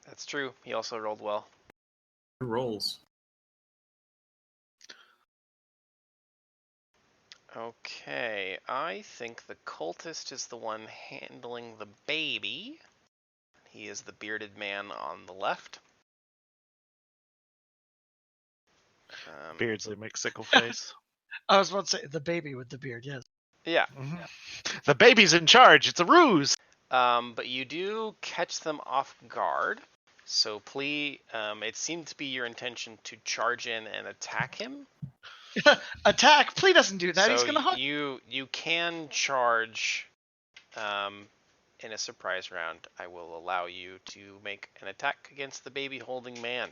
that's true. He also rolled well. Good rolls. Okay, I think the cultist is the one handling the baby. He is the bearded man on the left. Beardsley makes sickle face. I was about to say the baby with the beard. Yes. Yeah, The baby's in charge. It's a ruse. but you do catch them off guard. So please, it seemed to be your intention to charge in and attack him. Attack! Plea doesn't do that. So He's gonna hunt. you can charge in a surprise round. I will allow you to make an attack against the baby holding man.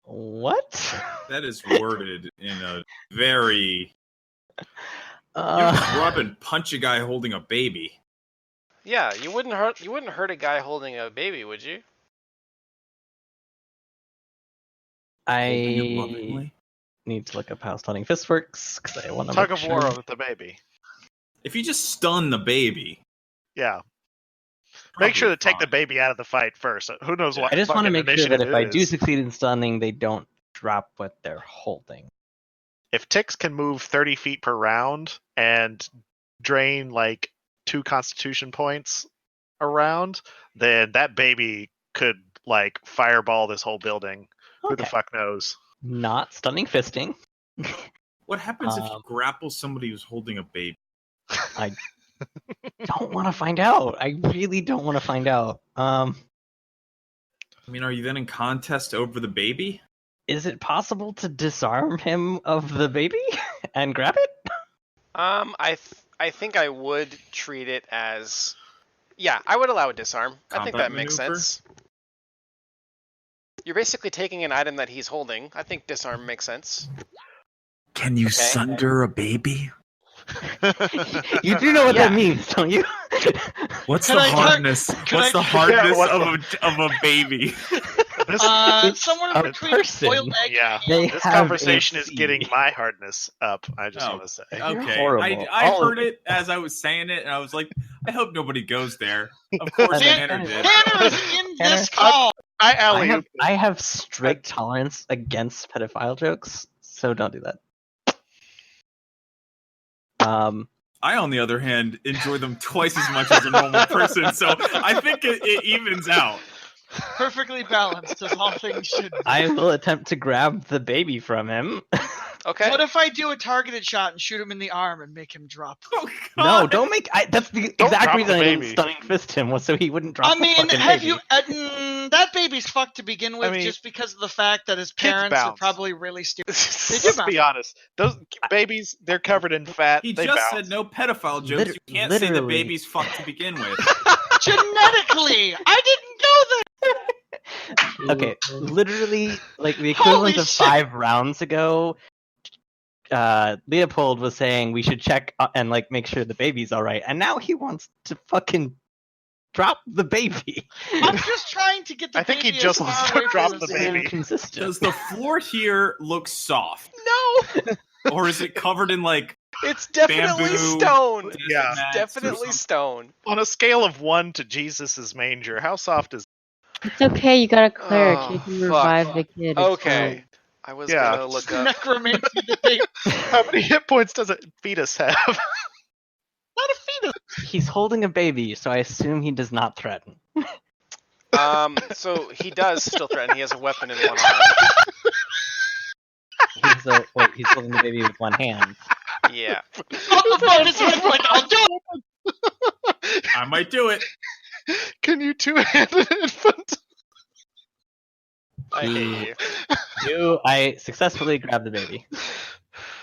What? That is worded in a very... You just rub and punch a guy holding a baby. Yeah, you wouldn't hurt a guy holding a baby, would you? Holding him I lovingly. need to look up how stunning fist works because I want to Tug of war with the baby. If you just stun the baby, Yeah. probably Make sure to take the fine. baby out of the fight first. Who knows what I just want to fucking make sure that if initiative I do is. succeed in stunning, they don't drop what they're holding. If ticks can move 30 feet per round and drain like 2 constitution points a round, then that baby could like fireball this whole building. Who the Okay. fuck knows? Not stunning fisting. What happens if you Um, grapple somebody who's holding a baby? Don't want to find out. I really don't want to find out. I mean, are you then in contest over the baby? Is it possible to disarm him of the baby and grab it? I think I would treat it as, yeah, I would allow a disarm. I think Combat that makes maneuver? sense. You're basically taking an item that he's holding. I think disarm makes sense. Can you sunder a baby? You do know what Yeah. that means, don't you? What's Can the I- hardness? can What's I- the hardness Yeah, of a baby? This, Somewhere a between person. boiled egg. yeah, They this have conversation is AC. getting my hardness up. I just Oh. want to say. Okay, horrible. I All of heard it as I was saying it, and I was like, I hope nobody goes there. Of course, And Tanner then- did. Tanner is in Tanner, this call. I have strict tolerance against pedophile jokes, so don't do that. I, on the other hand, enjoy them twice as much as a normal person, so I think it evens out. Perfectly balanced, as all things should be. I will attempt to grab the baby from him. Okay. What if I do a targeted shot and shoot him in the arm and make him drop? Oh, No, God. don't make. That's the Don't exact drop reason the I didn't baby. stunning fist him was so he wouldn't drop I the mean, fucking have baby. you? That baby's fucked to begin with, I mean, just because of the fact that his kids parents are bounce. probably really stupid. They do Let's bounce. be honest. Those babies, they're covered in fat. He they just bounce. said no pedophile jokes. Lit- You can't say the literally. baby's fucked to begin with. Genetically, I didn't know that. Okay, literally, like the equivalent Holy of shit. 5 rounds ago, Leopold was saying we should check and like make sure the baby's all right, and now he wants to fucking drop the baby. I'm just trying to get the I think he baby just as wants far to away drop from the the baby. Inconsistent. Does the floor here look soft, No, or is it covered in like it's definitely bamboo? stone. Yeah. mats or Definitely something? stone. On a scale of 1 to Jesus's manger, how soft is? It's okay, you got a cleric. Oh, you can fuck. revive the kid. It's Okay. fine. I was Yeah. gonna look up. necromancy. The baby. How many hit points does a fetus have? Not a fetus. He's holding a baby, so I assume he does not threaten. So he does still threaten. He has a weapon in one arm. He's holding the baby with one hand. Yeah. Oh, no, this is like, I'll do it. I might do it. Can you two-hand an infant? I hate you. I successfully grabbed the baby.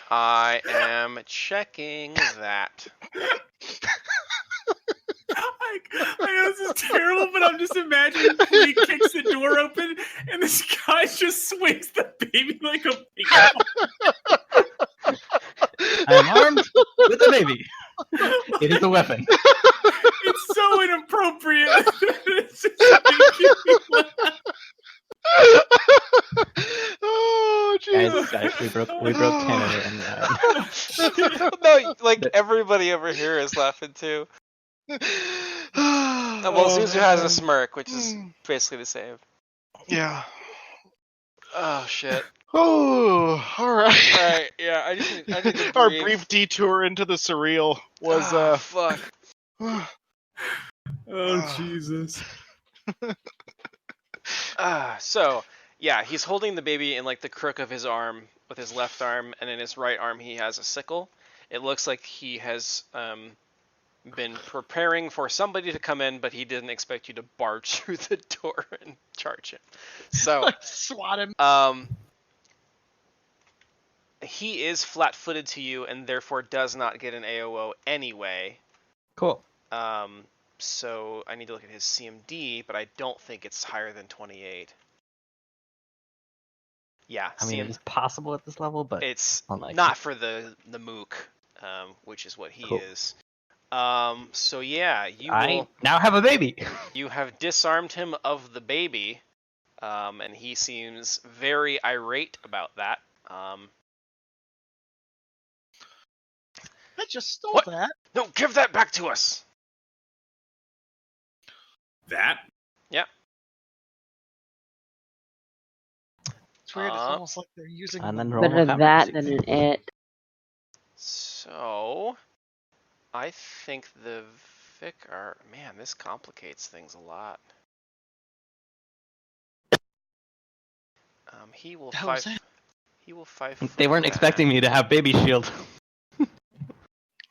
I am checking that. I know this is terrible, but I'm just imagining Flea kicks the door open and this guy just swings the baby like a big I'm armed with a baby. It is a weapon. It's so inappropriate. It's just making me laugh. Oh, Jesus. Guys, We broke Tanner and Ryan. No, like everybody over here is laughing too. Well, Zuzu has a smirk, which is basically the same. Yeah. Oh shit. Oh, all right. All right, yeah. I need to Our breathe. brief detour into the surreal was fuck. Oh Jesus! So yeah, he's holding the baby in like the crook of his arm with his left arm, and in his right arm he has a sickle. It looks like he has been preparing for somebody to come in, but he didn't expect you to barge through the door and charge him. So Like, swat him. he is flat-footed to you and therefore does not get an AOO anyway. Cool. So I need to look at his CMD, but I don't think it's higher than 28. Yeah, I mean, it's possible at this level, but it's unlikely. not for the mook, which is what he Cool. is. So yeah, I now have a baby. You have disarmed him of the baby, and he seems very irate about that. I just stole What? that. No, give that back to us. That? Yeah. It's weird. It's almost like they're using. And then the- roll Better combat that music. than an it. So, I think the vicar. Man, this complicates things a lot. He will The hell was 5. that? He will 5. They weren't expecting me to have baby shield.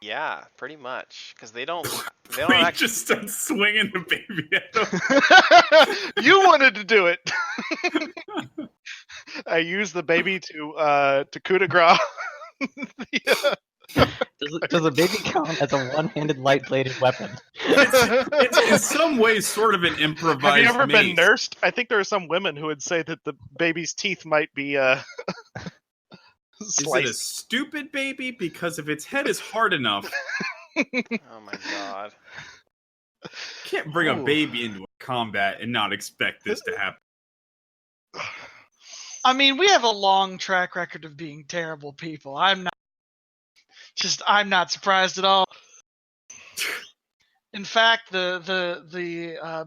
Yeah, pretty much, because they don't. They don't He actually. just starts swinging the baby at him. You wanted to do it. I used the baby to coup de grace. Does a baby count as a one-handed light-bladed weapon? It's in some ways sort of an improvised. Have you ever been mace. nursed? I think there are some women who would say that the baby's teeth might be Is it a sliced. stupid baby? Because if its head is hard enough, Oh my god. you can't bring a Ooh. baby into a combat and not expect this to happen. I mean, we have a long track record of being terrible people. I'm not surprised at all. In fact, the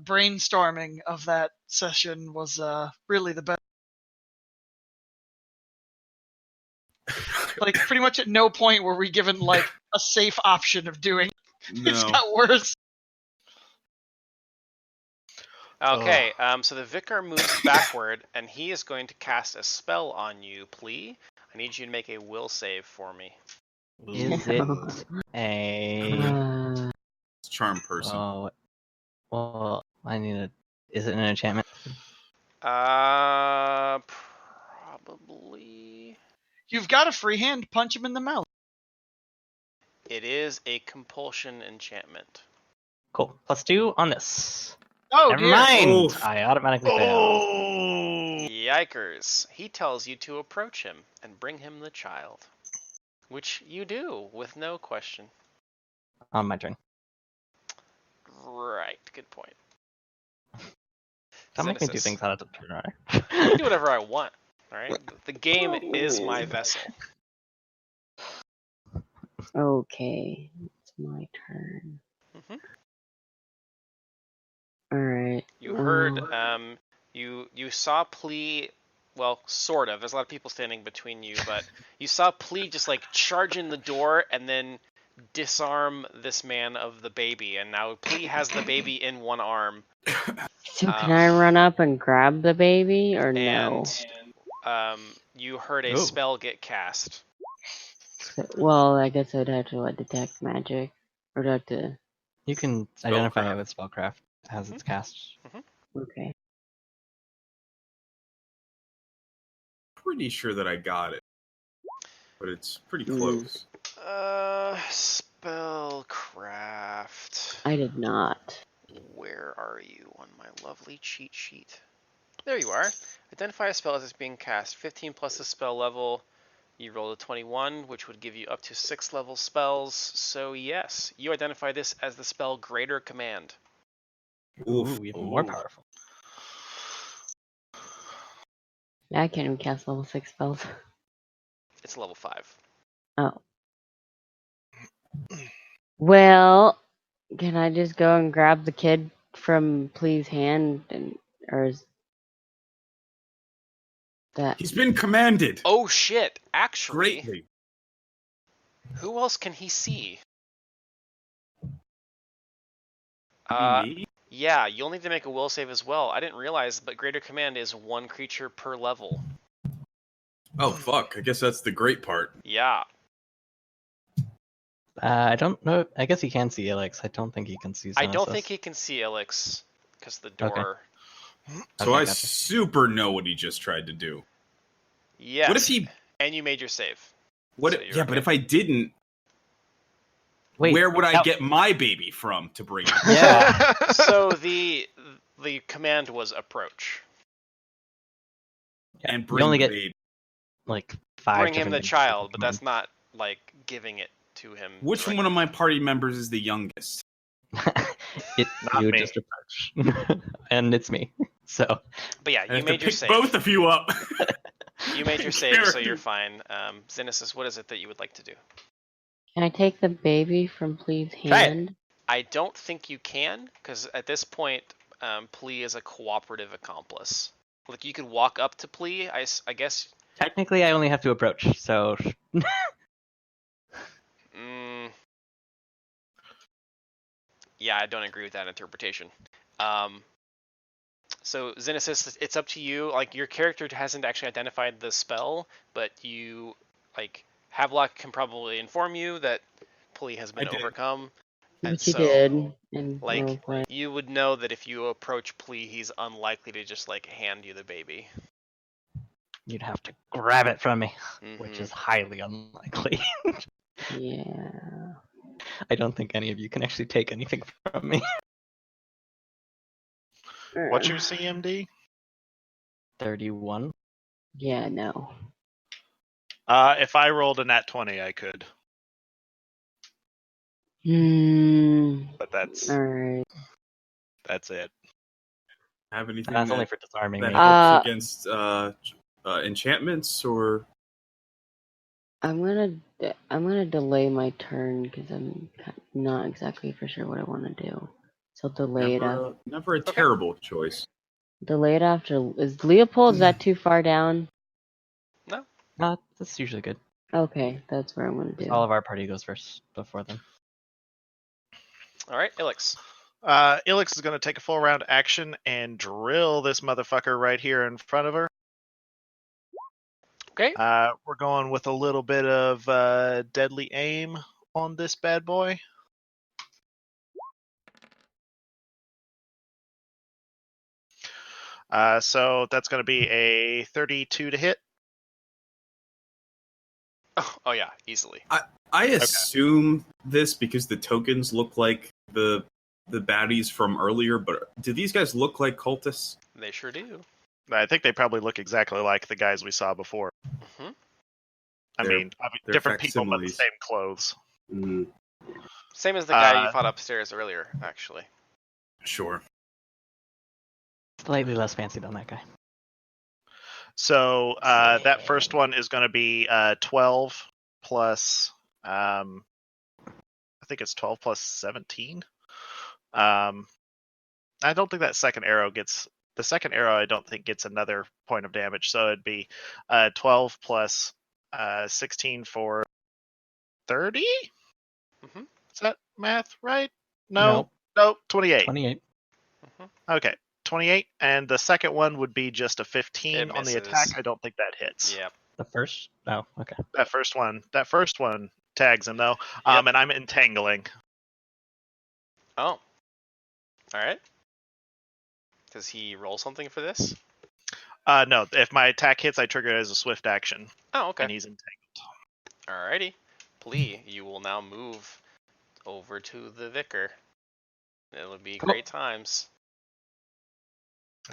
brainstorming of that session was really the best. Like, pretty much at no point were we given like a safe option of doing. It's No. got worse. Okay, so the vicar moves backward, and he is going to cast a spell on you, Plea. I need you to make a will save for me. Is it a? It's charm person. Oh, well, I need a. Is it an enchantment? Probably. You've got a free hand. Punch him in the mouth. It is a compulsion enchantment. Cool. +2 on this. Oh Never dear. mind. Oof. I automatically fail. Oh. Yikers. He tells you to approach him and bring him the child. Which you do, with no question. On my turn. Right, good point. Don't make me do Xenesis. things out of the turn, right? I can do whatever I want, alright? The game is my vessel. Okay, it's my turn. Mhm. Alright. You heard, you saw Plea, well, sort of. There's a lot of people standing between you, but you saw Plea just like charge in the door and then disarm this man of the baby, and now Plea has the baby in one arm. So can I run up and grab the baby or no? And you heard a Ooh. spell get cast. Well, I guess I'd have to detect magic. Or do I have to... You can identify Spellcraft. it with spellcraft as it's cast. Okay. Pretty sure that I got it, but it's pretty close. Spellcraft. I did not. Where are you on my lovely cheat sheet? There you are. Identify a spell as it's being cast. 15 plus the spell level. You rolled a 21, which would give you up to 6 level spells. So yes, you identify this as the spell Greater Command. Oof. Ooh, even more Ooh. powerful. Yeah, I can't even cast level 6 spells. It's level 5. Oh. Well, can I just go and grab the kid from Plee's hand, or is that? He's been commanded Oh shit! Actually, greatly. who else can he see? Me? Yeah, you'll need to make a will save as well. I didn't realize, but Greater Command is 1 creature per level. Oh fuck! I guess that's the great part. Yeah. I don't know. I guess he can see Alex. I don't think he can see Xenesis. I don't think he can see Elix, because the door... So Okay, I gotcha. super know what he just tried to do. Yes. What if he? And you made your save. What? So If, you're yeah, but okay. if I didn't, Wait, where would I that- get my baby from to bring it? Yeah. So the command was approach. And you bring only the get baby. like 5 Bring him different the things child, to but command. that's not like giving it to him. Which directly. one of my party members is the youngest? It Not you me. just approach, and it's me. So But yeah, I you have to made your pick save. both of you up. You made your save, so Character. you're fine. Xenesis, what is it that you would like to do? Can I take the baby from Plee's Try it. hand? I don't think you can, because at this point, Plea is a cooperative accomplice. Like, you could walk up to Plea, I guess. technically, I only have to approach. So Mm, yeah, I don't agree with that interpretation. So, Xenesis, it's up to you. Like, your character hasn't actually identified the spell, but you, like, Havelock can probably inform you that Plea has been I did. overcome. And Which he so, did. And like, you would know that if you approach Plea, he's unlikely to just, like, hand you the baby. you'd have to grab it from me, which Mhm. is highly unlikely. yeah. I don't think any of you can actually take anything from me. What's your CMD? 31. Yeah, no. If I rolled a nat 20, I could, but that's Alright. it. Have anything That's that, only for disarming that me. helps against enchantments or? I'm gonna delay my turn because I'm not exactly for sure what I want to do. So delay it up. Never a terrible choice. Delay it after. Is Leopold? Is that too far down? No. That's usually good. Okay, that's where I'm gonna do. All of our party goes first before them. All right, Ilix. Ilix is going to take a full round action and drill this motherfucker right here in front of her. Okay. We're going with a little bit of deadly aim on this bad boy. So that's going to be a 32 to hit. Oh yeah, easily. I assume this because the tokens look like the baddies from earlier, but do these guys look like cultists? They sure do. I think they probably look exactly like the guys we saw before. Hmm. They're Different people, but the facsimiles. same clothes. Mm, Same as the guy you fought upstairs earlier, actually. sure. Slightly less fancy than that guy. So that first one is going to be 12 plus, I think it's 12 plus 17. I don't think that second arrow gets, the second arrow I don't think gets another point of damage. So it'd be 12 plus 16 for 30? Mm-hmm. Is that math right? No, 28. 28. Okay, 28. And the second one would be just a 15 It on the misses. attack. I don't think that hits. Yep. The first? Oh, okay. That first one tags him though. Yep. And I'm entangling. Oh. All right. Does he roll something for this? No, if my attack hits, I trigger it as a swift action, Oh, okay. and he's entangled. Alrighty. Plea, you will now move over to the vicar. It'll be Cool. great times.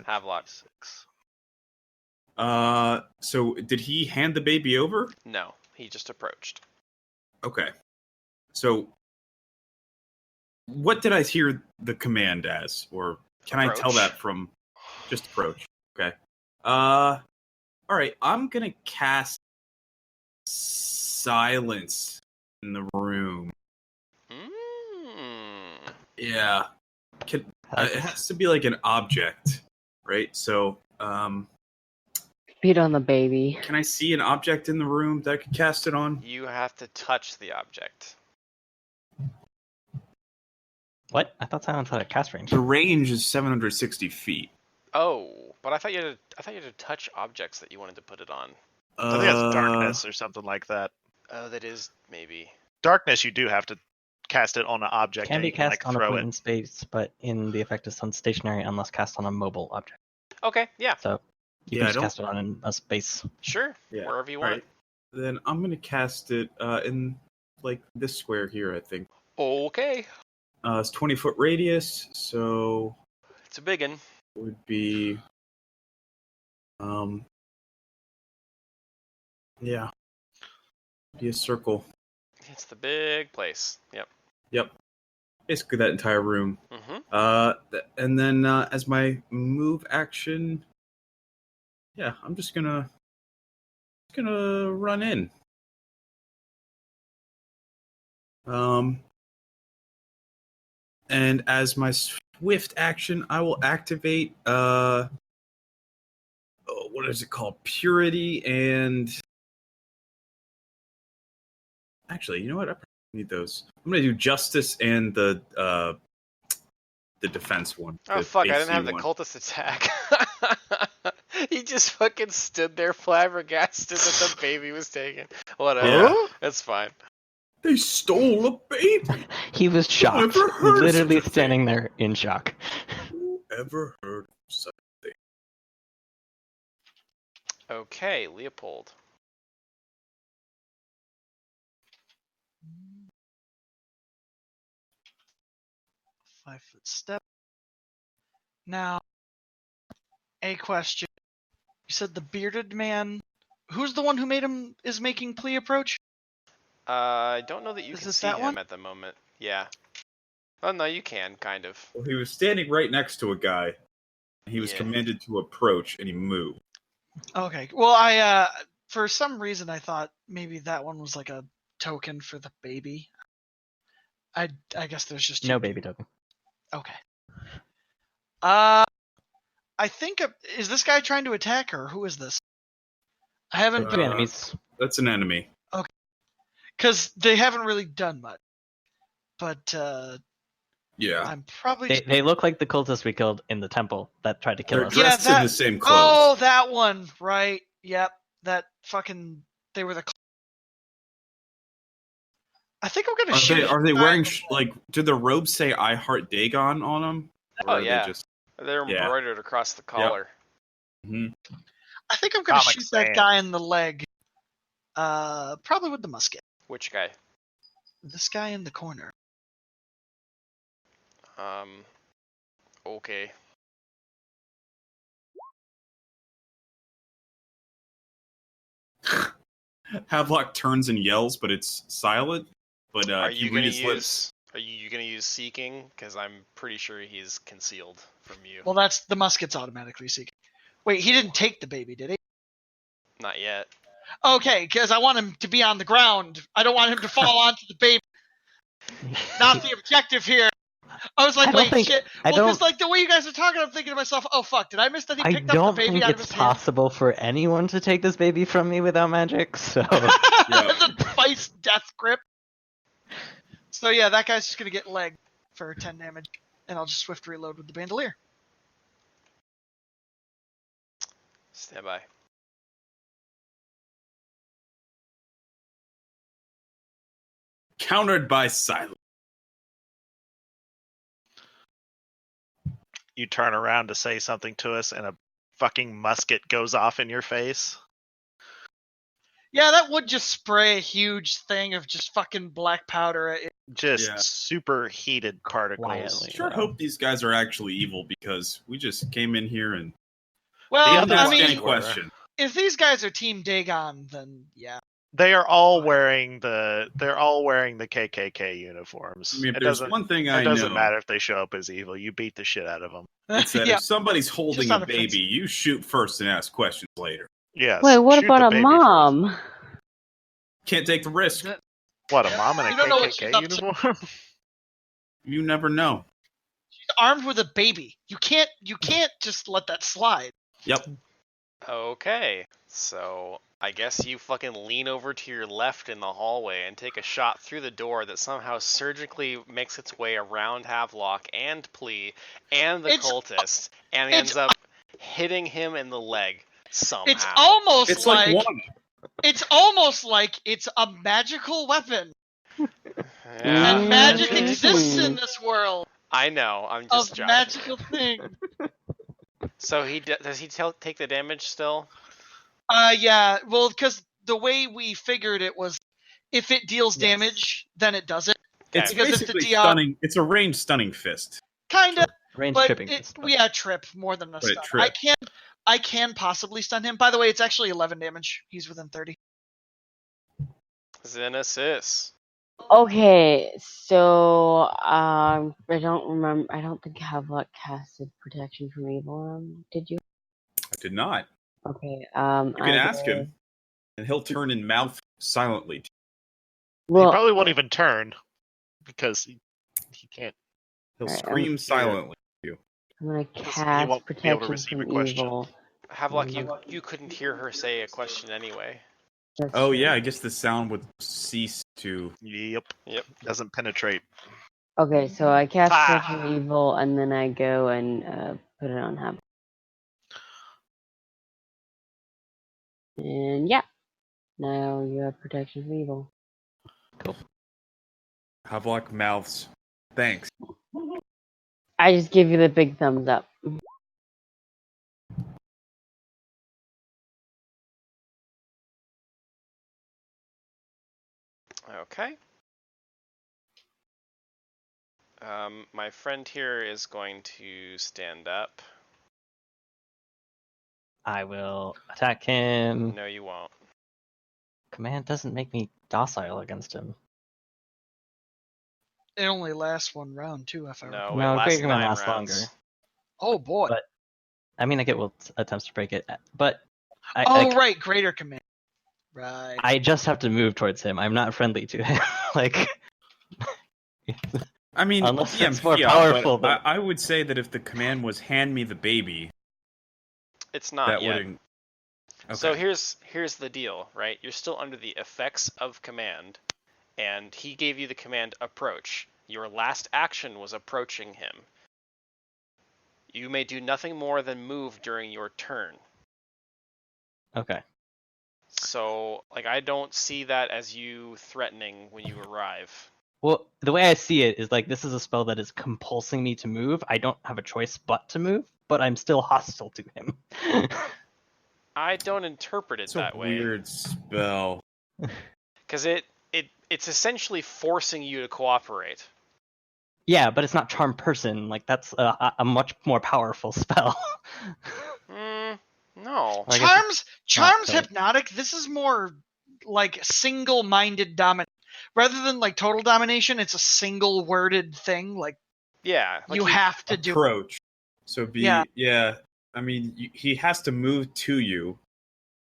Havelock. So did he hand the baby over? No, he just approached. Okay. So what did I hear the command as? Or can I tell Approach. that from just approach? Okay. All right, I'm going to cast silence in the room. Yeah. It has to be like an object, right? So, Feet on the baby. can I see an object in the room that I could cast it on? You have to touch the object. What? I thought silence had a cast range. The range is 760 feet. Oh, but I thought you had to touch objects that you wanted to put it on. I think that's darkness or something like that. Oh, that is maybe. Darkness, you do have to cast it on an object. Can and be you can, cast like, on a throw point it. in space, but in the effect is stationary unless cast on a mobile object. Okay, yeah, So you Yeah, can I just don't- cast it on a space. sure. Yeah. Wherever you All want. right. Then I'm gonna cast it in like this square here. I think Okay. it's 20-foot radius, so It's a big one. it would be yeah, be a circle. It's the big place. Yep. Yep, basically that entire room. Mm-hmm. And then as my move action, yeah, I'm just gonna run in. And as my swift action, I will activate what is it called? Purity and actually, you know what? I probably need those. I'm gonna do justice and the defense one. Oh the fuck! I AC didn't have the one. cultist attack. He just fucking stood there flabbergasted that the baby was taken. Whatever. Yeah. That's fine. They stole a baby. He was shocked. Never heard of Literally such a thing. standing there in shock. Who ever heard of such a thing? Okay, Leopold. Five-foot step. Now, a question. You said the bearded man. Who's the one who made him is making plea approach? I don't know that you Is can it see that him one? at the moment. Yeah. Oh no, you can kind of. Well, he was standing right next to a guy. He was Yeah. commanded to approach, and he moved. Okay. Well, I for some reason I thought maybe that one was like a token for the baby. I guess there's just No two. baby token. Okay. I think is this guy trying to attack her? Who is this? I haven't Two been enemies. That's an enemy. because they haven't really done much. But Yeah. I'm probably They look like the cultists we killed in the temple that tried to kill They're us. Yeah, dressed in that- the same oh clothes. that one right. Yep, that fucking they were the. I think I'm gonna shoot. Are they the wearing guy- like? Do the robes say "I heart Dagon" on them? Oh, Or are yeah. They just... They're Yeah. embroidered across the collar. Mhm. I think I'm gonna Comic shoot that Sans. guy in the leg. Probably with the musket. Which guy? This guy in the corner. Okay. Havelock turns and yells, but it's silent. But Are if you you gonna read his lips, use? Are you gonna use seeking? Because I'm pretty sure he's concealed from you. Well, that's the musket's automatically seeking. Wait, he didn't take the baby, did he? Not yet. Okay, because I want him to be on the ground. I don't want him to fall onto the baby. Not the objective here. I was like, I don't wait, think- shit. I Well, don't- because like the way you guys are talking, I'm thinking to myself, oh fuck, did I miss that he I picked up don't the baby think out of it's his hand? possible for anyone to take this baby from me without magic, so... The vice death grip. So yeah, that guy's just gonna get leg for 10 damage, and I'll just swift reload with the bandolier. Stand by. countered by silence. You turn around to say something to us, and a fucking musket goes off in your face. Yeah, that would just spray a huge thing of just fucking black powder at it. Just Yeah. super heated particles. Quietly. Sure hope these guys are actually evil because we just came in here and Well, they didn't other I ask ones any mean, were- question. if these guys are Team Dagon, then yeah. They are all wearing the KKK uniforms. I mean, if it there's doesn't one thing it I doesn't know, matter if they show up as evil. You beat the shit out of them. it's that yeah. if somebody's holding Just a on a baby, principle. you shoot first and ask questions later. Yes. Wait, what shoot about the a baby mom? Can't take the risk. What, a mom in a You don't know what she's KKK up to. uniform? You never know. She's armed with a baby. You can't just let that slide. Yep. Okay, so I guess you fucking lean over to your left in the hallway and take a shot through the door that somehow surgically makes its way around Havelock and Plea and the cultist, and ends up hitting him in the leg somehow. It's almost It's like one. It's almost like it's a magical weapon. Yeah, And magic Mm. exists in this world I know. I'm of just joking. magical things. So does he take the damage still? Yeah. Well, because the way we figured it was, if it deals Yes. damage, then it does it. It's Because if the basically DR stunning. It's a ranged stunning fist. Kinda, Range but tripping. trip more than a Right, stun. trip. I can possibly stun him. By the way, it's actually 11 damage. He's within 30. Xenesis. Okay, so I don't remember. I don't think Havelock casted protection from evil on him. Did you? I did not. Okay. You can ask him, and he'll turn and mouth silently. He Well, probably won't even turn because he can't. He'll Alright, scream silently. I'm gonna He cast won't be able to protection receive a from question. evil. Havelock, you couldn't hear her say a question anyway. That's Oh true. yeah, I guess the sound would cease to. Yep. Yep. Doesn't penetrate. Okay, so I cast Ah. protection from evil, and then I go and put it on Havelock. And yeah, now you have protection from evil. Havelock mouths. Thanks. I just give you the big thumbs up. Okay. My friend here is going to stand up. I will attack him. No, you won't. Command doesn't make me docile against him. It only lasts one round, too, if I No, recall. No, it lasts Great Command 9 lasts rounds. longer. Oh, boy. But I mean, I get attempts to break it, but Right, Greater Command. Right. I just have to move towards him. I'm not friendly to him. Like, I mean, Unless yeah, it's more yeah, powerful but than- I would say that if the command was "hand me the baby," It's not that yet. wouldn't. Okay. So here's the deal, right? You're still under the effects of command, and he gave you the command approach. Your last action was approaching him. You may do nothing more than move during your turn. okay. So, like, I don't see that as you threatening when you arrive. Well, the way I see it is like this is a spell that is compulsing me to move. I don't have a choice but to move, but I'm still hostile to him. I don't interpret it It's that a way. weird spell. Because it's essentially forcing you to cooperate. Yeah, but it's not charm person. Like that's a much more powerful spell. No. I guess Charms really. hypnotic. This is more like single-minded domination. Rather than like total domination, it's a single-worded thing. Like Yeah. Like you have to do. Approach. So be Yeah. I mean, he has to move to you.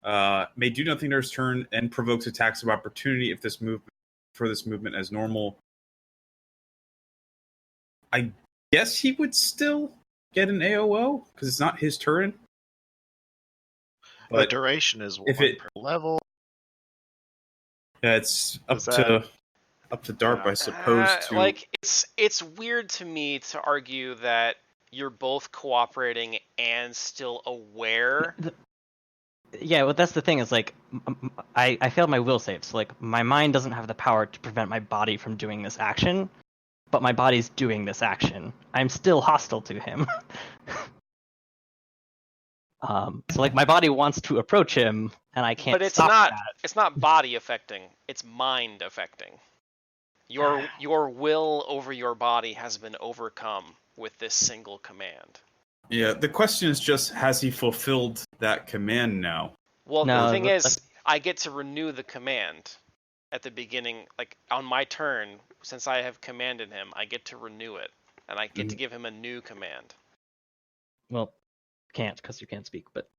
May do nothing during his turn and provokes attacks of opportunity if this movement as normal. I guess he would still get an AOO because it's not his turn. The But duration is if 1 it- per level. yeah, it's up Is that- to Darp, I suppose. To Like it's weird to me to argue that you're both cooperating and still aware. Yeah, well, that's the thing is like I failed my will save, so like my mind doesn't have the power to prevent my body from doing this action, but my body's doing this action. I'm still hostile to him. So like my body wants to approach him, and I can't. But it's stop not. that. It's not body affecting. It's mind affecting. Your will over your body has been overcome with this single command. yeah, the question is just, has he fulfilled that command now? Well, No, the thing but- is, I get to renew the command at the beginning, like on my turn. Since I have commanded him, I get to renew it, and I get to give him a new command. Well, can't because you can't speak, but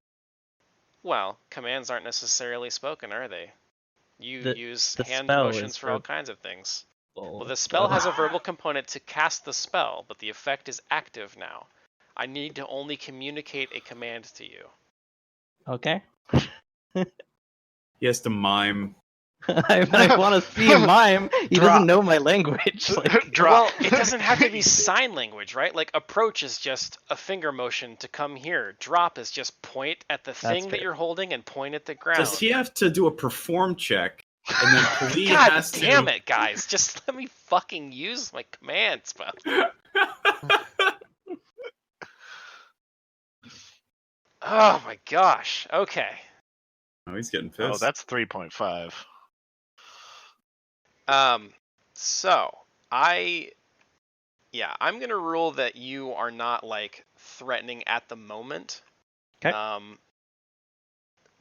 Well, commands aren't necessarily spoken, are they? You The- use the hand spell motions is for all verbal. kinds of things. Well, Oh, the spell God. has a verbal component to cast the spell, but the effect is active now. I need to only communicate a command to you. Okay. He has to mime. I want to see him mime. He Drop. doesn't know my language. Like, Drop. Well, it doesn't have to be sign language, right? Like, approach is just a finger motion to come here. Drop is just point at the thing that fair. you're holding and point at the ground. Does he have to do a perform check? And then Kali God has damn to... it, guys. Just let me fucking use my command spell. Oh my gosh. Okay. Oh, he's getting pissed. Oh, that's 3.5. So I'm gonna rule that you are not like threatening at the moment. Okay.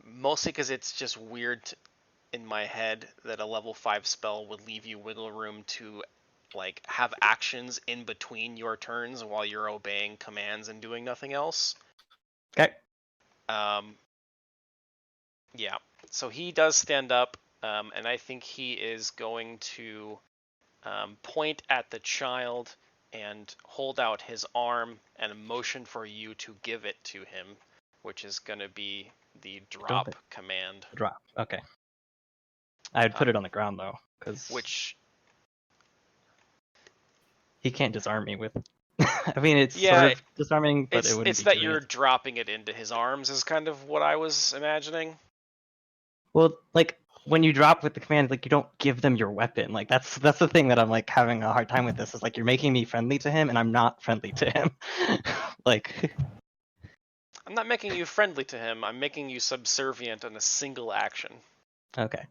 Mostly because it's just weird in my head that a level 5 spell would leave you wiggle room to like have actions in between your turns while you're obeying commands and doing nothing else. okay. Yeah. So he does stand up, and I think he is going to point at the child and hold out his arm and motion for you to give it to him, which is going to be the drop command. Drop. Okay. I'd put it on the ground though, because Which, he can't disarm me with. I mean, it's Yeah, sort of disarming, but it wouldn't it's be that great. you're dropping it into his arms is kind of what I was imagining. Well, like when you drop with the command, like you don't give them your weapon. Like that's the thing that I'm like having a hard time with this. Is like you're making me friendly to him, and I'm not friendly to him. Like, I'm not making you friendly to him. I'm making you subservient on a single action. okay.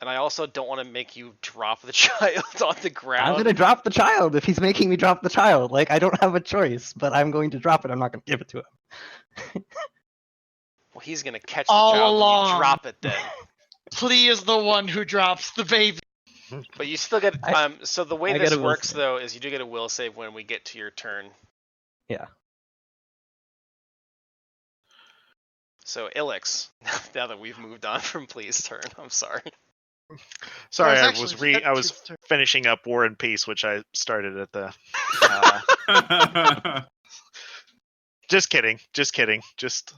And I also don't want to make you drop the child on the ground. I'm gonna drop the child if he's making me drop the child. Like I don't have a choice, but I'm going to drop it. I'm not gonna give it to him. Well, he's gonna catch All the child when along. you drop it then. Plea is the one who drops the baby. But you still get so the way I this get a will works save. though is you do get a will save when we get to your turn. Yeah. So Ilix, now that we've moved on from Plea's turn, I'm sorry. Sorry, Well, I it's was actually I was Septu's turn. finishing up War and Peace, which I started at the. Just kidding, just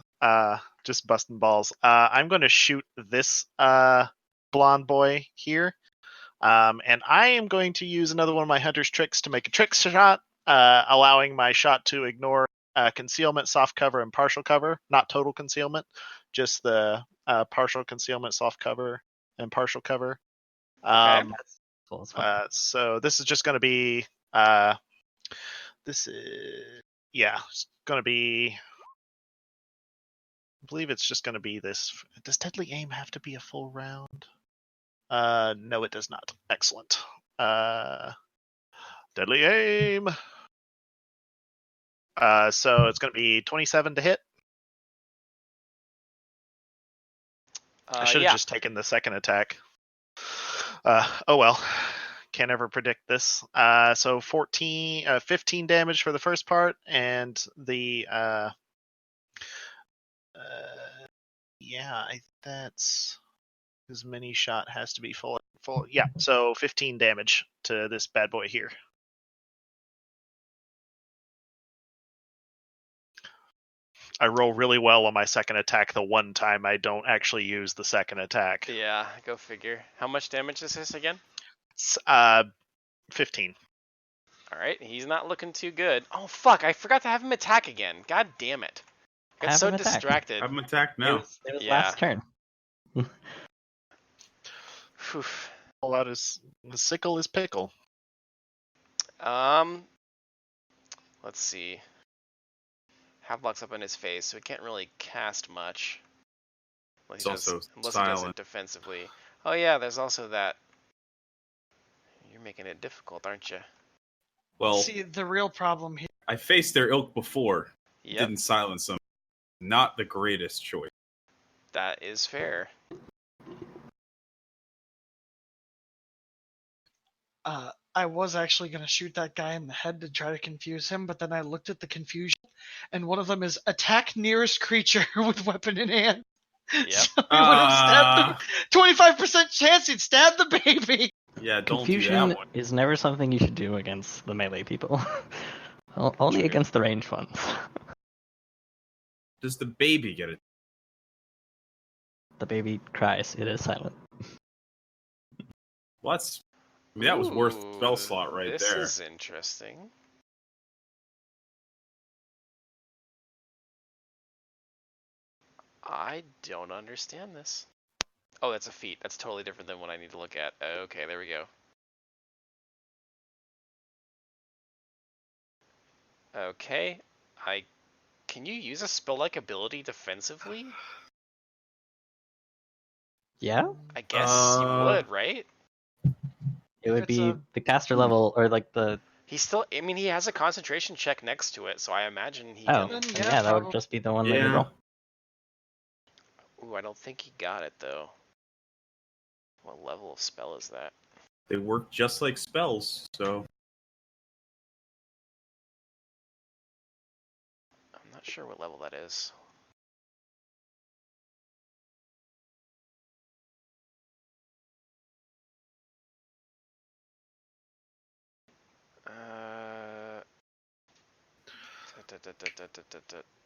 busting balls. I'm going to shoot this blonde boy here, and I am going to use another one of my hunter's tricks to make a trick shot, allowing my shot to ignore concealment, soft cover, and partial cover. Not total concealment, just the partial concealment, soft cover, and partial cover. Okay. That's cool as fuck. So this is just going to be it's going to be. I believe it's just going to be this. Does Deadly Aim have to be a full round? No, it does not. Excellent. Deadly Aim. So it's going to be 27 to hit. I should have just taken the second attack. Oh well. Can't ever predict this. So 15 damage for the first part, and the that's his mini shot has to be full. Yeah, so 15 damage to this bad boy here. I roll really well on my second attack the one time I don't actually use the second attack. Yeah, go figure. How much damage is this again? It's 15. All right, he's not looking too good. Oh fuck, I forgot to have him attack again. God damn it. Got Have so him attack. distracted. Have him attack It now. was Yeah. last turn. Phew. Pull out his sickle is pickle. Let's see. Havelock's up in his face, so he can't really cast much. It's also Unless he does it silent. defensively. Oh yeah, there's also that. You're making it difficult, aren't you? Well, See, the real problem here. I faced their ilk before. Yep, Didn't silence them. Not the greatest choice. that is fair. I was actually going to shoot that guy in the head to try to confuse him, but then I looked at the confusion, and one of them is attack nearest creature with weapon in hand. Yep. So he would have stabbed the 25% chance he'd stab the baby. Yeah, don't Confusion do that one. is never something you should do against the melee people. Only True. against the ranged ones. Does the baby get it? The baby cries. It is silent. Well, that was worth the spell Ooh, slot right this there. This is interesting. I don't understand this. Oh, that's a feat. That's totally different than what I need to look at. Okay, there we go. Okay, can you use a spell-like ability defensively? Yeah? I guess you would, right? It would It's be a- the caster level, or like the... He still, I mean, he has a concentration check next to it, so I imagine he Oh, can. then Yeah, yeah, that would probably. just be the one that you Yeah. roll. Ooh, I don't think he got it, though. What level of spell is that? They work just like spells, so I'm not sure what level that is.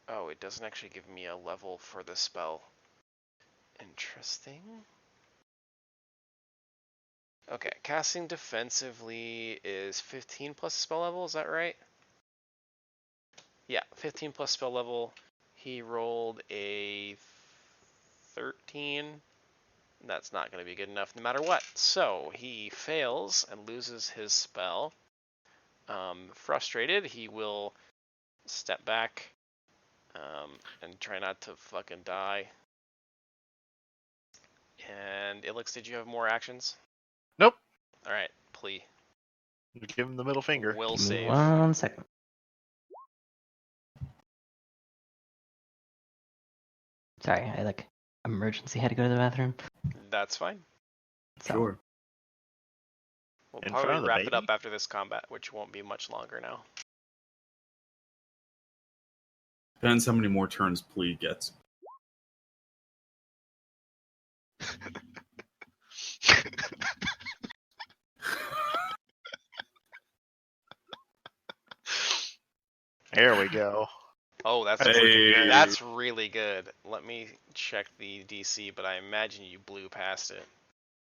Oh, it doesn't actually give me a level for the spell. Interesting. Okay, casting defensively is 15 plus spell level, is that right? Yeah, 15 plus spell level. He rolled a 13. That's not going to be good enough no matter what. So he fails and loses his spell. Frustrated, he will step back and try not to fucking die. And Ilix, did you have more actions? Nope. Alright, plea. Give him the middle finger. Will Give me save. 1 second. Sorry, I emergency had to go to the bathroom. That's fine. So, sure. We'll In front probably of the wrap it baby? up after this combat, which won't be much longer now. Depends how many more turns Plea gets. There we go. Oh, that's Hey. looking good. That's really good. Let me check the DC, but I imagine you blew past it.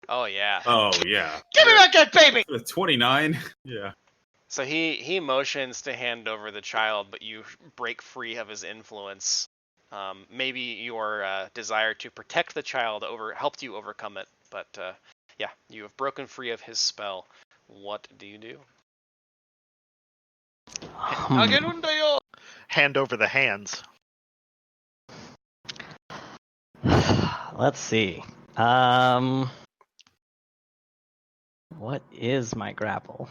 Oh yeah. Oh yeah, Give me back that baby! 29. Yeah. So he motions to hand over the child, but you break free of his influence. Maybe your desire to protect the child helped you overcome it, but yeah, you have broken free of his spell. What do you do? Again, Undiomede! Hand over the hands. let's see. What is my grapple?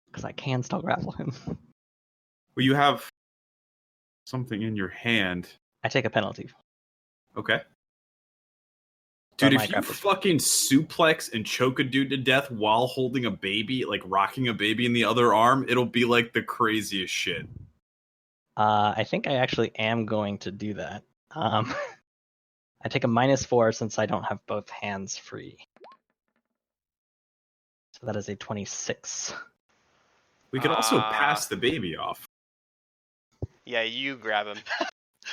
Because I can still grapple him. Well, you have something in your hand. I take a penalty. Okay. But Dude, my if you grapple- fucking suplex and choke a dude to death while holding a baby, like rocking a baby in the other arm, it'll be like the craziest shit. I think I actually am going to do that. I take a -4 since I don't have both hands free. So that is a 26. We could also pass the baby off. Yeah, you grab him.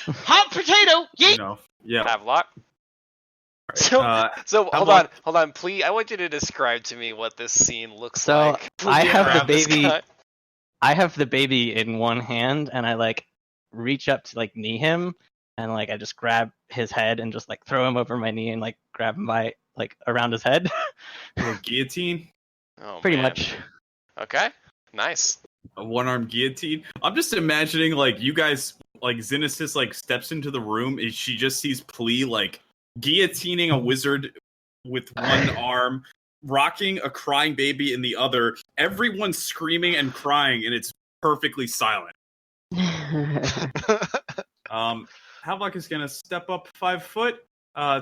Hot potato! You Yeet! know? Yeah. Havelock. Alright, So how hold on, please. I want you to describe to me what this scene looks So, like. I have the Grab this baby- guy. I have the baby in one hand, and I reach up to knee him, and I just grab his head and just throw him over my knee and grab him by around his head. A little guillotine? Oh, Pretty man. much. Okay, nice. A one-arm guillotine? I'm just imagining you guys Xenesis steps into the room and she just sees Plea guillotining a wizard with one arm, rocking a crying baby in the other, everyone's screaming and crying, and it's perfectly silent. Havlock is gonna step up 5 foot,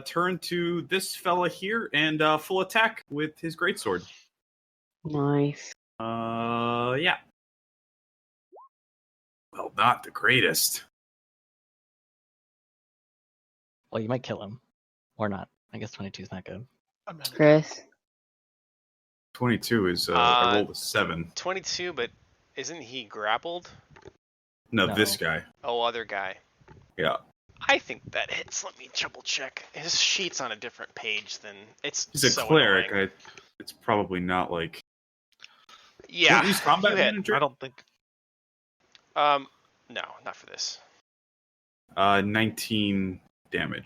turn to this fella here, and full attack with his greatsword. Nice. Yeah. Well, not the greatest. Well, you might kill him. Or not. I guess 22 is not good. I'm not. Chris. 22 is I rolled a 7. 22, but isn't he grappled? No, No. this guy. Oh, other guy. Yeah. I think that hits. Let me double check. His sheet's on a different page than it's. He's a so cleric. annoying. It's probably not like. Yeah. Don't use combat you hit. manager. I don't think. No, not for this. 19 damage.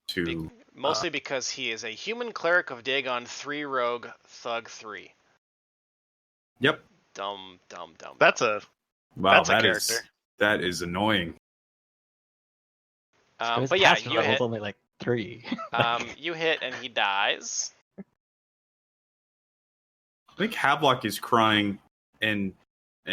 To Mostly because he is a human cleric of Dagon, 3 rogue, thug 3. Yep. Dumb. That's a Wow, character. that is annoying. So his But yeah, passive you level's hit. only like 3. You hit and he dies. I think Havelock is crying and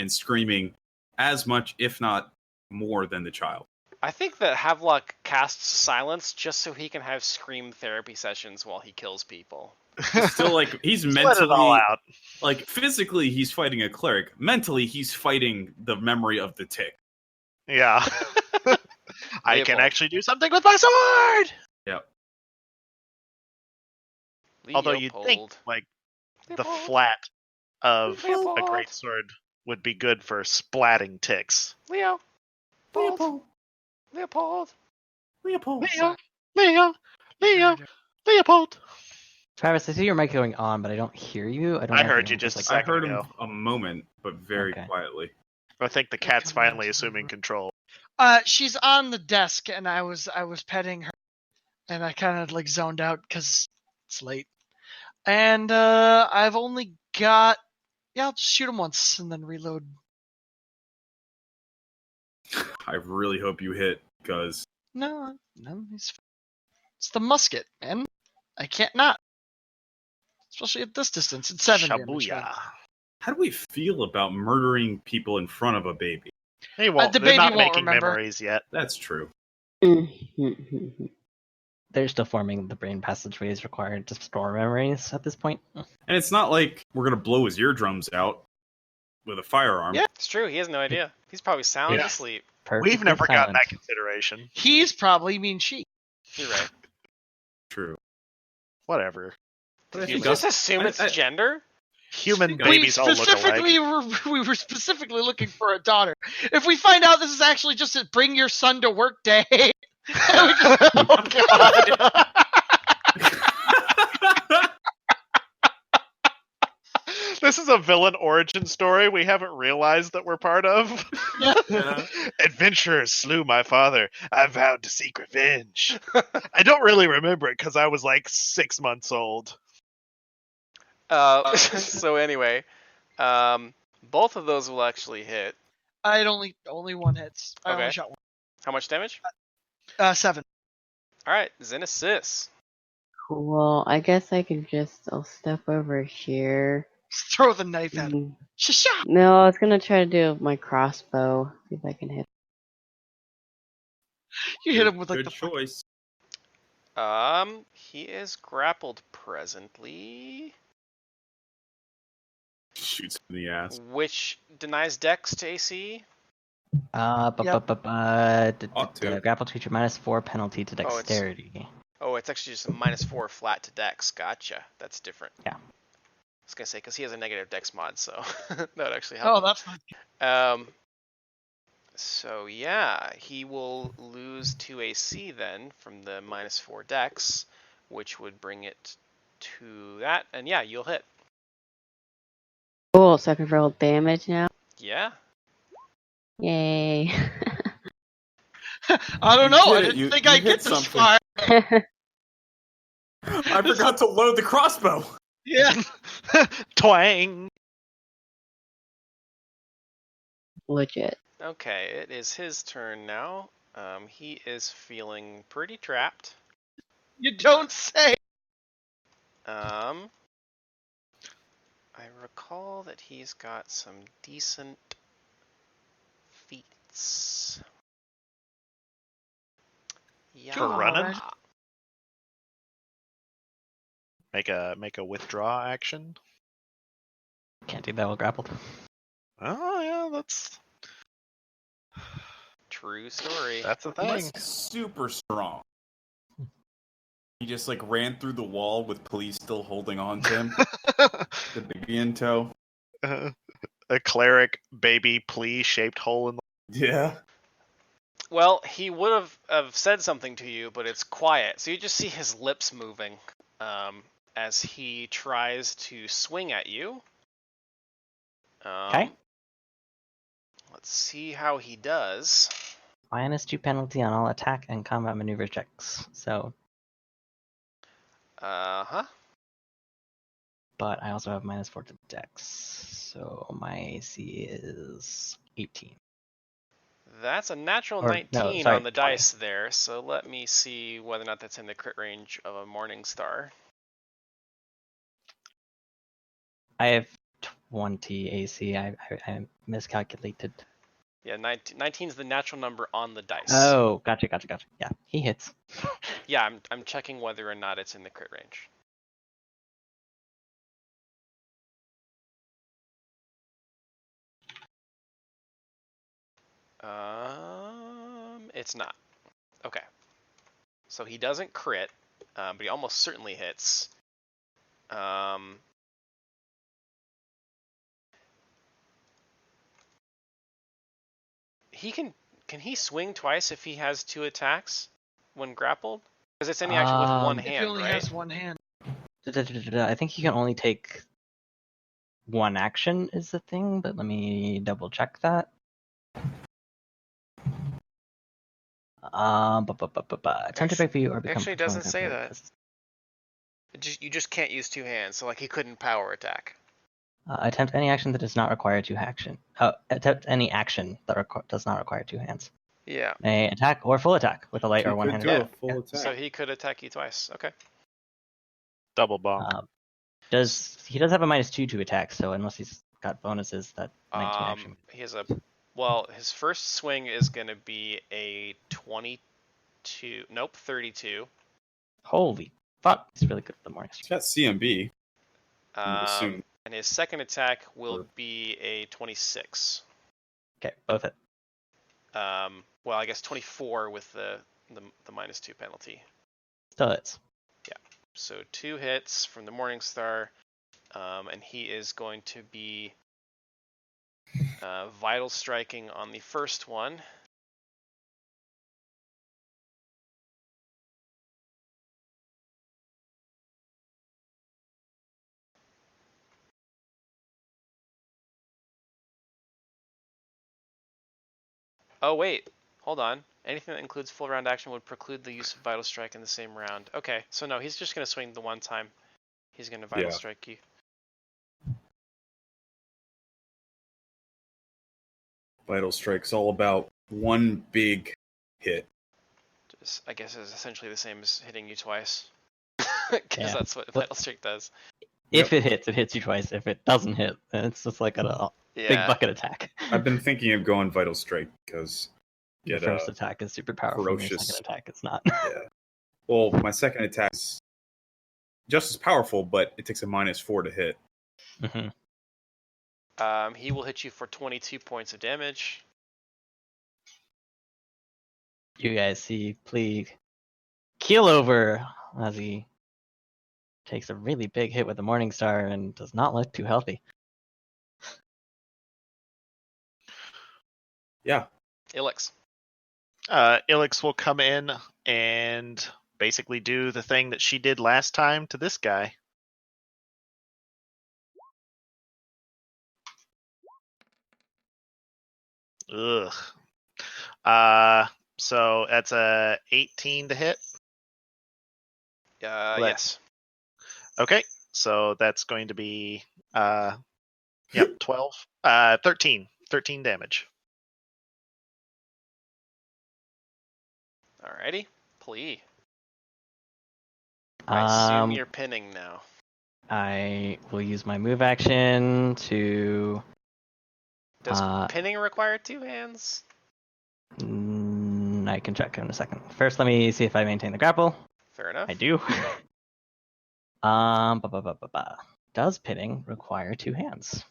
screaming as much, if not more, than the child. I think that Havelock casts silence just so he can have scream therapy sessions while he kills people. He's still like he's Just let it all mentally out. like physically he's fighting a cleric. Mentally he's fighting the memory of the tick. Yeah. I can Leopold. actually do something with my sword. Yep. Although you'd think like the flat of a Leopold. great sword would be good for splatting ticks. Leopold. Leopold. Travis, I see your mic going on, but I don't hear you. I don't I know if heard you have just like, a I second heard him ago. a moment, but very Okay. quietly. I think the cat's finally assuming control. She's on the desk, and I was petting her, and I kind of like zoned out because it's late. And I've only got I'll just shoot him once and then reload. I really hope you hit, because No, it's the musket, man. I can't not, especially at this distance. It's 7 damage. Shabuya. how do we feel about murdering people in front of a baby? They won't. The They're baby not won't making remember. memories yet. That's true. They're still forming the brain passageways required to store memories at this point. And it's not like we're gonna blow his eardrums out with a firearm. Yeah. It's true. He has no idea. He's probably sound Yeah. asleep. We've never gotten silent. that consideration. He's probably she. You're right. True. Whatever. But I Did you think just that's- assume it's I- gender? Human We babies all look alike. We were specifically looking for a daughter. If we find out this is actually just a bring your son to work day, Oh god. This is a villain origin story we haven't realized that we're part of. Yeah. Adventurers slew my father. I vowed to seek revenge. I don't really remember it because I was like 6 months old. So anyway, both of those will actually hit. I had only one hits. I Okay. only shot one. How much damage? 7. All right, Xenesis. Cool. I guess I'll step over here. Throw the knife at him. Shasha! No, I was gonna try to do my crossbow. See if I can hit. You hit him with like Good the choice. He is grappled presently, Shoots in the ass. which denies Dex to AC. Grapple creature -4 penalty to Oh, it's- dexterity. Oh, it's actually just a -4 flat to Dex. Gotcha. That's different. Yeah. I was gonna say because he has a negative Dex mod, so that would actually Oh, help. that's fine. So yeah, he will lose 2 AC then from the -4 Dex, which would bring it to that. And yeah, you'll hit. Cool. So I can roll damage now. Yeah. Yay. I don't You know. did I it. didn't You- think you I'd hit get this something. far. I forgot to load the crossbow. Yeah. Twang. Legit. Okay, it is his turn now. He is feeling pretty trapped. You don't say. I recall that he's got some decent feats. Yeah. For running? Make a withdraw action. Can't do that while grappled. Oh yeah, True story. that's a thing. He's super strong. He just like ran through the wall with police still holding on to him. The baby in tow. A cleric baby plea shaped hole in the. Yeah. Well, he would have said something to you, but it's quiet. So you just see his lips moving as he tries to swing at you. Okay. Let's see how he does. -2 penalty on all attack and combat maneuver checks. So, Uh-huh. but I also have -4 to dex. So my AC is 18. That's a natural Or, no, 19 sorry, on the 20. dice there. So let me see whether or not that's in the crit range of a Morning Star. I have 20 AC. I miscalculated. Yeah, 19 is the natural number on the dice. Oh, gotcha. Yeah, he hits. Yeah, I'm checking whether or not it's in the crit range. It's not. Okay. So he doesn't crit, but he almost certainly hits. He can he swing twice if he has 2 attacks when grappled? Because it's any action with one If he hand, only right? has one hand. I think he can only take one action is the thing, but let me double check that. Attempt to break for you or become. Actually, it doesn't say that. You just can't use 2 hands, so like he couldn't power attack. Attempt any action that does not require 2 action. Attempt any action that does not require 2 hands. Yeah. May attack or full attack with a light He or could one-handed. do a attack. full Yeah. attack. So he could attack you twice. Okay. Double bonk. He does have a -2 to attack, so unless he's got bonuses, that 19 action. He has his first swing is going to be a 32. Holy fuck, he's really good at the morning. He's got CMB. And his second attack will be a 26. Okay, both hit. Well, I guess 24 with the -2 penalty. Still hits. Yeah. So 2 hits from the Morning Star, and he is going to be vital striking on the first one. Oh wait, hold on. Anything that includes full round action would preclude the use of Vital Strike in the same round. Okay, so no, he's just going to swing the one time. He's going to Vital Strike you. Vital Strike's all about one big hit. I guess it's essentially the same as hitting you twice. Because that's what Vital Strike does. If it hits you twice. If it doesn't hit, then it's just like a big bucket attack. I've been thinking of going Vital Strike because Your first attack is super powerful. ferocious. Your second attack it's not. Yeah. Well, my second attack is just as powerful, but it takes a -4 to hit. Mm-hmm. He will hit you for 22 points of damage. You guys see Pleag keel over as he takes a really big hit with the Morning Star and does not look too healthy. Yeah. Ilix. Ilix will come in and basically do the thing that she did last time to this guy. Ugh. So that's a 18 to hit. Yes. Okay, so that's going to be 12. 13 damage. Alrighty. Plea. I assume you're pinning now. I will use my move action to. Does pinning require 2 hands? I can check in a second. First, let me see if I maintain the grapple. Fair enough. I do. Does pinning require 2 hands?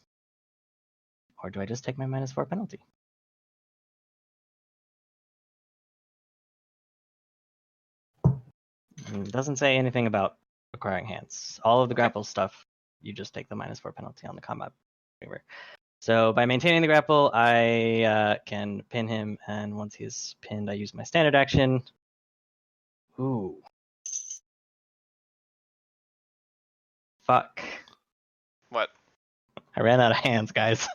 Or do I just take my -4 penalty? It doesn't say anything about acquiring hands. All of the grapple stuff, you just take the -4 penalty on the combat maneuver. So by maintaining the grapple, I can pin him, and once he's pinned, I use my standard action. Ooh. Fuck. What? I ran out of hands, guys.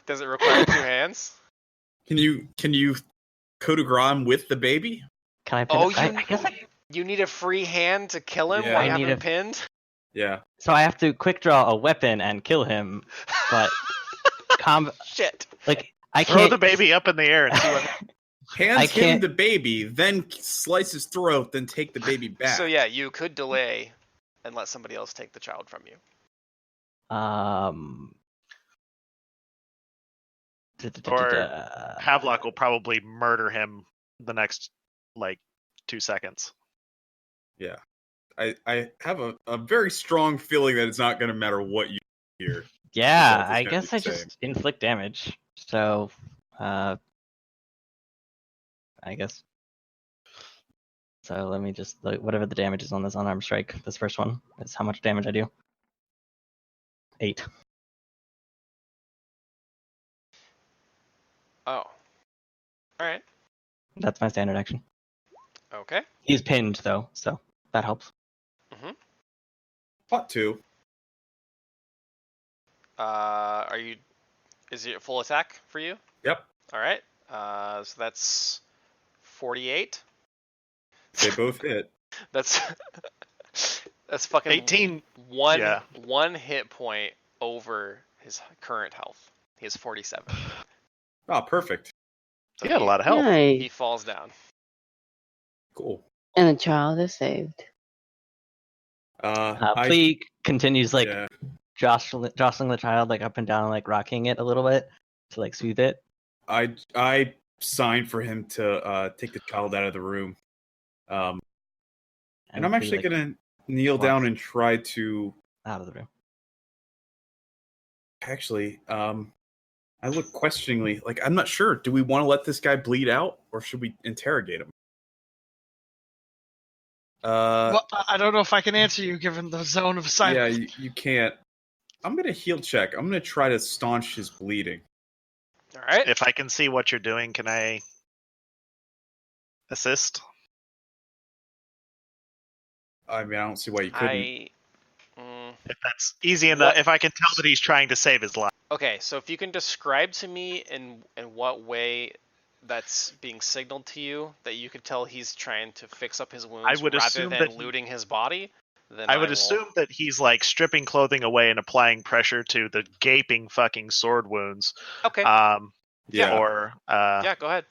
Does it require 2 hands? Can you coup de grace with the baby? Can I pin Oh, him? I guess you need a free hand to kill him Yeah. while I you have need him a- pinned? Yeah. So I have to quick draw a weapon and kill him, but Shit. like I Throw can't. the baby up in the air and see what. Hands I him can't- the baby, then slice his throat, then take the baby back. So yeah, you could delay and let somebody else take the child from you. Havelock will probably murder him the next 2 seconds. Yeah. I have a very strong feeling that it's not going to matter what you hear. Yeah, Result is I gonna guess be I the just inflict damage. So, I guess. So let me just whatever the damage is on this unarmed strike. This first one is how much damage I do. 8. Oh. Alright. That's my standard action. Okay. He's pinned though, so that helps. Mm-hmm. Pot 2. Is it full attack for you? Yep. Alright. So that's 48. They both hit. That's fucking 18. One Yeah. 1 hit point over his current health. He has 47. Oh, perfect. So He had a lot of health. He Nice. falls down. Cool. And the child is saved. Flea continues yeah. jostling the child up and down, rocking it a little bit to soothe it. I signed for him to take the child out of the room. And I'm Flea, actually gonna kneel down and try to out of the room. actually I look questioningly, I'm not sure. Do we want to let this guy bleed out or should we interrogate him? Well, I don't know if I can answer you given the zone of silence. Yeah, you can't. I'm gonna heal check. I'm gonna try to staunch his bleeding. Alright. If I can see what you're doing, can I assist? I mean, I don't see why you couldn't. If that's easy enough, if I can tell that he's trying to save his life. Okay, so if you can describe to me in what way that's being signaled to you that you could tell he's trying to fix up his wounds would rather assume than that looting his body, then I would will- assume that he's stripping clothing away and applying pressure to the gaping fucking sword wounds. Okay. Yeah. Or Yeah, go ahead.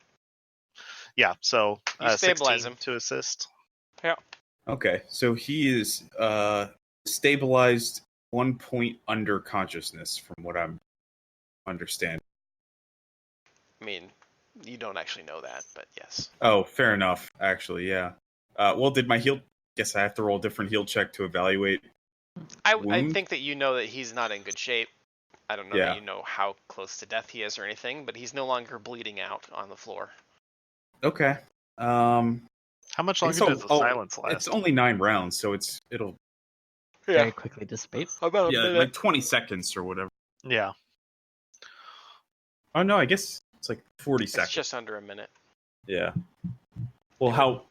yeah. So You stabilize 16 him. to assist. Okay, so he is stabilized 1 point under consciousness, from what I'm understanding. I mean, you don't actually know that, but yes. Oh, fair enough. Actually, yeah. Well, did my heal? Guess I have to roll a different heal check to evaluate. I Wound? think that you know that he's not in good shape. I don't know Yeah. that you know how close to death he is or anything, but he's no longer bleeding out on the floor. Okay. How much longer It's does the silence last? It's only 9 rounds, so it'll Very quickly dissipate. About a minute. 20 seconds or whatever. Yeah. Oh no, I guess it's 40 It's seconds. just under a minute. Yeah. Well,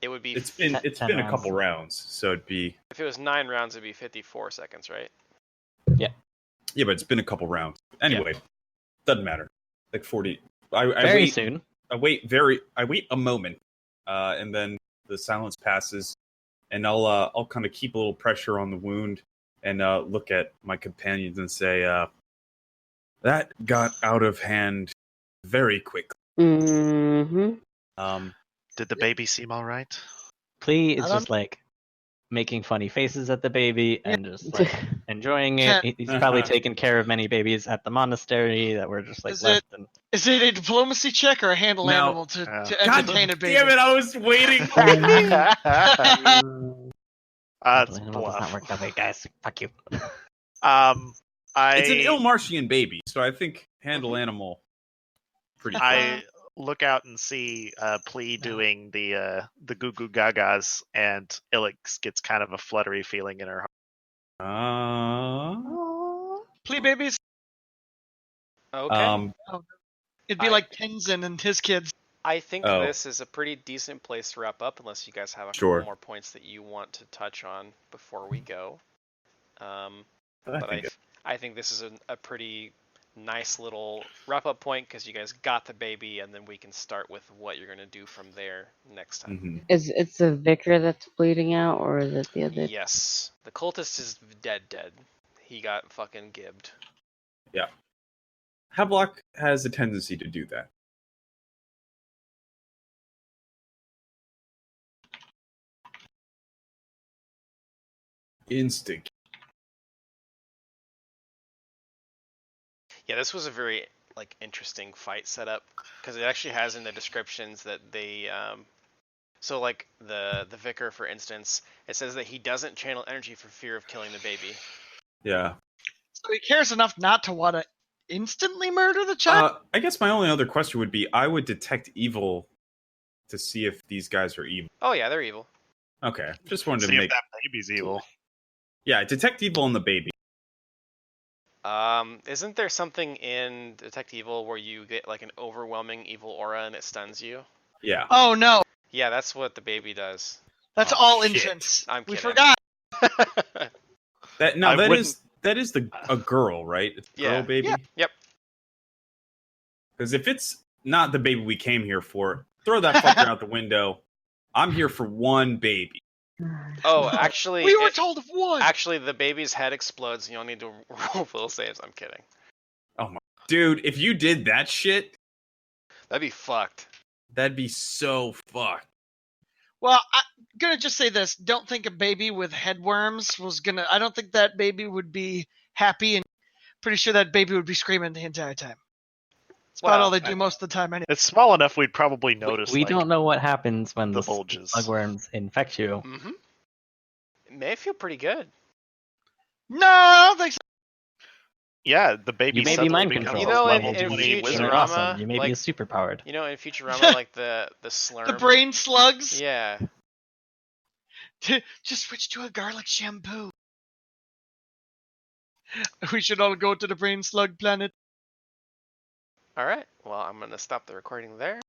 It would be it's been a 10 rounds. couple rounds, so it'd be if it was 9 rounds, it'd be 54 seconds, right? yeah, but it's been a couple rounds. Anyway, doesn't matter. 40. I Very wait. soon. I wait a moment, and then the silence passes, and I'll kind of keep a little pressure on the wound and look at my companions and say, that got out of hand very quickly. Mm-hmm. Did the baby seem all right? Flea is I just making funny faces at the baby and just enjoying it. Can't- He's probably taken care of many babies at the monastery that were just Is left. And Is it a diplomacy check or a handle Now- animal to God entertain a baby? damn it! I was waiting. It's Animal does not bluff. work that way, guys. Fuck you. It's an Ilmartian baby, so I think handle animal pretty fun. I look out and see Plea doing the goo goo gagas, and Ilix gets kind of a fluttery feeling in her heart. Plea babies. Okay. It'd be like Tenzin and his kids. I think Oh. this is a pretty decent place to wrap up, unless you guys have a Sure. couple more points that you want to touch on before we go. But I think this is a pretty nice little wrap-up point because you guys got the baby, and then we can start with what you're going to do from there next time. Mhm. Is it's the vicar that's bleeding out, or is it the other? Yes. The cultist is dead. He got fucking gibbed. Yeah. Havelock has a tendency to do that. Instinct. Yeah, this was a very interesting fight setup because it actually has in the descriptions that they so like the vicar, for instance, it says that he doesn't channel energy for fear of killing the baby. Yeah. So he cares enough not to want to instantly murder the child. I guess my only other question would be, I would detect evil to see if these guys are evil. Oh yeah, they're evil. Okay, just wanted See to if make. that baby's evil. Yeah, detect evil in the baby. Isn't there something in Detect Evil where you get like an overwhelming evil aura and it stuns you? Yeah. Oh no, Yeah, that's what the baby does. that's Oh, all shit. entrance. I'm We kidding. forgot. That is a girl, right? It's a Yeah. girl baby. Yeah. Yep. Because if it's not the baby we came here for, throw that fucker out the window. I'm here for one baby. Oh, actually, We were told of one. Actually, the baby's head explodes, and you'll need to roll will saves. I'm kidding. Oh my dude! If you did that shit, That'd be fucked. that'd be so fucked. Well, I'm gonna just say this: don't think a baby with headworms was gonna. I don't think that baby would be happy, and pretty sure that baby would be screaming the entire time. It's about all they do most of the time. Anyway. It's small enough we'd probably notice. We don't know what happens when the the bulges. slugworms infect you. Mm-hmm. It may feel pretty good. No, I don't think so. Yeah, the baby You may be suddenly mind becomes controlled. You know, level in 20 Futurama, wizard. You're awesome. You may be like- superpowered. You know, in Futurama, like the slurm. The brain slugs. Yeah. Just switch to a garlic shampoo. We should all go to the brain slug planet. All right. Well, I'm gonna stop the recording there.